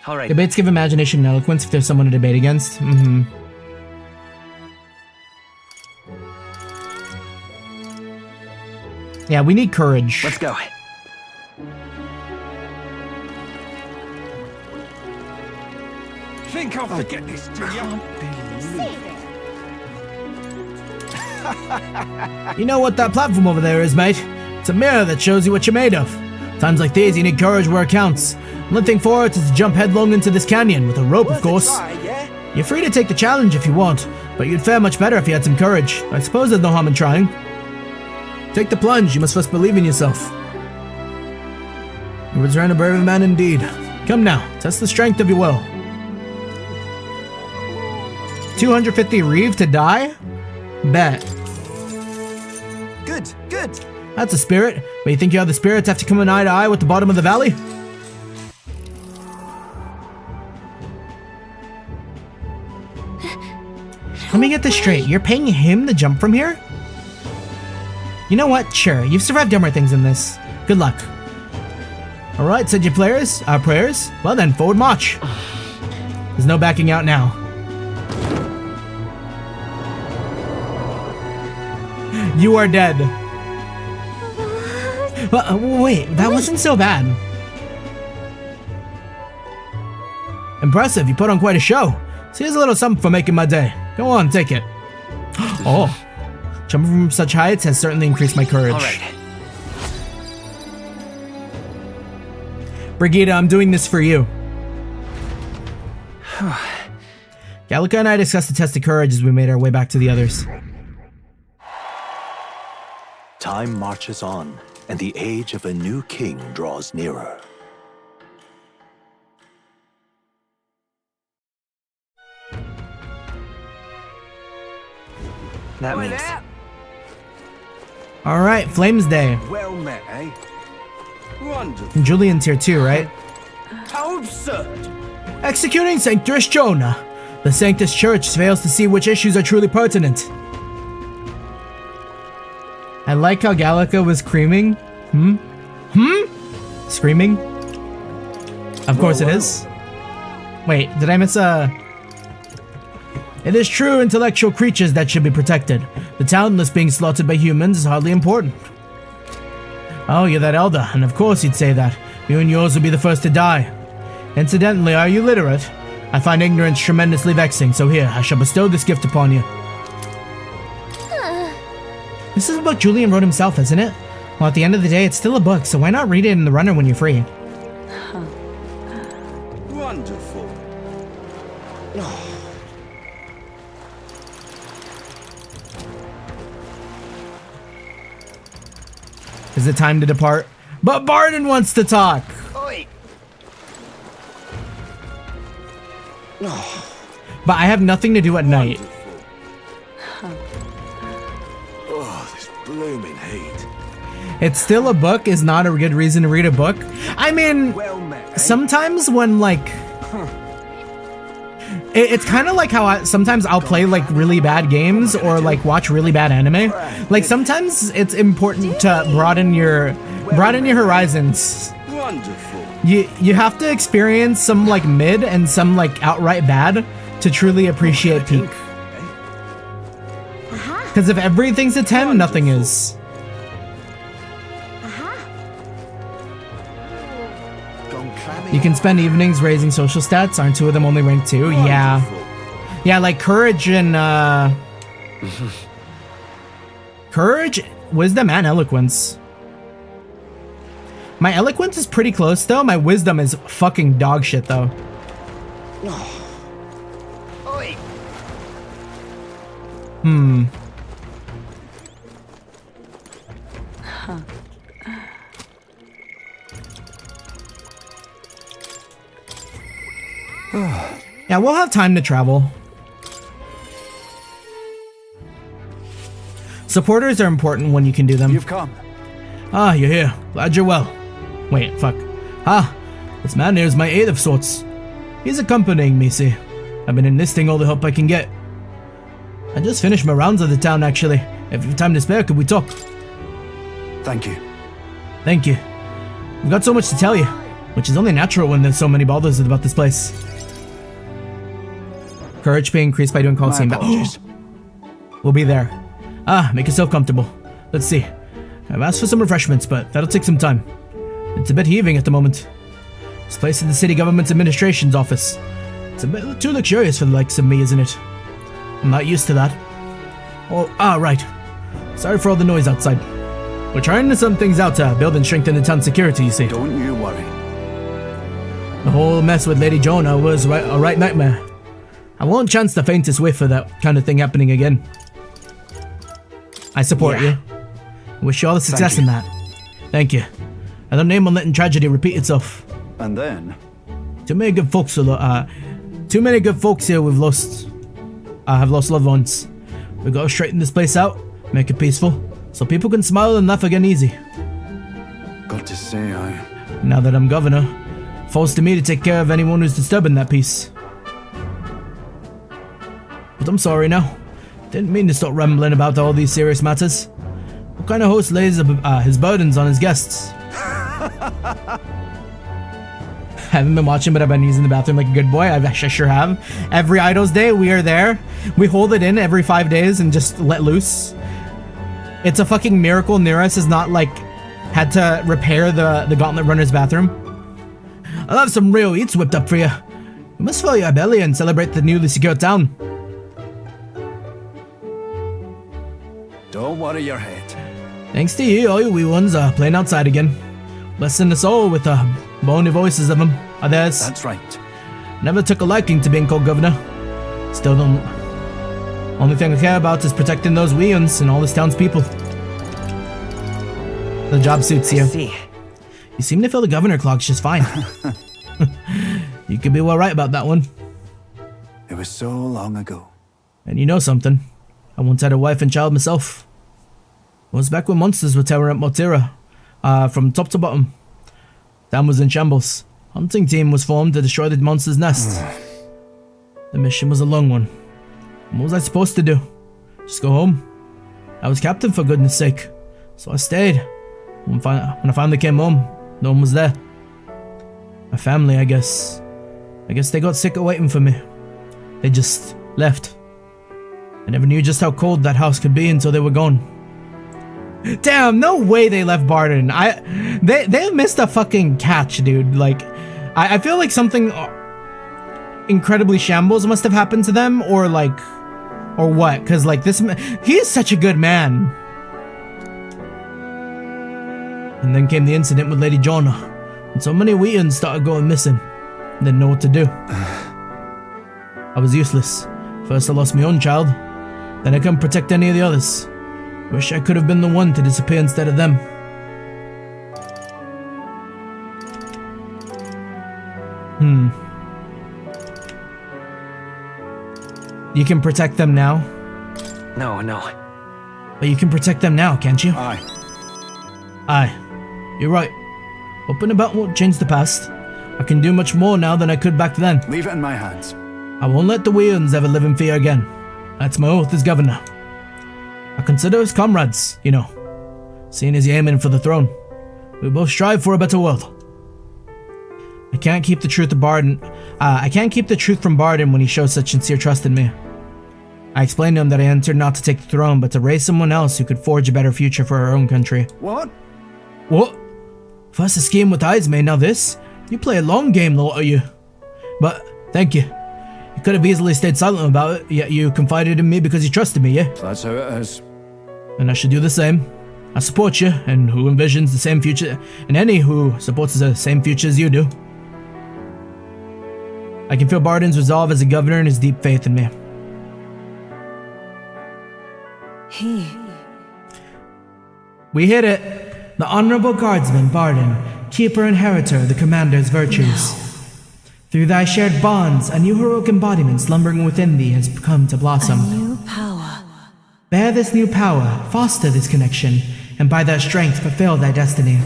All right. Debates give imagination and eloquence if there's someone to debate against. Mm-hmm. Yeah, we need courage. Let's go. Think I'll forget this, do you? You know what that platform over there is, mate? It's a mirror that shows you what you're made of. Times like these, you need courage where it counts. One thing for it is to jump headlong into this canyon, with a rope, of course. You're free to take the challenge if you want, but you'd fare much better if you had some courage. I suppose there's no harm in trying. Take the plunge, you must first believe in yourself. You return a brave man indeed. Come now, test the strength of your will. 250 Reeve to die? Bet. Good, good. That's a spirit. But you think you have the spirits have to come eye to eye with the bottom of the valley? Let me get this straight. You're paying him to jump from here? You know what? Sure, you've survived dumber things than this. Good luck. Alright, said your prayers? Well then, forward march. There's no backing out now. You are dead. Wait, that wasn't so bad. Impressive, you put on quite a show. So here's a little something for making my day. Go on, take it. Oh, jumping from such heights has certainly increased my courage. All right. Brigida, I'm doing this for you. Gallica and I discussed the test of courage as we made our way back to the others. Time marches on, and the age of a new king draws nearer. That means... Alright, Flames Day. Well met, eh? Wonderful. And Julian's here too, right? How absurd! Executing Sanctus Jonah. The Sanctus Church fails to see which issues are truly pertinent. I like how Gallica was screaming. Screaming? Of course it is. Wait, did I miss a... It is true intellectual creatures that should be protected. The talentless being slaughtered by humans is hardly important. Oh, you're that elder, and of course you'd say that. You and yours will be the first to die. Incidentally, are you literate? I find ignorance tremendously vexing, so here, I shall bestow this gift upon you. This is a book Julian wrote himself, isn't it? Well, at the end of the day, it's still a book, so why not read it in the runner when you're free? Wonderful. Is it time to depart? But Barden wants to talk! Oi. But I have nothing to do at night. Oh, this blooming heat. It's still a book is not a good reason to read a book. I mean, sometimes when like... It's kind of like how sometimes I'll play like really bad games or like watch really bad anime. Like sometimes it's important to broaden your horizons. Wonderful. You have to experience some like mid and some like outright bad to truly appreciate peak. Because if everything's a 10, nothing is. You can spend evenings raising social stats. Aren't two of them only rank 2? Yeah. Yeah, like courage and courage, wisdom, and eloquence. My eloquence is pretty close though. My wisdom is fucking dog shit though. Yeah, we'll have time to travel. Supporters are important when you can do them. You've come. Ah, you're here. Glad you're well. Wait, fuck. Ah, this man here is my aide of sorts. He's accompanying me, see. I've been enlisting all the help I can get. I just finished my rounds of the town, actually. If you have time to spare, could we talk? Thank you. Thank you. We've got so much to tell you, which is only natural when there's so many bothers about this place. Courage being increased by doing Coliseum. We'll be there. Ah, make yourself comfortable. Let's see. I've asked for some refreshments, but that'll take some time. It's a bit heaving at the moment. This place is the city government's administration's office. It's a bit too luxurious for the likes of me, isn't it? I'm not used to that. Oh, right. Sorry for all the noise outside. We're trying to sum things out to build and strengthen the town's security, you see. Don't you worry. The whole mess with Lady Jonah was a right nightmare. I won't chance the faintest whiff of that kind of thing happening again. I support you. I wish you all the success in that. Thank you. I don't aim on letting tragedy repeat itself. And then? Too many good folks here have lost loved ones. We gotta straighten this place out, make it peaceful, so people can smile and laugh again easy. Got to say, Now that I'm governor, it falls to me to take care of anyone who's disturbing that peace. But I'm sorry now. Didn't mean to start rambling about all these serious matters. What kind of host lays his burdens on his guests? Haven't been watching, but I've been using the bathroom like a good boy. I sure have. Every Idols Day, we are there. We hold it in every 5 days and just let loose. It's a fucking miracle Nereus has not, like, had to repair the Gauntlet Runner's bathroom. I'll have some real eats whipped up for you. You must fill your belly and celebrate the newly secured town. don't worry your head. Thanks to you, all you wee ones are playing outside again. Blessing us all with the bony voices of them. Others. That's right. Never took a liking to being called governor. Still don't. Only thing I care about is protecting those wee ones and all this town's people. The job suits you. You seem to fill the governor clogs just fine. You could be well right about that one. It was so long ago. And you know something? I once had a wife and child myself. It was back when monsters were tearing up Motira. From top to bottom. Town was in shambles. Hunting team was formed to destroy the monster's nest. The mission was a long one. What was I supposed to do? Just go home? I was captain for goodness sake. So I stayed. When I finally came home, no one was there. My family, I guess. I guess they got sick of waiting for me. They just left. I never knew just how cold that house could be until they were gone. Damn, no way they left Barden. They missed a fucking catch, dude. Like, I feel like something incredibly shambles must have happened to them, or what? Because like he is such a good man. And then came the incident with Lady Jonah, and so many Wheatons started going missing. Didn't know what to do. I was useless. First I lost my own child, then I couldn't protect any of the others. Wish I could have been the one to disappear instead of them. You can protect them now? No. But you can protect them now, can't you? Aye. You're right. Hoping about won't change the past. I can do much more now than I could back then. Leave it in my hands. I won't let the Weans ever live in fear again. That's my oath as governor. I consider us comrades, you know, seeing as you're aiming for the throne. We both strive for a better world. I can't keep the truth from Barden when he shows such sincere trust in me. I explained to him that I entered not to take the throne, but to raise someone else who could forge a better future for our own country. What? First a scheme with Heismay, now this? You play a long game, the lot of you. But, thank you. You could have easily stayed silent about it, yet you confided in me because you trusted me, yeah? So that's how it is. And I should do the same. I support you, and who envisions the same future, and any who supports the same future as you do. I can feel Barden's resolve as a governor and his deep faith in me. We hit it. The Honorable Guardsman, Barden, keeper and inheritor of the Commander's virtues. Through thy shared bonds, a new heroic embodiment slumbering within thee has come to blossom. A new power. Bear this new power, foster this connection, and by that strength fulfill thy destiny.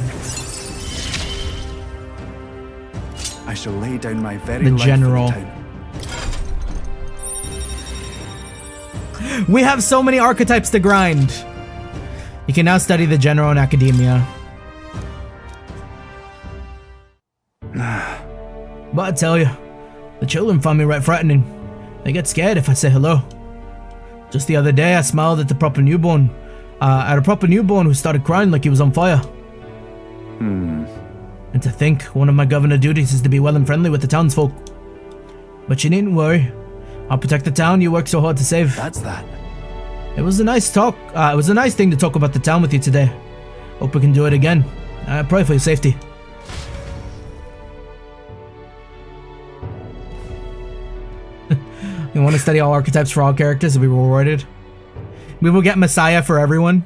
I shall lay down my very The life general. for the town. We have so many archetypes to grind. You can now study the general in academia. But I tell you, the children find me right frightening. They get scared if I say hello. Just the other day, I smiled at a proper newborn who started crying like he was on fire. And to think, one of my governor duties is to be well and friendly with the townsfolk. But you needn't worry. I'll protect the town you work so hard to save. That's that. It was a nice talk. It was a nice thing to talk about the town with you today. Hope we can do it again. I pray for your safety. You want to study all archetypes for all characters and be rewarded? We will get Messiah for everyone.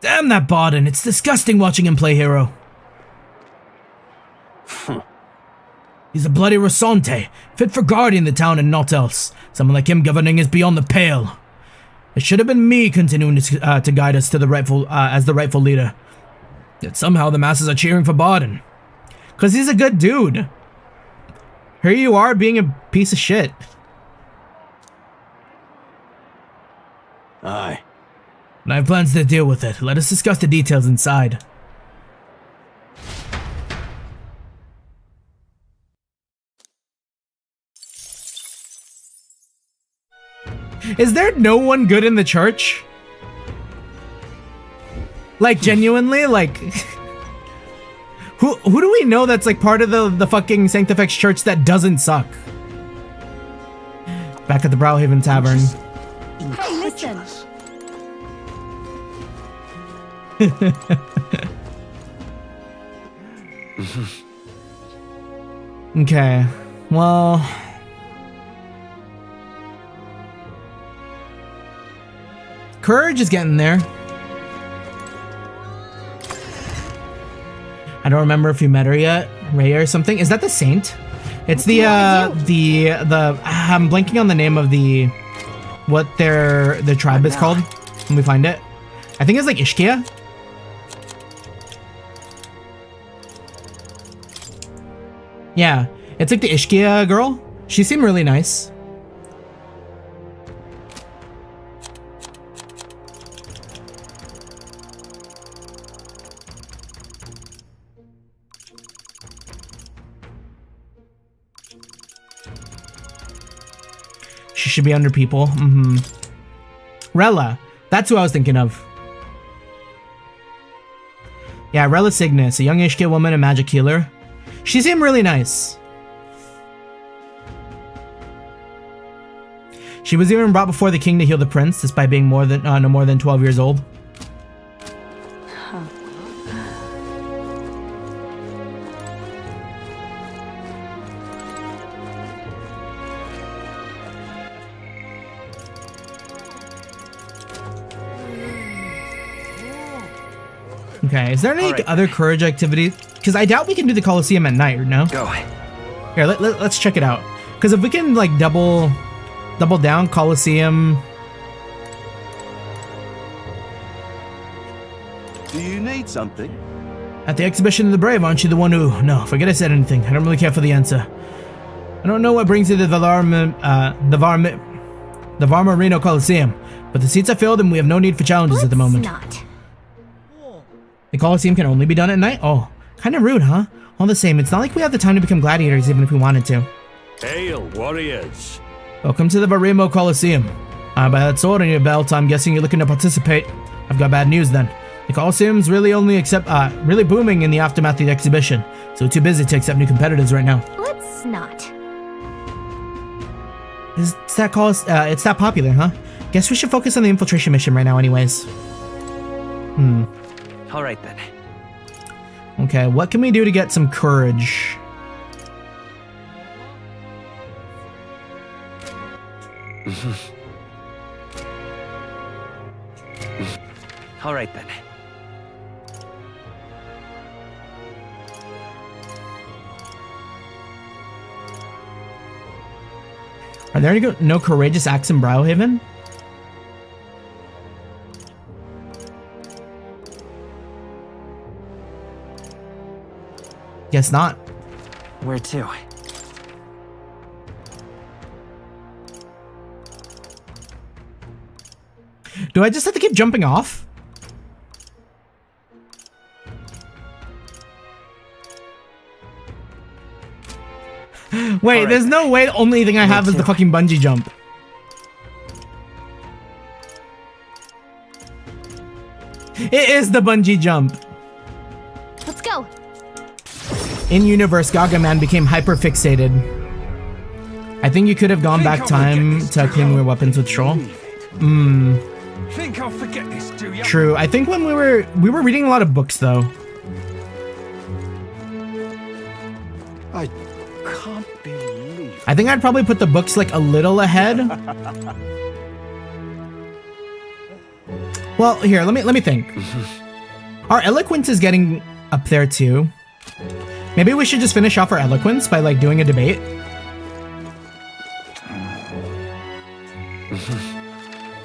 Damn that Bardin. It's disgusting watching him play hero. He's a bloody Rosante, fit for guarding the town and not else. Someone like him governing is beyond the pale. It should have been me continuing to guide us to the rightful as the rightful leader. Yet somehow the masses are cheering for Bardin. Cause he's a good dude. Here you are being a piece of shit. Aye. And I have plans to deal with it. Let us discuss the details inside. Is there no one good in the church? Like, genuinely, like... Who do we know that's like part of the fucking Sanctifex church that doesn't suck? Back at the Brilehaven Tavern. Hey, listen. Okay, well... Courage is getting there. I don't remember if you met her yet. Rhea or something. Is that the saint? It's the I'm blanking on the name of the what their tribe is called when we find it. I think it's like Ishkia. Yeah, it's like the Ishkia girl. She seemed really nice. She should be under people. Rella. That's who I was thinking of. Yeah, Rella Cygnus, a young Ishkia woman and magic healer. She seemed really nice. She was even brought before the king to heal the prince, despite being no more than 12 years old. Okay, is there any other courage activity? Because I doubt we can do the Colosseum at night, no? Go. Here, let's check it out. Because if we can like double down Colosseum. Do you need something? At the exhibition of the brave, aren't you the one who... No, forget I said anything. I don't really care for the answer. I don't know what brings you to the Varmarino Colosseum, but the seats are filled and we have no need for challenges at the moment. Not. The Colosseum can only be done at night? Oh, kind of rude, huh? All the same, it's not like we have the time to become gladiators even if we wanted to. Hail, warriors! Welcome to the Varimo Colosseum. By that sword on your belt, I'm guessing you're looking to participate. I've got bad news then. The Colosseum's really really booming in the aftermath of the exhibition, so too busy to accept new competitors right now. Let's not. It's that popular, huh? Guess we should focus on the infiltration mission right now anyways. All right then. Okay, what can we do to get some courage? All right then. Are there no courageous acts in Brilehaven? Guess not. Where to? Do I just have to keep jumping off? Wait, there's no way the only thing I have is the fucking bungee jump. It is the bungee jump. Let's go. In universe, Gaga Man became hyper fixated. I think you could have gone back time to clean your weapons with Troll. Think I'll forget this, do you? True. I think when we were reading a lot of books though. I can't believe. I think I'd probably put the books like a little ahead. Well, here, let me think. Our eloquence is getting up there too. Maybe we should just finish off our eloquence by like doing a debate.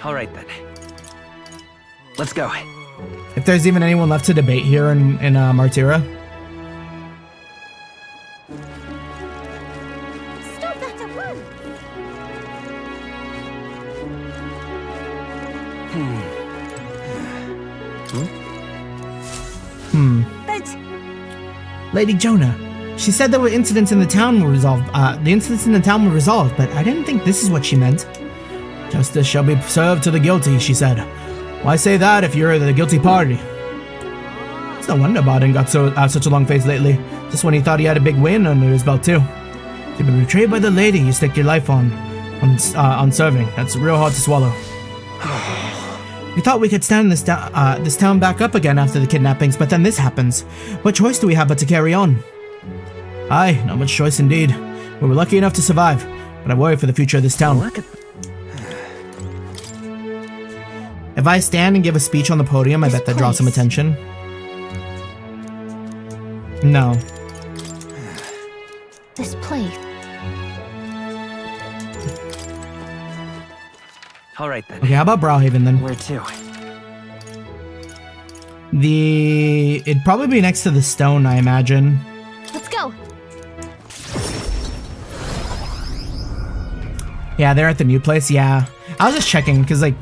All right then. Let's go. If there's even anyone left to debate here in Martira. Stop that at once! But Lady Jonah, she said there were incidents in the town were resolved. The incidents in the town were resolved, but I didn't think this is what she meant. Justice shall be served to the guilty, she said. Why say that if you're the guilty party? It's no wonder Baden got such a long face lately, just when he thought he had a big win under his belt too. To be betrayed by the lady you stake your life on serving, that's real hard to swallow. We thought we could stand this town back up again after the kidnappings, but then this happens. What choice do we have but to carry on? Aye, not much choice indeed. We were lucky enough to survive, but I worry for the future of this town. If I stand and give a speech on the podium, I bet that draws some attention. No. This place. All right then. Okay, how about Brilehaven then? Where to? It'd probably be next to the stone, I imagine. Let's go. Yeah, they're at the new place. Yeah, I was just checking because like,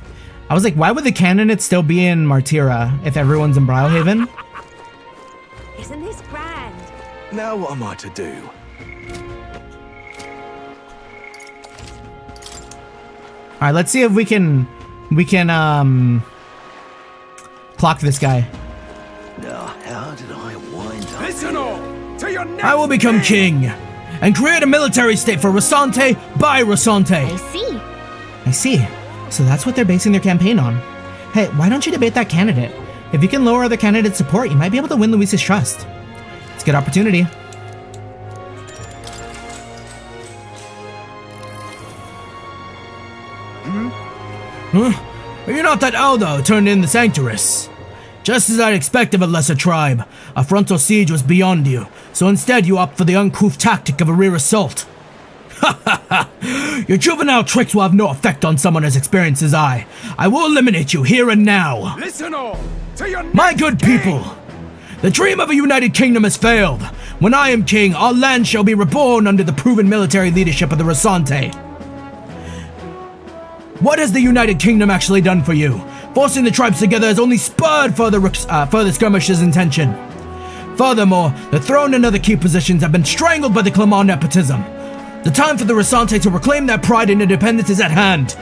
I was like, why would the candidates still be in Martira if everyone's in Brilehaven? isn't this grand? Now what am I to do? All right, let's see if we can clock this guy. Now, how did I wind up? Listen all to your next I will become king and create a military state for Rasante by Rasante. I see. I see. So that's what they're basing their campaign on. Hey, why don't you debate that candidate? If you can lower other candidates' support, you might be able to win Luis's trust. It's a good opportunity. Huh? You're not that Aldo who turned in the Sanctuarists. Just as I'd expect of a lesser tribe, a frontal siege was beyond you, so instead you opt for the uncouth tactic of a rear assault. Ha ha ha! Your juvenile tricks will have no effect on someone as experienced as I. I will eliminate you here and now. Listen all to your My good people, the dream of a united kingdom has failed. When I am king, our land shall be reborn under the proven military leadership of the Rasante. What has the United Kingdom actually done for you? Forcing the tribes together has only spurred further skirmishes' intention. Furthermore, the throne and other key positions have been strangled by the Clamar nepotism. The time for the Rasante to reclaim their pride and independence is at hand.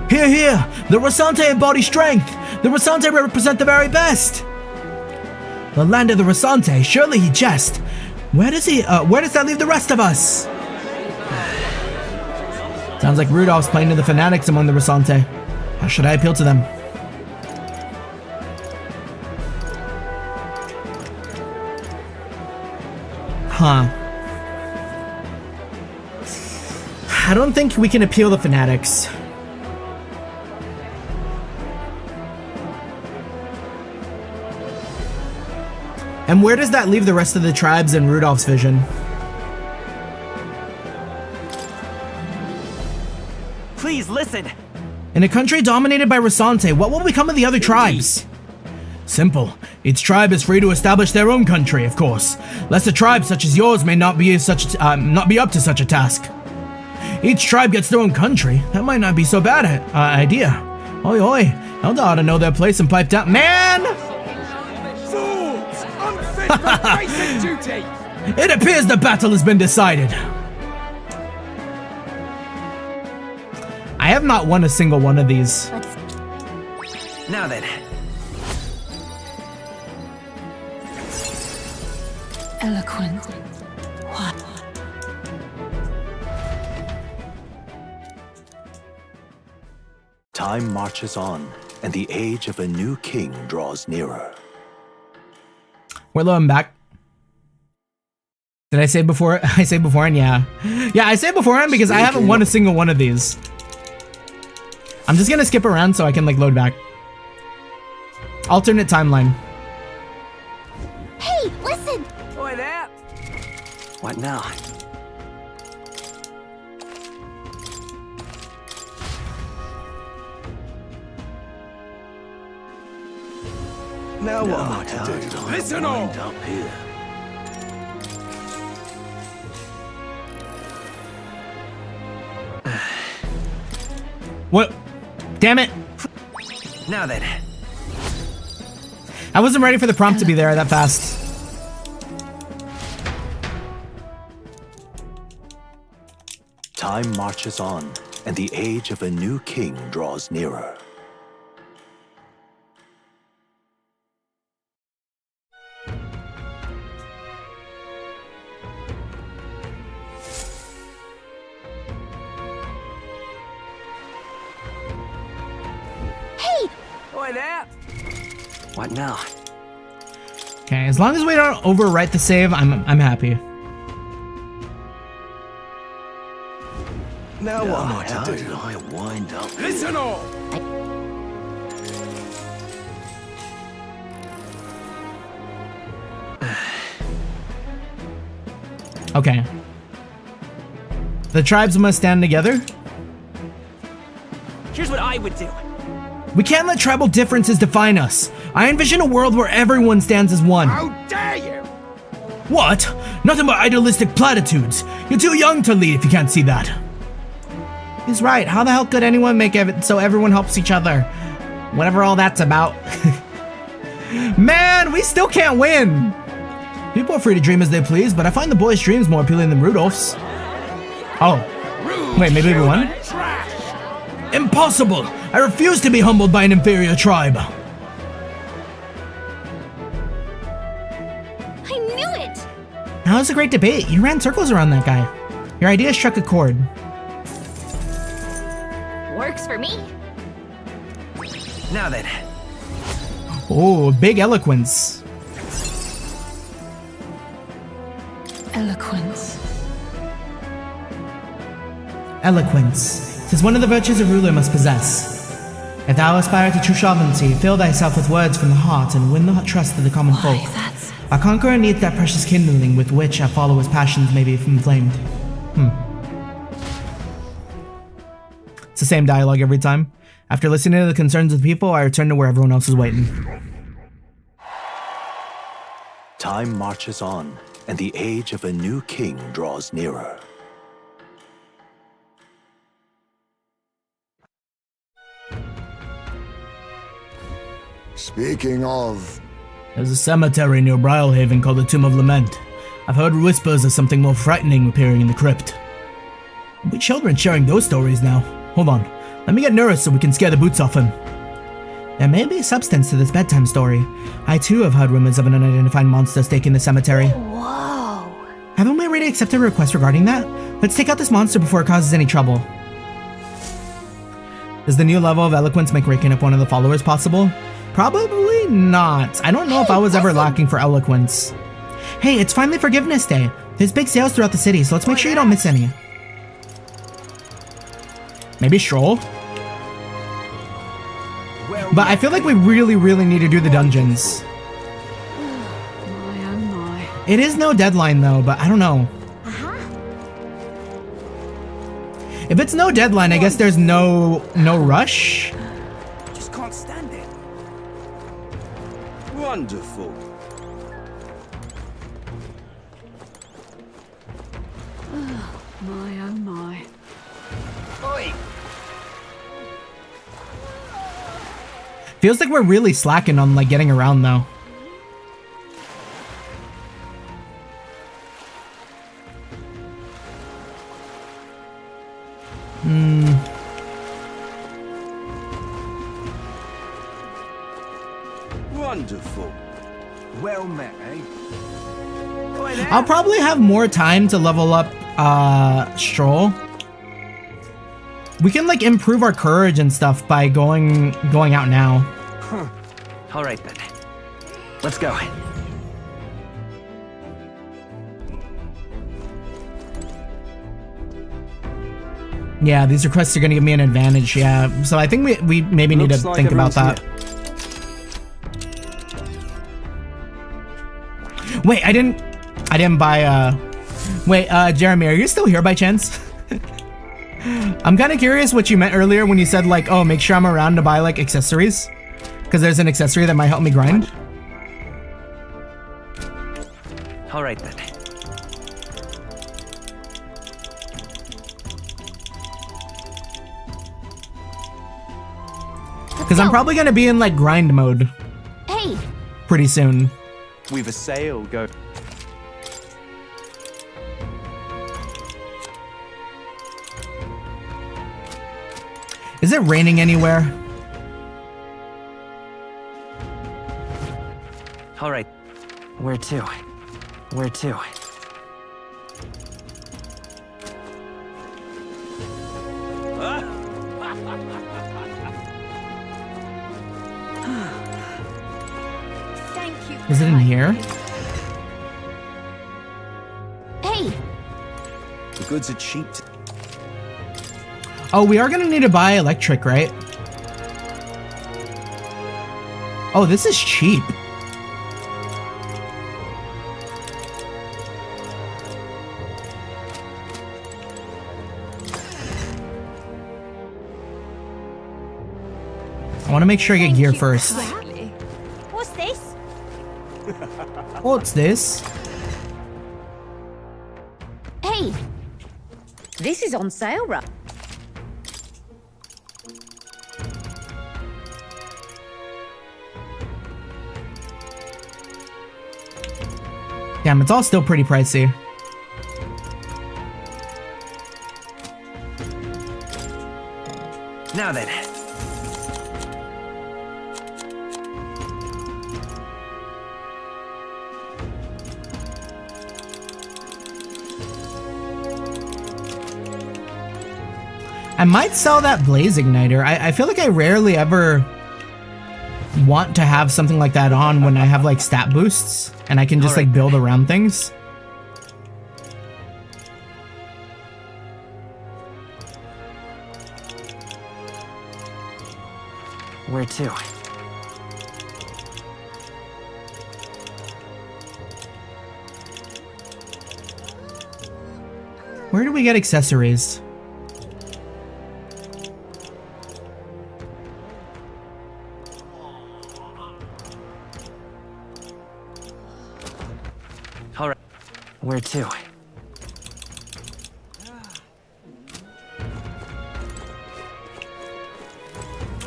Hear, hear! The Rasante embody strength! The Rasante represent the very best! The land of the Rasante, surely he jest. Where does that leave the rest of us? Sounds like Rudolph's playing to the fanatics among the Rasante. How should I appeal to them? Huh. I don't think we can appeal the fanatics. And where does that leave the rest of the tribes in Rudolph's vision? Please listen. In a country dominated by Rasante, what will become of the other tribes? Simple. Each tribe is free to establish their own country, of course. Lest a tribe such as yours may not be up to such a task. Each tribe gets their own country. That might not be so bad idea. Oi oi, Elder ought to know their place and pipe down. Man! Fools! Unfit for basic duty! It appears the battle has been decided. I have not won a single one of these. Now then. Eloquent. What? Time marches on, and the age of a new king draws nearer. Willow, I'm back. Did I say before? I say beforehand, yeah. Yeah, I say beforehand because I haven't won a single one of these. I'm just gonna skip around so I can like load back. Alternate timeline. Hey, listen! Oi there! What now? Now what am I to do? Listen all! Up here. What? Damn it! Now then. I wasn't ready for the prompt to be there that fast. Time marches on, and the age of a new king draws nearer. Hey! Oi there! What now? Okay, as long as we don't overwrite the save, I'm happy. Now what am I How to did do? I wind up? Listen all! Okay. The tribes must stand together. Here's what I would do. We can't let tribal differences define us. I envision a world where everyone stands as one. How dare you! What? Nothing but idealistic platitudes. You're too young to lead if you can't see that. He's right. How the hell could anyone make it so everyone helps each other? Whatever all that's about. Man, we still can't win. People are free to dream as they please, but I find the boys' dreams more appealing than Rudolph's. Oh. Wait, maybe we won? Impossible! I refuse to be humbled by an inferior tribe. I knew it! That was a great debate. You ran circles around that guy. Your idea struck a chord. Works for me. Now then. Oh, big eloquence. Eloquence. Eloquence. 'Tis one of the virtues a ruler must possess. If thou aspire to true sovereignty, fill thyself with words from the heart and win the trust of the common folk. A conqueror needs that precious kindling with which a follower's passions may be inflamed. It's the same dialogue every time. After listening to the concerns of the people, I return to where everyone else is waiting. Time marches on, and the age of a new king draws nearer. Speaking of... There's a cemetery near Brilehaven called the Tomb of Lament. I've heard whispers of something more frightening appearing in the crypt. We children sharing those stories now. Hold on. Let me get Nurse so we can scare the boots off him. There may be substance to this bedtime story. I too have heard rumors of an unidentified monster staking the cemetery. Whoa. Haven't we already accepted a request regarding that? Let's take out this monster before it causes any trouble. Does the new level of eloquence make raking up one of the followers possible? Probably not. I don't know if I was ever lacking for eloquence. Hey, it's finally Forgiveness Day. There's big sales throughout the city, so let's make sure you don't miss any. Maybe stroll? But I feel like we really need to do the dungeons. It is no deadline though, but I don't know. If it's no deadline, I guess there's no rush. Just can't stand it. Wonderful. My oh my. Oi! Feels like we're really slacking on like getting around though. Wonderful. Well met, eh? I'll probably have more time to level up Stroll. We can like improve our courage and stuff by going out now. All right then. Let's go. Yeah, these requests are gonna give me an advantage, yeah. So I think we maybe need to think about that. Wait, I didn't buy wait, Jeremy, are you still here by chance? I'm kind of curious what you meant earlier when you said like, oh, make sure I'm around to buy like accessories. Because there's an accessory that might help me grind. All right then. Because I'm probably gonna be in like grind mode Hey, pretty soon. We've a sale go. Is it raining anywhere? All right. Where to? Where to? Thank you. Is it in here? hey, The goods are cheap. Oh, we are gonna need to buy electric, right? Oh, this is cheap. I want to make sure I get gear first. What's this? What's this? hey, This is on sale, right? Damn, it's all still pretty pricey. Now then. I might sell that Blaze Igniter. I feel like I rarely ever want to have something like that on when I have like stat boosts and I can just like build around things. Where to? Where do we get accessories? All right. Where to?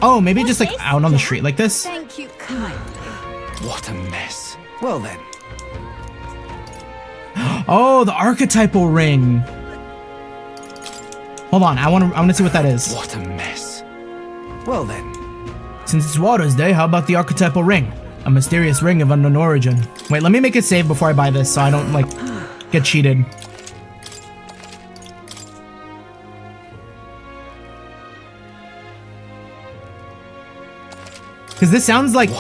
Oh, maybe just like out on the street like this? Thank you kindly. What a mess. Well then. Oh, the archetypal ring. Hold on, I want to see what that is. What a mess. Well then. Since it's Water's Day, how about the archetypal ring? A mysterious ring of unknown origin. Wait, let me make a save before I buy this so I don't like get cheated. Because this sounds like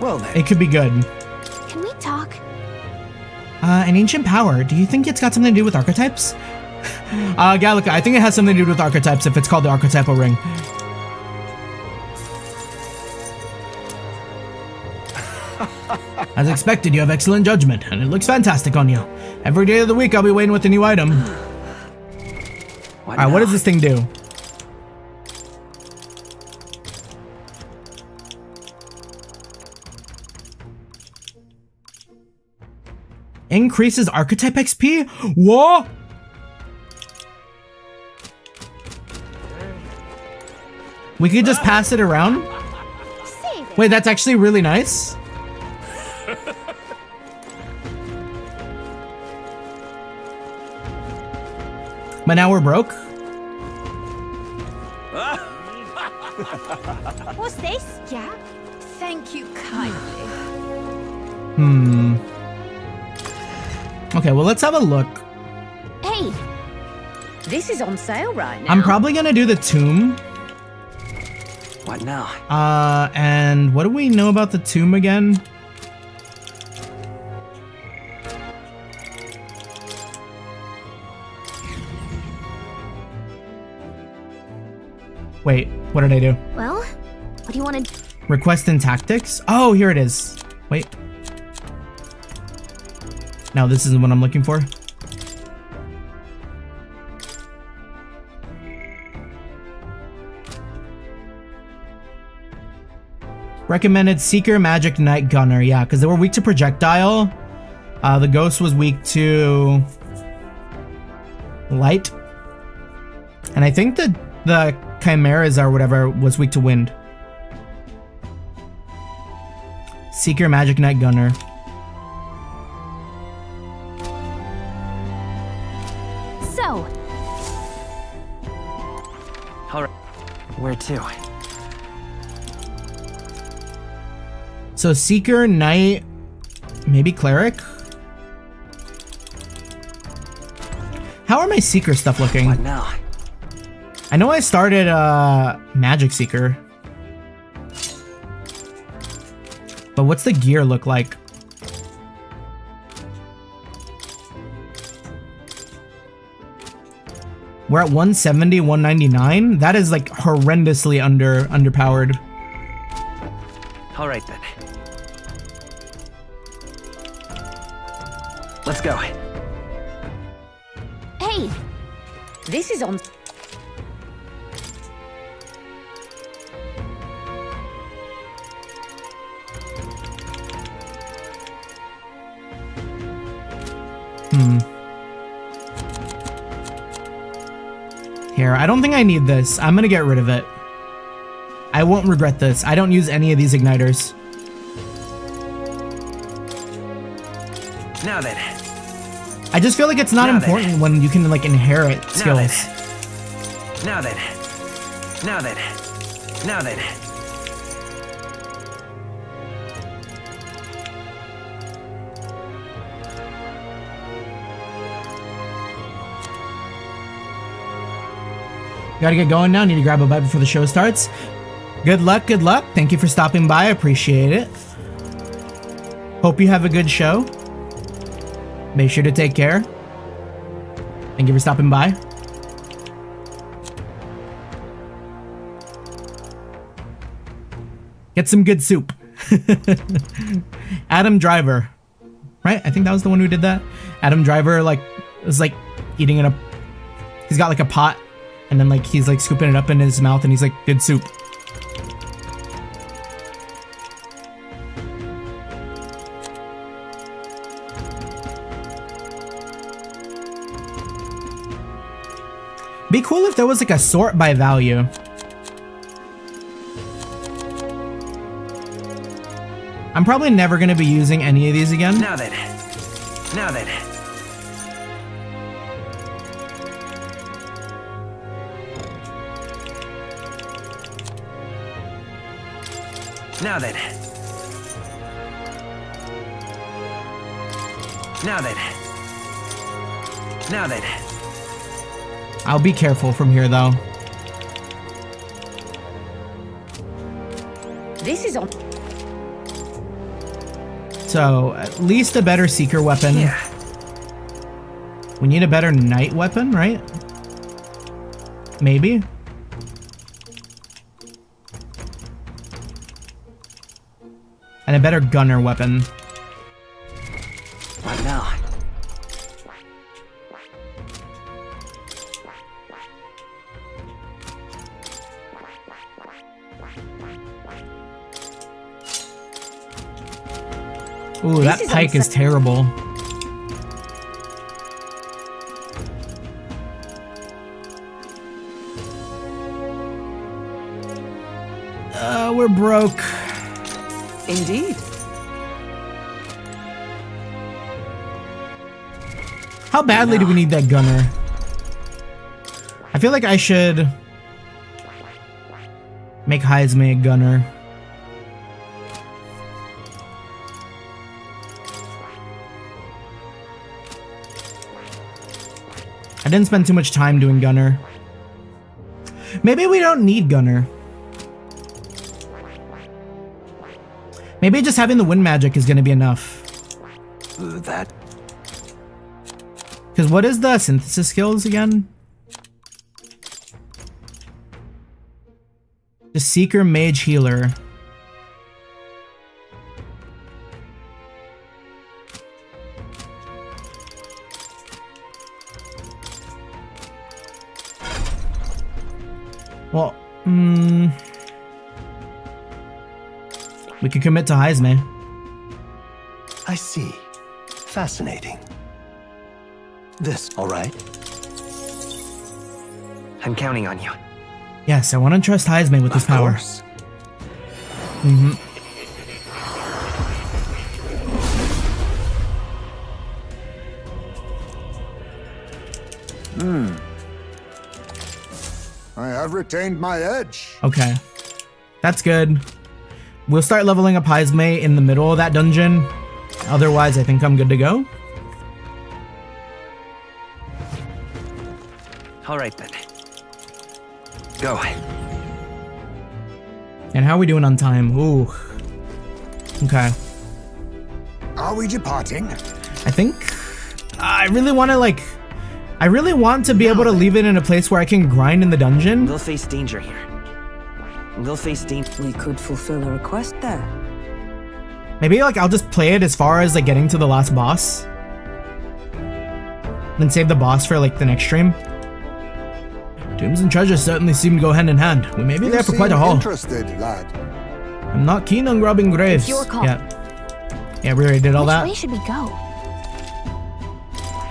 well then. It could be good. can we talk? An ancient power. Do you think it's got something to do with archetypes? Gallica, I think it has something to do with archetypes if it's called the archetypal ring. As expected, you have excellent judgment, and it looks fantastic on you. Every day of the week, I'll be waiting with a new item. Alright, what does this thing do? Increases archetype XP? Whoa! We could just pass it around? Wait, that's actually really nice. But now we're broke. What's this? Yeah? Thank you kindly. Okay, well, let's have a look. Hey! This is on sale right now. I'm probably gonna do the tomb. What now? And what do we know about the tomb again? Wait, what did I do? Well, what do you want to... Request and tactics? Oh, here it is. Wait. No, this isn't what I'm looking for. Recommended Seeker, Magic, Knight, Gunner. Yeah, because they were weak to projectile. The Ghost was weak to light. And I think that the Chimeras or whatever was weak to wind. Seeker, Magic, Knight, Gunner. So. Alright. Where to? So Seeker, Knight, maybe Cleric? How are my Seeker stuff looking? What now? I know I started Magic Seeker. But what's the gear look like? We're at 170, 199? That is like horrendously underpowered. Alright then. Let's go. Hey! This is on... Here, I don't think I need this. I'm gonna get rid of it. I won't regret this. I don't use any of these igniters. Now then. I just feel like it's not Now then. important when you can like inherit skills. Now then. Now then. Now then. Gotta get going now. Need to grab a bite before the show starts. Good luck, good luck. Thank you for stopping by. I appreciate it. Hope you have a good show. Make sure to take care. Thank you for stopping by. Get some good soup. Adam Driver. Right? I think that was the one who did that. Adam Driver like was like eating in a... He's got like a pot and then like he's like scooping it up in his mouth and he's like, good soup. Be cool if there was like a sort by value. I'm probably never going to be using any of these again. Now then. Now then. Now then. Now then. Now then. I'll be careful from here though. This is on... So, at least a better Seeker weapon. Yeah. We need a better Knight weapon, right? Maybe? And a better Gunner weapon. What now? Ooh, that pike is terrible. We're broke. Indeed. How badly do we need that gunner? I feel like I should make Heismay a gunner. I didn't spend too much time doing gunner. Maybe we don't need gunner. Maybe just having the wind magic is gonna be enough. That. Because what is the synthesis skills again? The Seeker, Mage, Healer. Well, we could commit to Heismay. I see. Fascinating. This, all right? I'm counting on you. Yes, I want to trust Heismay with his power. Mm-hmm. I have retained my edge. Okay. That's good. We'll start leveling up Heismay in the middle of that dungeon. Otherwise, I think I'm good to go. All right, then. Go. And how are we doing on time? Ooh. Okay. Are we departing? I think I really want to I really want to be able to leave it in a place where I can grind in the dungeon. We'll face danger here. We'll face danger. We could fulfill a request there. Maybe I'll just play it as far as getting to the last boss. Then save the boss for the next stream. Tombs and treasures certainly seem to go hand in hand. We may be there for quite a haul. Interested, lad. I'm not keen on robbing graves. It's your call. Yeah, we already did all that. Which way should we go?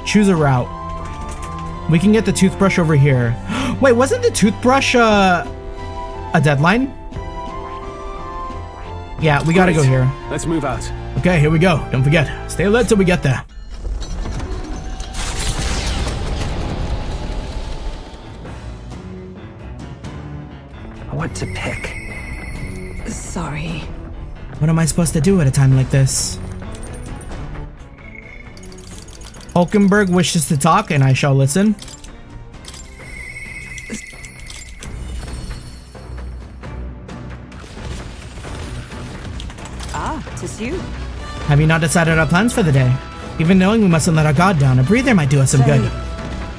Choose a route. We can get the toothbrush over here. Wait, wasn't the toothbrush a deadline? Yeah, we gotta go here. Let's move out. Okay, here we go. Don't forget, stay alert till we get there. What to pick? Sorry. What am I supposed to do at a time like this? Hulkenberg wishes to talk, and I shall listen. Ah, 'tis you. Have you not decided our plans for the day? Even knowing we mustn't let our guard down, a breather might do us some good.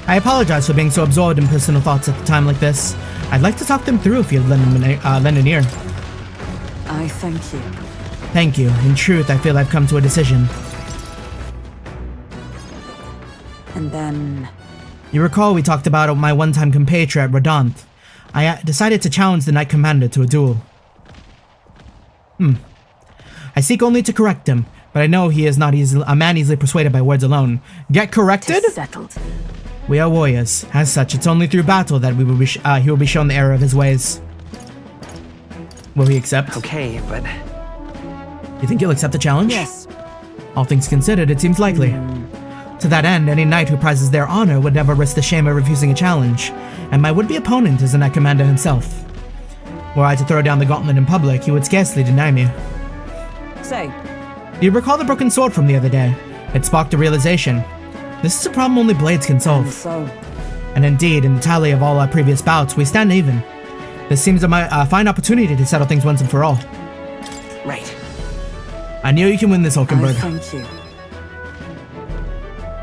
I apologize for being so absorbed in personal thoughts at a time like this. I'd like to talk them through if you'd lend an ear. I thank you. Thank you. In truth, I feel I've come to a decision. And then... You recall we talked about my one-time compatriot, Radant. I decided to challenge the Knight Commander to a duel. I seek only to correct him, but I know he is not a man easily persuaded by words alone. Get corrected? Settled. We are warriors. As such, it's only through battle that he will be shown the error of his ways. Will he accept? Okay, but... You think he'll accept the challenge? Yes. All things considered, it seems likely. To that end, any knight who prizes their honor would never risk the shame of refusing a challenge, and my would-be opponent is the Knight Commander himself. Were I to throw down the gauntlet in public, he would scarcely deny me. Say. Do you recall the broken sword from the other day? It sparked a realization. This is a problem only blades can solve. And indeed, in the tally of all our previous bouts, we stand even. This seems a fine opportunity to settle things once and for all. Right. I knew you can win this, Hulkenberg. Thank you.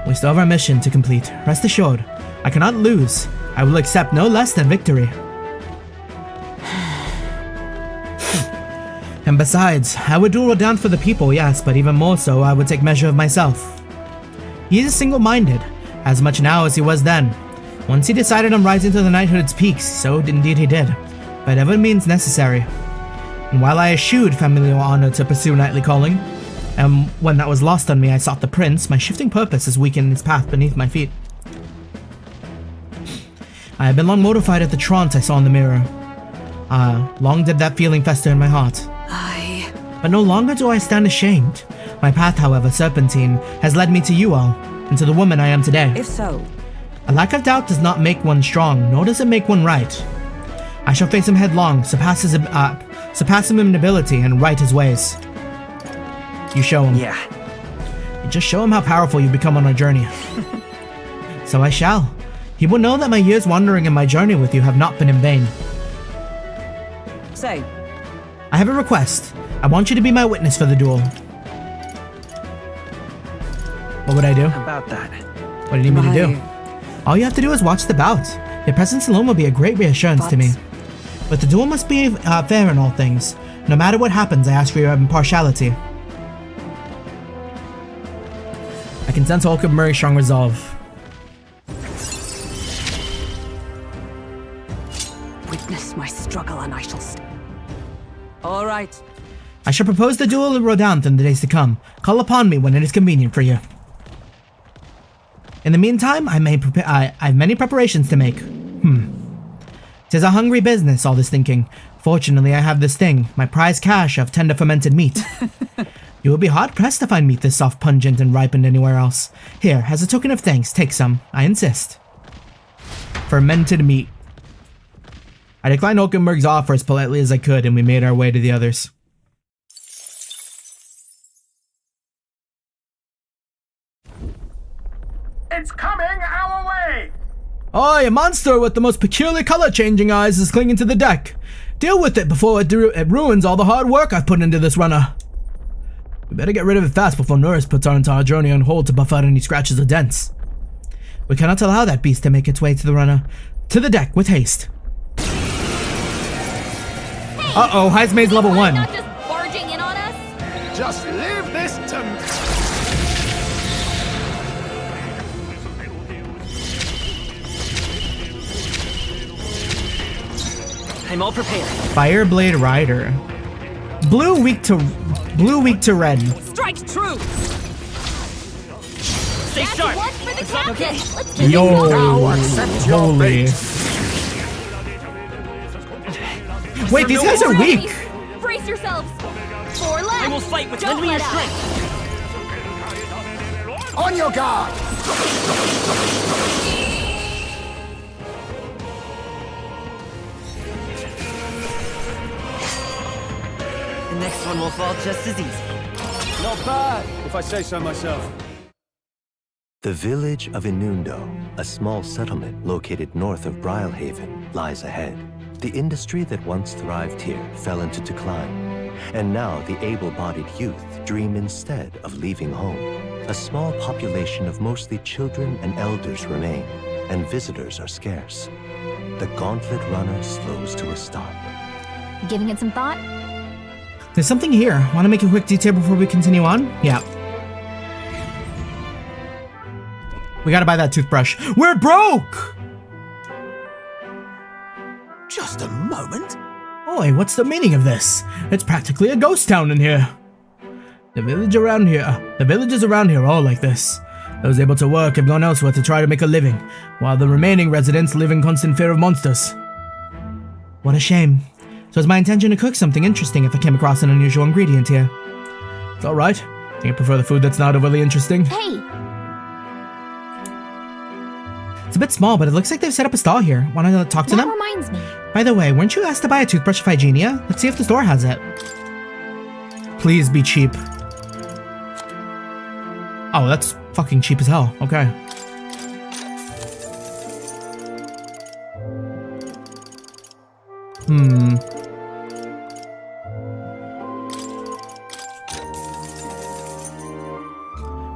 We still have our mission to complete. Rest assured, I cannot lose. I will accept no less than victory. And besides, I would duel down for the people, yes, but even more so, I would take measure of myself. He is single-minded, as much now as he was then. Once he decided on rising to the knighthood's peaks, so indeed he did, by whatever means necessary. And while I eschewed familial honor to pursue knightly calling, and when that was lost on me I sought the prince, my shifting purpose has weakened its path beneath my feet. I have been long mortified at the trance I saw in the mirror. Long did that feeling fester in my heart. But no longer do I stand ashamed. My path, however, serpentine, has led me to you all, and to the woman I am today. If so, a lack of doubt does not make one strong, nor does it make one right. I shall face him headlong, surpass him in ability, and right his ways. You show him. Yeah. You just show him how powerful you become on our journey. So I shall. He will know that my years wandering in my journey with you have not been in vain. say. I have a request. I want you to be my witness for the duel. What would I do? About that. What do you need me to do? All you have to do is watch the bout. Your presence alone will be a great reassurance to me. But the duel must be fair in all things. No matter what happens, I ask for your impartiality. I can sense Hulk of Murray's strong resolve. Witness my struggle and I shall all right. I shall propose the duel in Rodanthe in the days to come. Call upon me when it is convenient for you. In the meantime, I have many preparations to make. Tis a hungry business, all this thinking. Fortunately, I have this thing, my prize cache of tender fermented meat. You will be hard-pressed to find meat this soft, pungent, and ripened anywhere else. Here, as a token of thanks, take some. I insist. Fermented meat. I declined Hulkenberg's offer as politely as I could, and we made our way to the others. It's coming our way! Oh, a monster with the most peculiar color-changing eyes is clinging to the deck. Deal with it before it ruins all the hard work I've put into this runner. We better get rid of it fast before Norris puts our entire journey on hold to buff out any scratches or dents. We cannot allow that beast to make its way to the runner. To the deck with haste. Uh-oh, Heismay's level 1. Not just barging in on us? Just leave this to me. I'm all prepared. Fireblade Rider. Blue weak to red. Strike true. Stay sharp. One for the captain. Okay. Let's keep Yo, it going. holy. Wait, these guys are weak. Brace yourselves. 4 left. I will fight with Don't lend me your let up. strength. On your guard! The next one will fall just as easy. Not bad, if I say so myself. The village of Inundo, a small settlement located north of Brilehaven, lies ahead. The industry that once thrived here fell into decline, and now the able-bodied youth dream instead of leaving home. A small population of mostly children and elders remain, and visitors are scarce. The gauntlet runner slows to a stop. Giving it some thought? There's something here. Want to make a quick detail before we continue on? Yeah. We gotta buy that toothbrush. We're broke! Just a moment. Oi, what's the meaning of this? It's practically a ghost town in here. The villages around here are all like this. Those able to work have gone elsewhere to try to make a living, while the remaining residents live in constant fear of monsters. What a shame. So it's my intention to cook something interesting if I came across an unusual ingredient here. It's alright. I think I prefer the food that's not overly interesting. Hey! It's a bit small, but it looks like they've set up a stall here. Wanna talk to them? That reminds me. By the way, weren't you asked to buy a toothbrush of Hygienia? Let's see if the store has it. Please be cheap. Oh, that's fucking cheap as hell. Okay.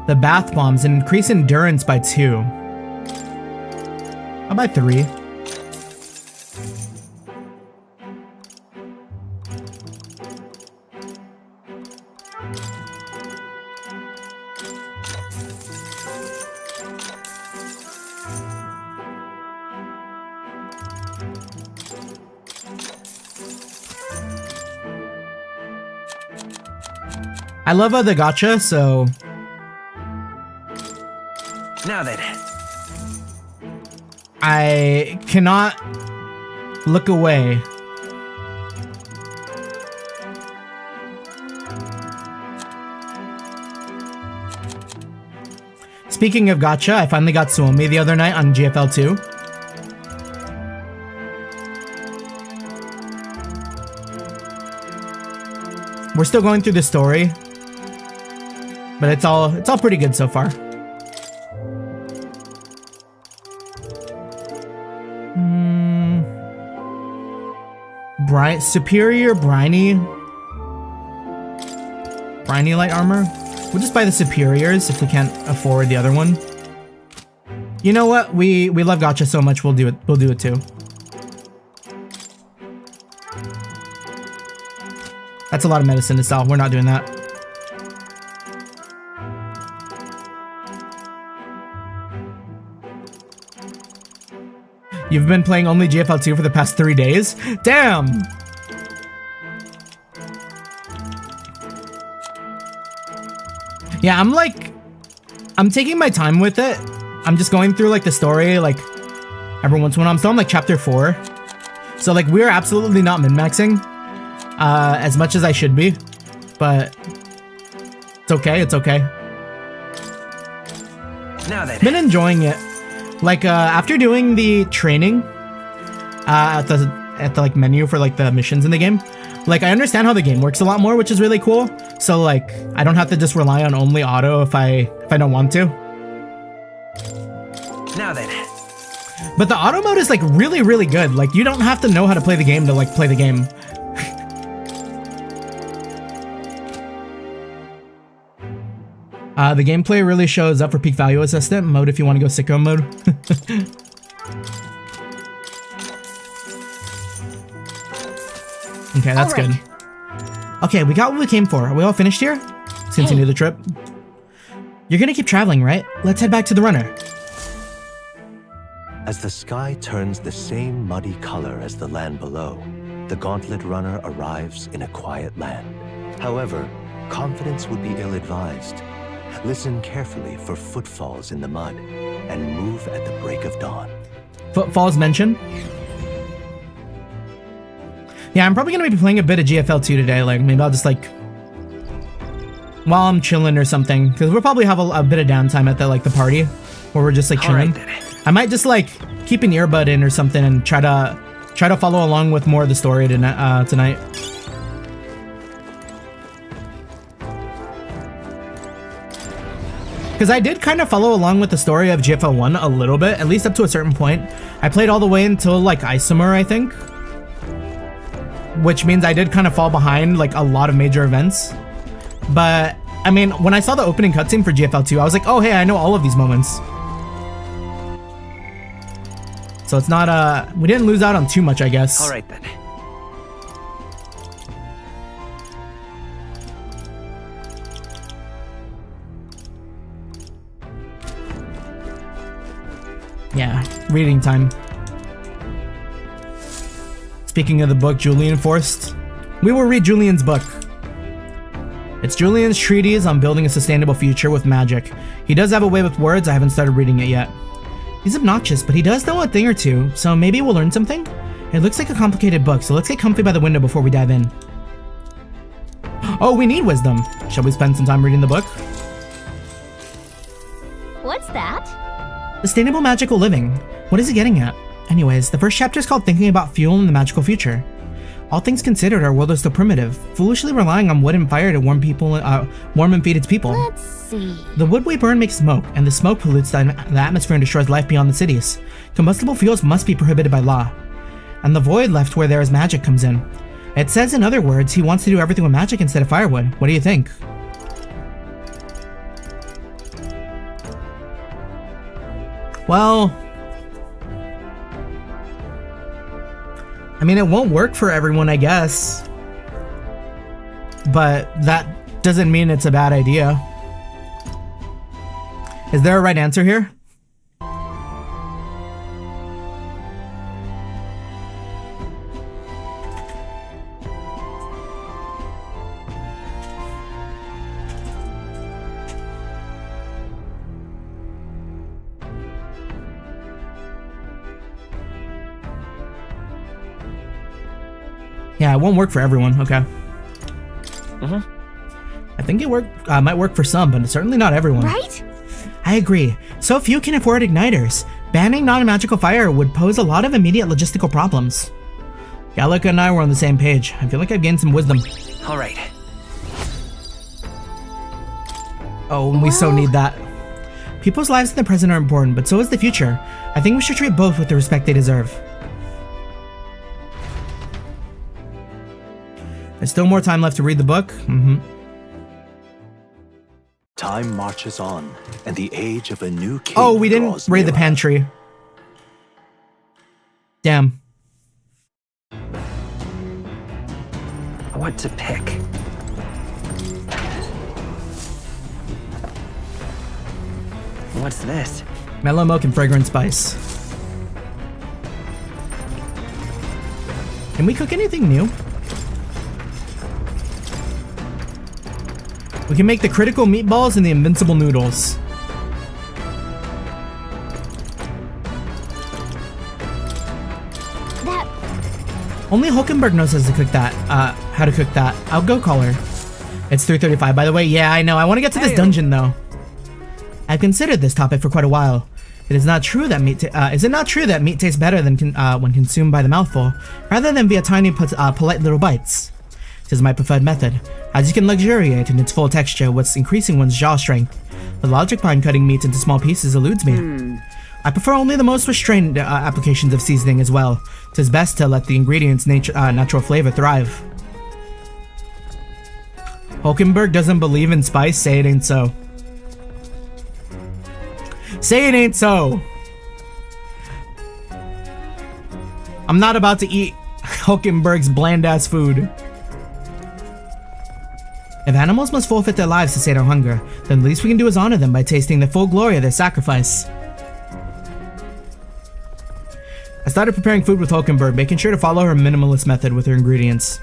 The bath bombs increase endurance by 2. How about 3? I love the gacha, so... Now then. I cannot look away speaking of gacha, I finally got Suomi the other night on GFL 2. We're still going through the story, but it's all pretty good so far. Superior briny light armor. We'll just buy the superiors if we can't afford the other one. You know what? We love gacha so much. We'll do it. We'll do it too. That's a lot of medicine to sell. We're not doing that. You've been playing only GFL 2 for the past 3 days? Damn! Yeah, I'm taking my time with it. I'm just going through like the story, like every once in a while. I'm still on like chapter 4. So like we're absolutely not min-maxing as much as I should be, but it's okay, it's okay. Now then. Been enjoying it. Like after doing the training at the like menu for like the missions in the game, like I understand how the game works a lot more, which is really cool. So like I don't have to just rely on only auto if I don't want to. Now then. But the auto mode is like really good. Like you don't have to know how to play the game to like play the game. The gameplay really shows up for peak value assistant mode if you want to go sicko mode. Okay, that's good. Okay, we got what we came for. Are we all finished here? Let's continue the trip. You're gonna keep traveling, right? Let's head back to the runner. As the sky turns the same muddy color as the land below, the Gauntlet Runner arrives in a quiet land. However, confidence would be ill-advised. Listen carefully for footfalls in the mud, and move at the break of dawn. Footfalls mentioned? Yeah, I'm probably gonna be playing a bit of GFL 2 today. Like, maybe I'll just like, while I'm chilling or something, because we'll probably have a bit of downtime at the party, where we're just like chilling. I might just like keep an earbud in or something and try to follow along with more of the story tonight. Because I did kind of follow along with the story of GFL 1 a little bit, at least up to a certain point. I played all the way until like Isomer, I think. Which means I did kind of fall behind like a lot of major events. But, I mean, when I saw the opening cutscene for GFL 2, I was like, oh hey, I know all of these moments. So it's not, we didn't lose out on too much, I guess. Alright then. Yeah, reading time. Speaking of the book Julian forced, we will read Julian's book. It's Julian's treatise on building a sustainable future with magic. He does have a way with words, I haven't started reading it yet. He's obnoxious, but he does know a thing or two, so maybe we'll learn something? It looks like a complicated book, so let's get comfy by the window before we dive in. Oh, we need wisdom. Shall we spend some time reading the book? What's that? Sustainable magical living. What is it getting at? Anyways, the first chapter is called Thinking About Fuel in the Magical Future. All things considered, our world is still primitive, foolishly relying on wood and fire to warm and feed its people. Let's see. The wood we burn makes smoke, and the smoke pollutes the atmosphere and destroys life beyond the cities. Combustible fuels must be prohibited by law. And the void left where there is magic comes in. It says, in other words, he wants to do everything with magic instead of firewood. What do you think? Well, I mean, it won't work for everyone, I guess. But that doesn't mean it's a bad idea. Is there a right answer here? Yeah, it won't work for everyone. Okay. Mm-hmm. I think it might work for some, but certainly not everyone. Right? I agree. So few can afford igniters. Banning non-magical fire would pose a lot of immediate logistical problems. Gallica and I were on the same page. I feel like I've gained some wisdom. All right. Oh, and we so need that. People's lives in the present are important, but so is the future. I think we should treat both with the respect they deserve. There's still more time left to read the book. Time marches on, and the age of a new king. Oh, we didn't draws raid the nearer. pantry. Damn. What to pick? What's this? Mellow milk and fragrant spice. Can we cook anything new? We can make the critical meatballs and the invincible noodles. That... Only Hulkenberg knows how to cook that. I'll go call her. It's 3:35, by the way. Yeah, I know. I want to get to this dungeon, though. I've considered this topic for quite a while. Is it not true that meat tastes better than when consumed by the mouthful, rather than via tiny, polite little bites? This is my preferred method, as you can luxuriate in its full texture, what's increasing one's jaw strength. The logic behind cutting meat into small pieces eludes me. I prefer only the most restrained applications of seasoning as well. 'Tis best to let the ingredients' natural flavor thrive. Hulkenberg doesn't believe in spice. Say it ain't so. Say it ain't so. I'm not about to eat Hulkenberg's bland-ass food. If animals must forfeit their lives to sate our hunger, then the least we can do is honor them by tasting the full glory of their sacrifice. I started preparing food with Hulkenberg, making sure to follow her minimalist method with her ingredients.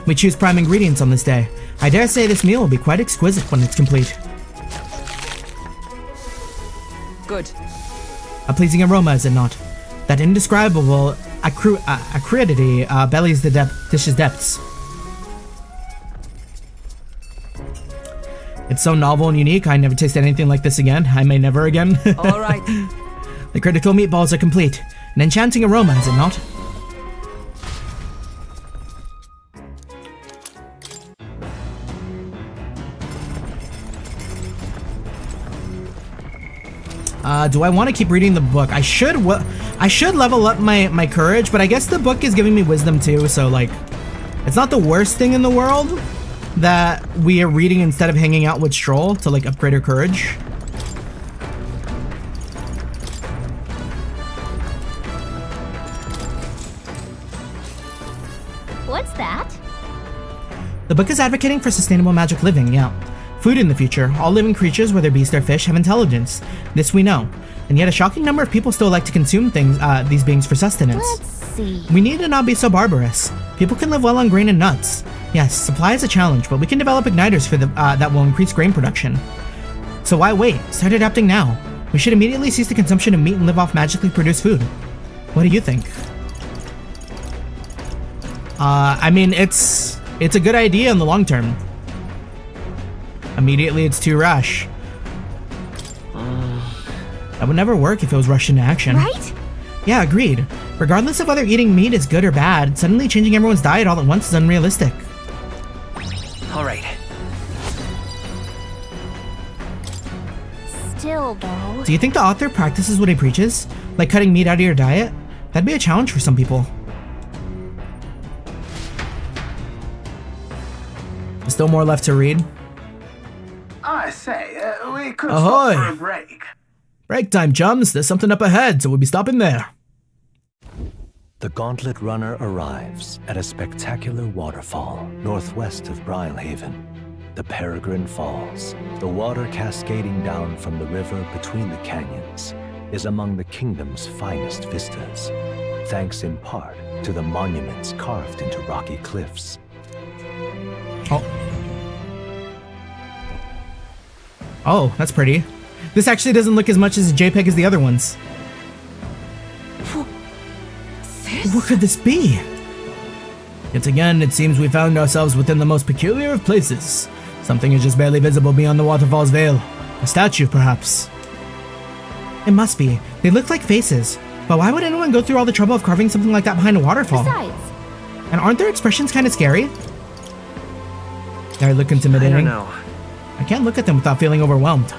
We choose prime ingredients on this day. I dare say this meal will be quite exquisite when it's complete. Good. A pleasing aroma, is it not? That indescribable acridity bellies the dish's depths. It's so novel and unique, I never tasted anything like this again. I may never again. All right. The critical meatballs are complete. An enchanting aroma, is it not? Do I want to keep reading the book? I should level up my courage, but I guess the book is giving me wisdom too, so like, it's not the worst thing in the world that we are reading instead of hanging out with Stroll to like upgrade our courage. What's that? The book is advocating for sustainable magic living, yeah. Food in the future. All living creatures, whether beast or fish, have intelligence. This we know. And yet a shocking number of people still like to consume these beings for sustenance. Let's see. We need to not be so barbarous. People can live well on grain and nuts. Yes, supply is a challenge, but we can develop igniters for that will increase grain production. So why wait? Start adapting now. We should immediately cease the consumption of meat and live off magically produced food. What do you think? I mean, it's a good idea in the long term. Immediately, it's too rash. That would never work if it was rushed into action. Right? Yeah, agreed. Regardless of whether eating meat is good or bad, suddenly changing everyone's diet all at once is unrealistic. All right. Still, though... Do you think the author practices what he preaches? Like cutting meat out of your diet? That'd be a challenge for some people. There's still more left to read. I say, we could Ahoy! stop for a break. Break time, chums. There's something up ahead, so we'll be stopping there. The Gauntlet Runner arrives at a spectacular waterfall northwest of Brilehaven, the Peregrine Falls. The water cascading down from the river between the canyons is among the kingdom's finest vistas, thanks in part to the monuments carved into rocky cliffs. Oh, that's pretty. This actually doesn't look as much as a JPEG as the other ones. What could this be? Yet again, it seems we found ourselves within the most peculiar of places. Something is just barely visible beyond the waterfall's veil. A statue, perhaps. It must be. They look like faces. But why would anyone go through all the trouble of carving something like that behind a waterfall? Besides, And aren't their expressions kind of scary? They look intimidating. I don't know. I can't look at them without feeling overwhelmed.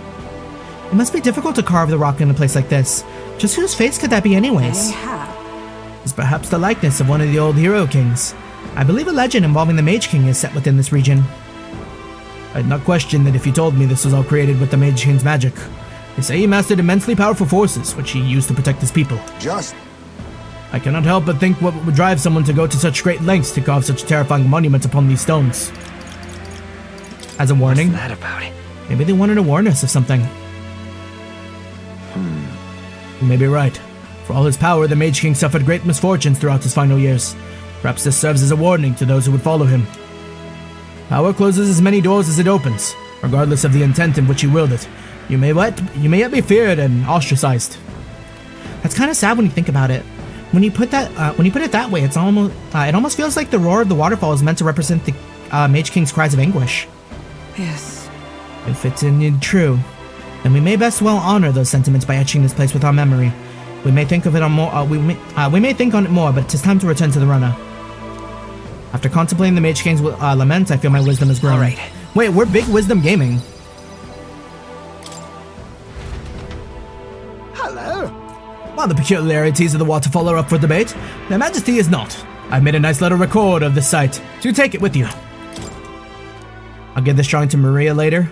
It must be difficult to carve the rock in a place like this. Just whose face could that be anyways? It's perhaps the likeness of one of the old hero kings. I believe a legend involving the Mage King is set within this region. I'd not question that if you told me this was all created with the Mage King's magic. They say he mastered immensely powerful forces, which he used to protect his people. I cannot help but think what would drive someone to go to such great lengths to carve such a terrifying monument upon these stones. As a warning. What's that about it? Maybe they wanted to warn us of something. You may be right. For all his power, the Mage King suffered great misfortunes throughout his final years. Perhaps this serves as a warning to those who would follow him. Power closes as many doors as it opens, regardless of the intent in which you wield it. You may yet be feared and ostracized. That's kind of sad when you think about it. When you put it that way, it almost feels like the roar of the waterfall is meant to represent the Mage King's cries of anguish. Yes. If it's indeed true, then we may best well honor those sentiments by etching this place with our memory. We may think of it on more. We may think on it more, but 'tis time to return to the runner. After contemplating the Mage King's lament, I feel my wisdom has grown. All right. Wait, we're big wisdom gaming. Hello. While the peculiarities of the waterfall are up for debate, their majesty is not. I've made a nice little record of this site, so take it with you. I'll give this drawing to Maria later.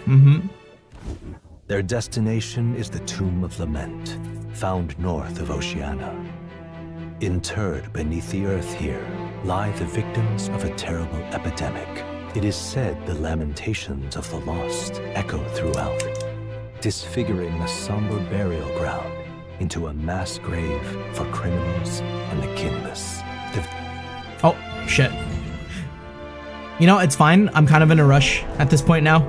Their destination is the Tomb of Lament, found north of Oceania. Interred beneath the earth here lie the victims of a terrible epidemic. It is said the lamentations of the lost echo throughout, disfiguring the somber burial ground into a mass grave for criminals and the kinless. Oh, shit. You know, it's fine. I'm kind of in a rush at this point now.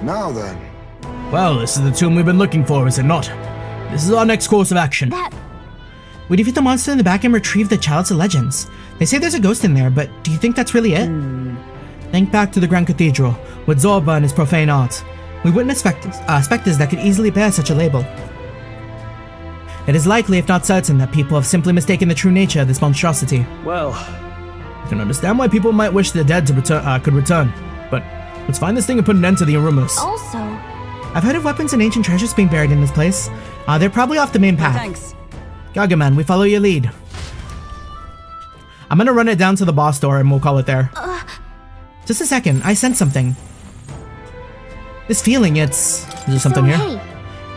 Now then. Well, this is the tomb we've been looking for, is it not? This is our next course of action. We defeat the monster in the back and retrieve the Chalice of Legends. They say there's a ghost in there, but do you think that's really it? Think back to the Grand Cathedral, with Zorba and his profane art. We witnessed specters that could easily bear such a label. It is likely, if not certain, that people have simply mistaken the true nature of this monstrosity. Well, I can understand why people might wish the dead to could return, but let's find this thing and put an end to the rumors. also, I've heard of weapons and ancient treasures being buried in this place. They're probably off the main path. Thanks. Gargaman, we follow your lead. I'm gonna run it down to the boss door and we'll call it there. Just a second, I sense something. This feeling, is there something here? Hey,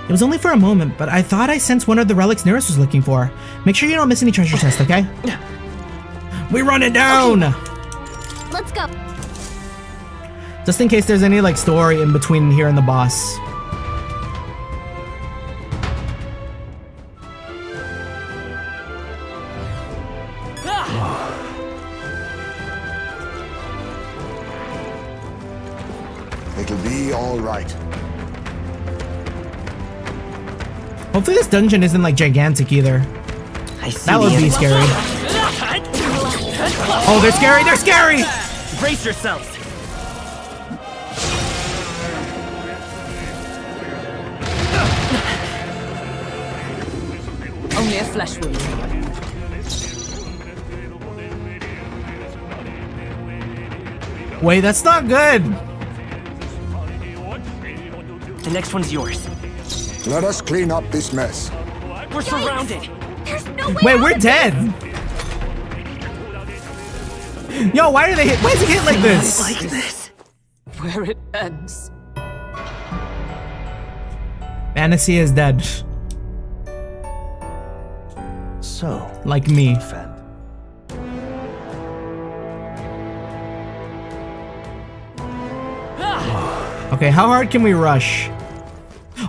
It was only for a moment, but I thought I sensed one of the relics Nearest was looking for. Make sure you don't miss any treasure chests, okay? We run it down! let's go. Just in case there's any, like, story in between here and the boss. It'll be all right. Hopefully this dungeon isn't, like, gigantic either. That would be scary. Oh, they're scary! They're scary! brace yourselves. Only a flesh wound. Wait, that's not good. The next one's yours. Let us clean up this mess. We're surrounded. There's no way. Wait, we're dead. Yo, why are they hit? Why is it hit like this? Like this. Where it ends. Fantasy is dead. So, like me. Okay, how hard can we rush?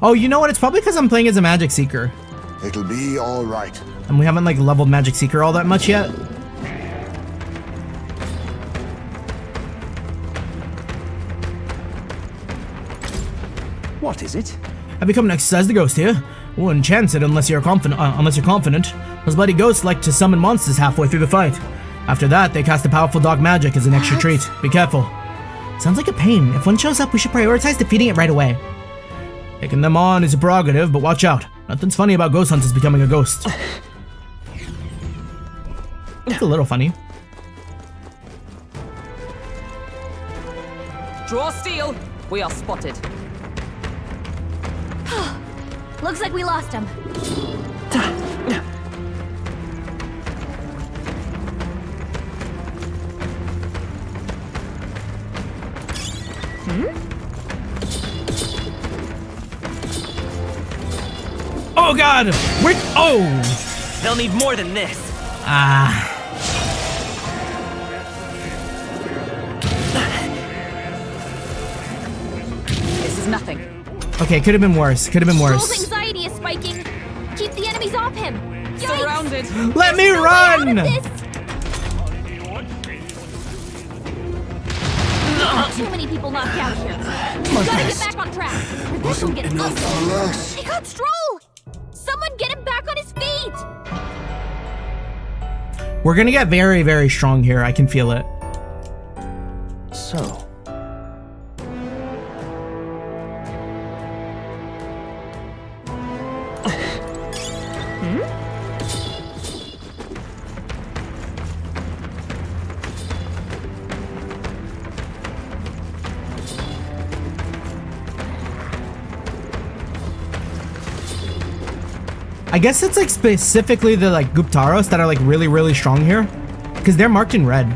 Oh, you know what? It's probably because I'm playing as a Magic Seeker. It'll be all right. And we haven't, like, leveled Magic Seeker all that much yet. What is it? I've become an exercise the ghost here. Wouldn't chance it unless you're confident. Those bloody ghosts like to summon monsters halfway through the fight. After that, they cast a powerful dark magic as an extra treat. Be careful. Sounds like a pain. If one shows up, we should prioritize defeating it right away. Taking them on is a prerogative, but watch out. Nothing's funny about ghost hunters becoming a ghost. It's a little funny. Draw steel. We are spotted. Looks like we lost him. Oh god! We're They'll need more than this. This is nothing. Okay, could have been worse. Could have been Troll's worse. anxiety is spiking. Keep the enemies off him. Yikes. Surrounded. Let me run! Too many people knocked out here. We gotta get back on track. Or this will get ugly. They got Stroll! Someone get him back on his feet! We're gonna get very, very strong here. I can feel it. So, I guess it's like specifically the like Guptaros that are like really, really strong here. Because they're marked in red.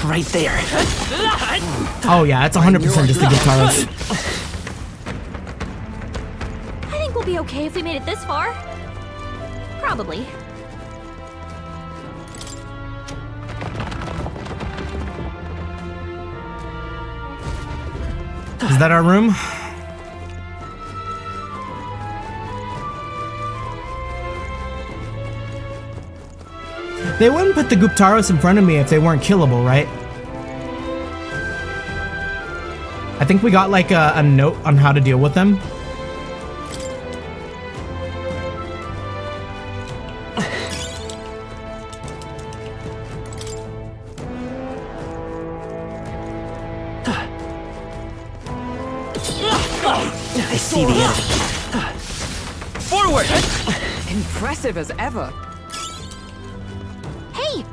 Right there. Oh yeah, it's 100% just the Guptaros. I think we'll be okay if we made it this far. Probably. Is that our room? They wouldn't put the Guptaros in front of me if they weren't killable, right? I think we got like a note on how to deal with them. I see the enemy. Forward! Impressive as ever. Hey!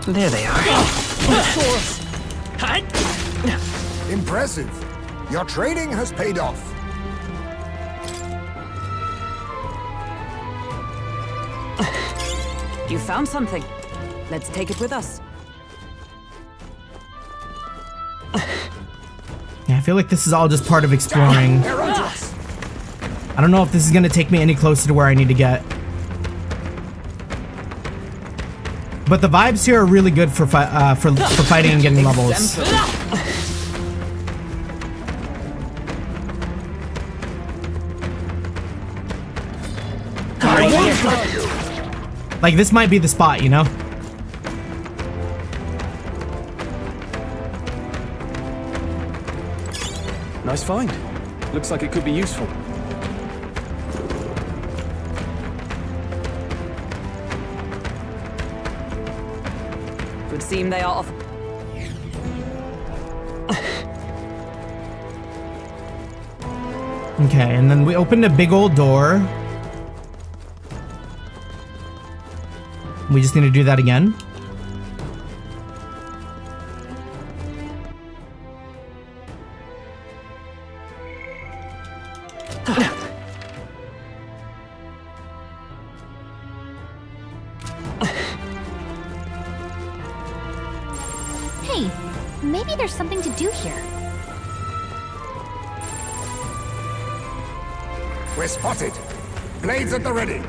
There they are. Impressive. Your training has paid off. You found something. Let's take it with us. Yeah, I feel like this is all just part of exploring. I don't know if this is gonna take me any closer to where I need to get. But the vibes here are really good for fighting and getting levels. Like, this might be the spot, you know? Nice find. Looks like it could be useful. Would seem they are off. Okay, and then we opened a big old door. We just need to do that again. Hey, maybe there's something to do here. We're spotted. Blades at the ready.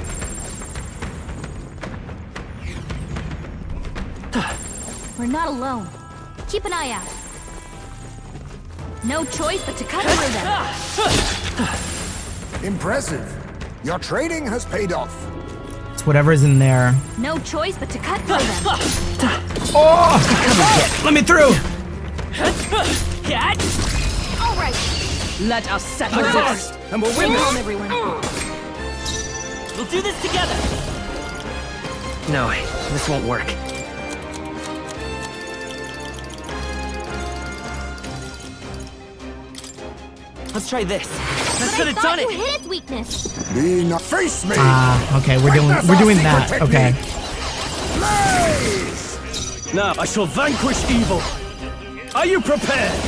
We're not alone. Keep an eye out. No choice but to cut through them. Impressive. Your trading has paid off. It's whatever's in there. No choice but to cut through them. Oh! Let me through! All right. Let us settle this, and we'll win Calm, this. everyone. We'll do this together. No, this won't work. Let's try this. That should have done You it. hit its weakness. Be not face me. Okay, we're doing that. Okay. Now I shall vanquish evil. Are you prepared?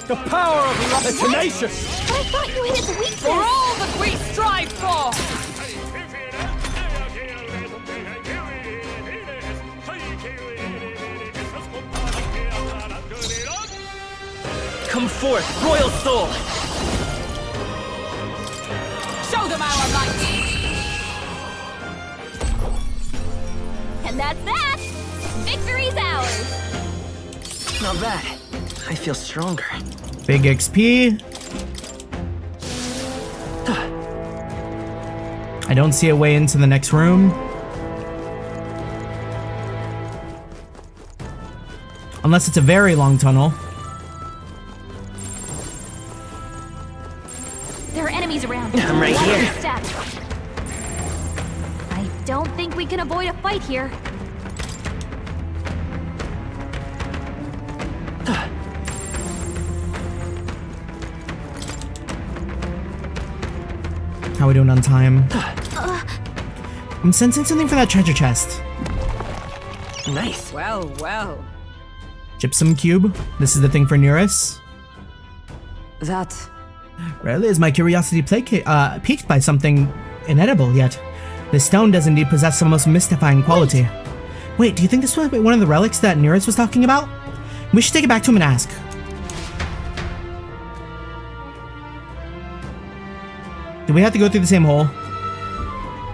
The power of love is tenacious. But I thought you hit its weakness. For all that we strive for! Come forth, royal soul. Show them our light! And that's that. Victory's ours. Not bad. I feel stronger. Big XP. I don't see a way into the next room. Unless it's a very long tunnel. There are enemies around. I'm right Watch here. your step. I don't think we can avoid a fight here. How are we doing on time? I'm sensing something for that treasure chest. Nice. Well, well. Gypsum cube. This is the thing for Nearest. That... Rarely is my curiosity piqued by something inedible, yet this stone does indeed possess the most mystifying quality. Wait, do you think this was one of the relics that Nearest was talking about? We should take it back to him and ask. Do we have to go through the same hole?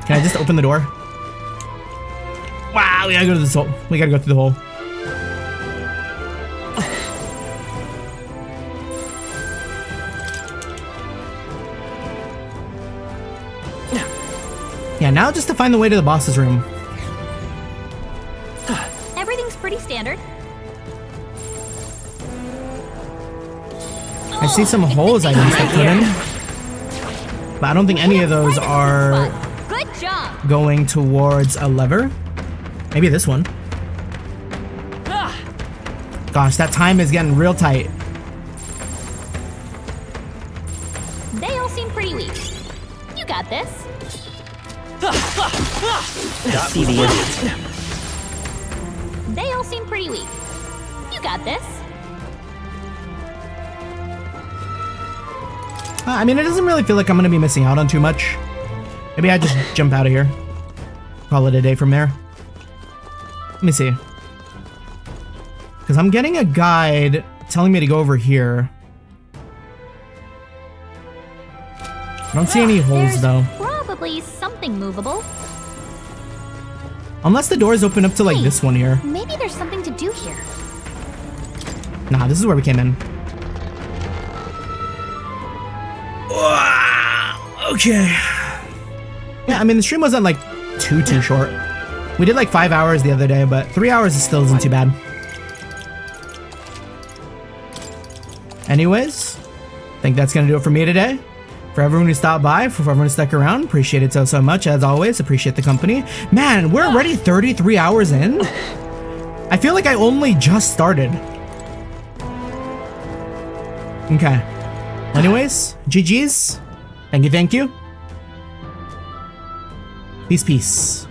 Can I just open the door? Wow, we gotta go to this hole. We gotta go through the hole. Yeah, now just to find the way to the boss's room. Everything's pretty standard. I see some holes I can put in. But I don't think any of those are Good job. going towards a lever. Maybe this one. Gosh, that time is getting real tight. They all seem pretty weak. You got this. I see the end. They all seem pretty weak. You got this. I mean, it doesn't really feel like I'm gonna be missing out on too much. Maybe I just jump out of here. Call it a day from there. Let me see. Because I'm getting a guide telling me to go over here. I don't see any holes though. Probably something movable. Unless the doors open up to like this one here. Maybe there's something to do here. Nah, this is where we came in. Okay. Yeah, I mean, the stream wasn't like too short. We did like 5 hours the other day, but 3 hours still isn't too bad. Anyways, I think that's gonna do it for me today. For everyone who stopped by, for everyone who stuck around, appreciate it so much. As always, appreciate the company. Man, we're already 33 hours in. I feel like I only just started. Okay. Anyways, GG's. Thank you. Peace.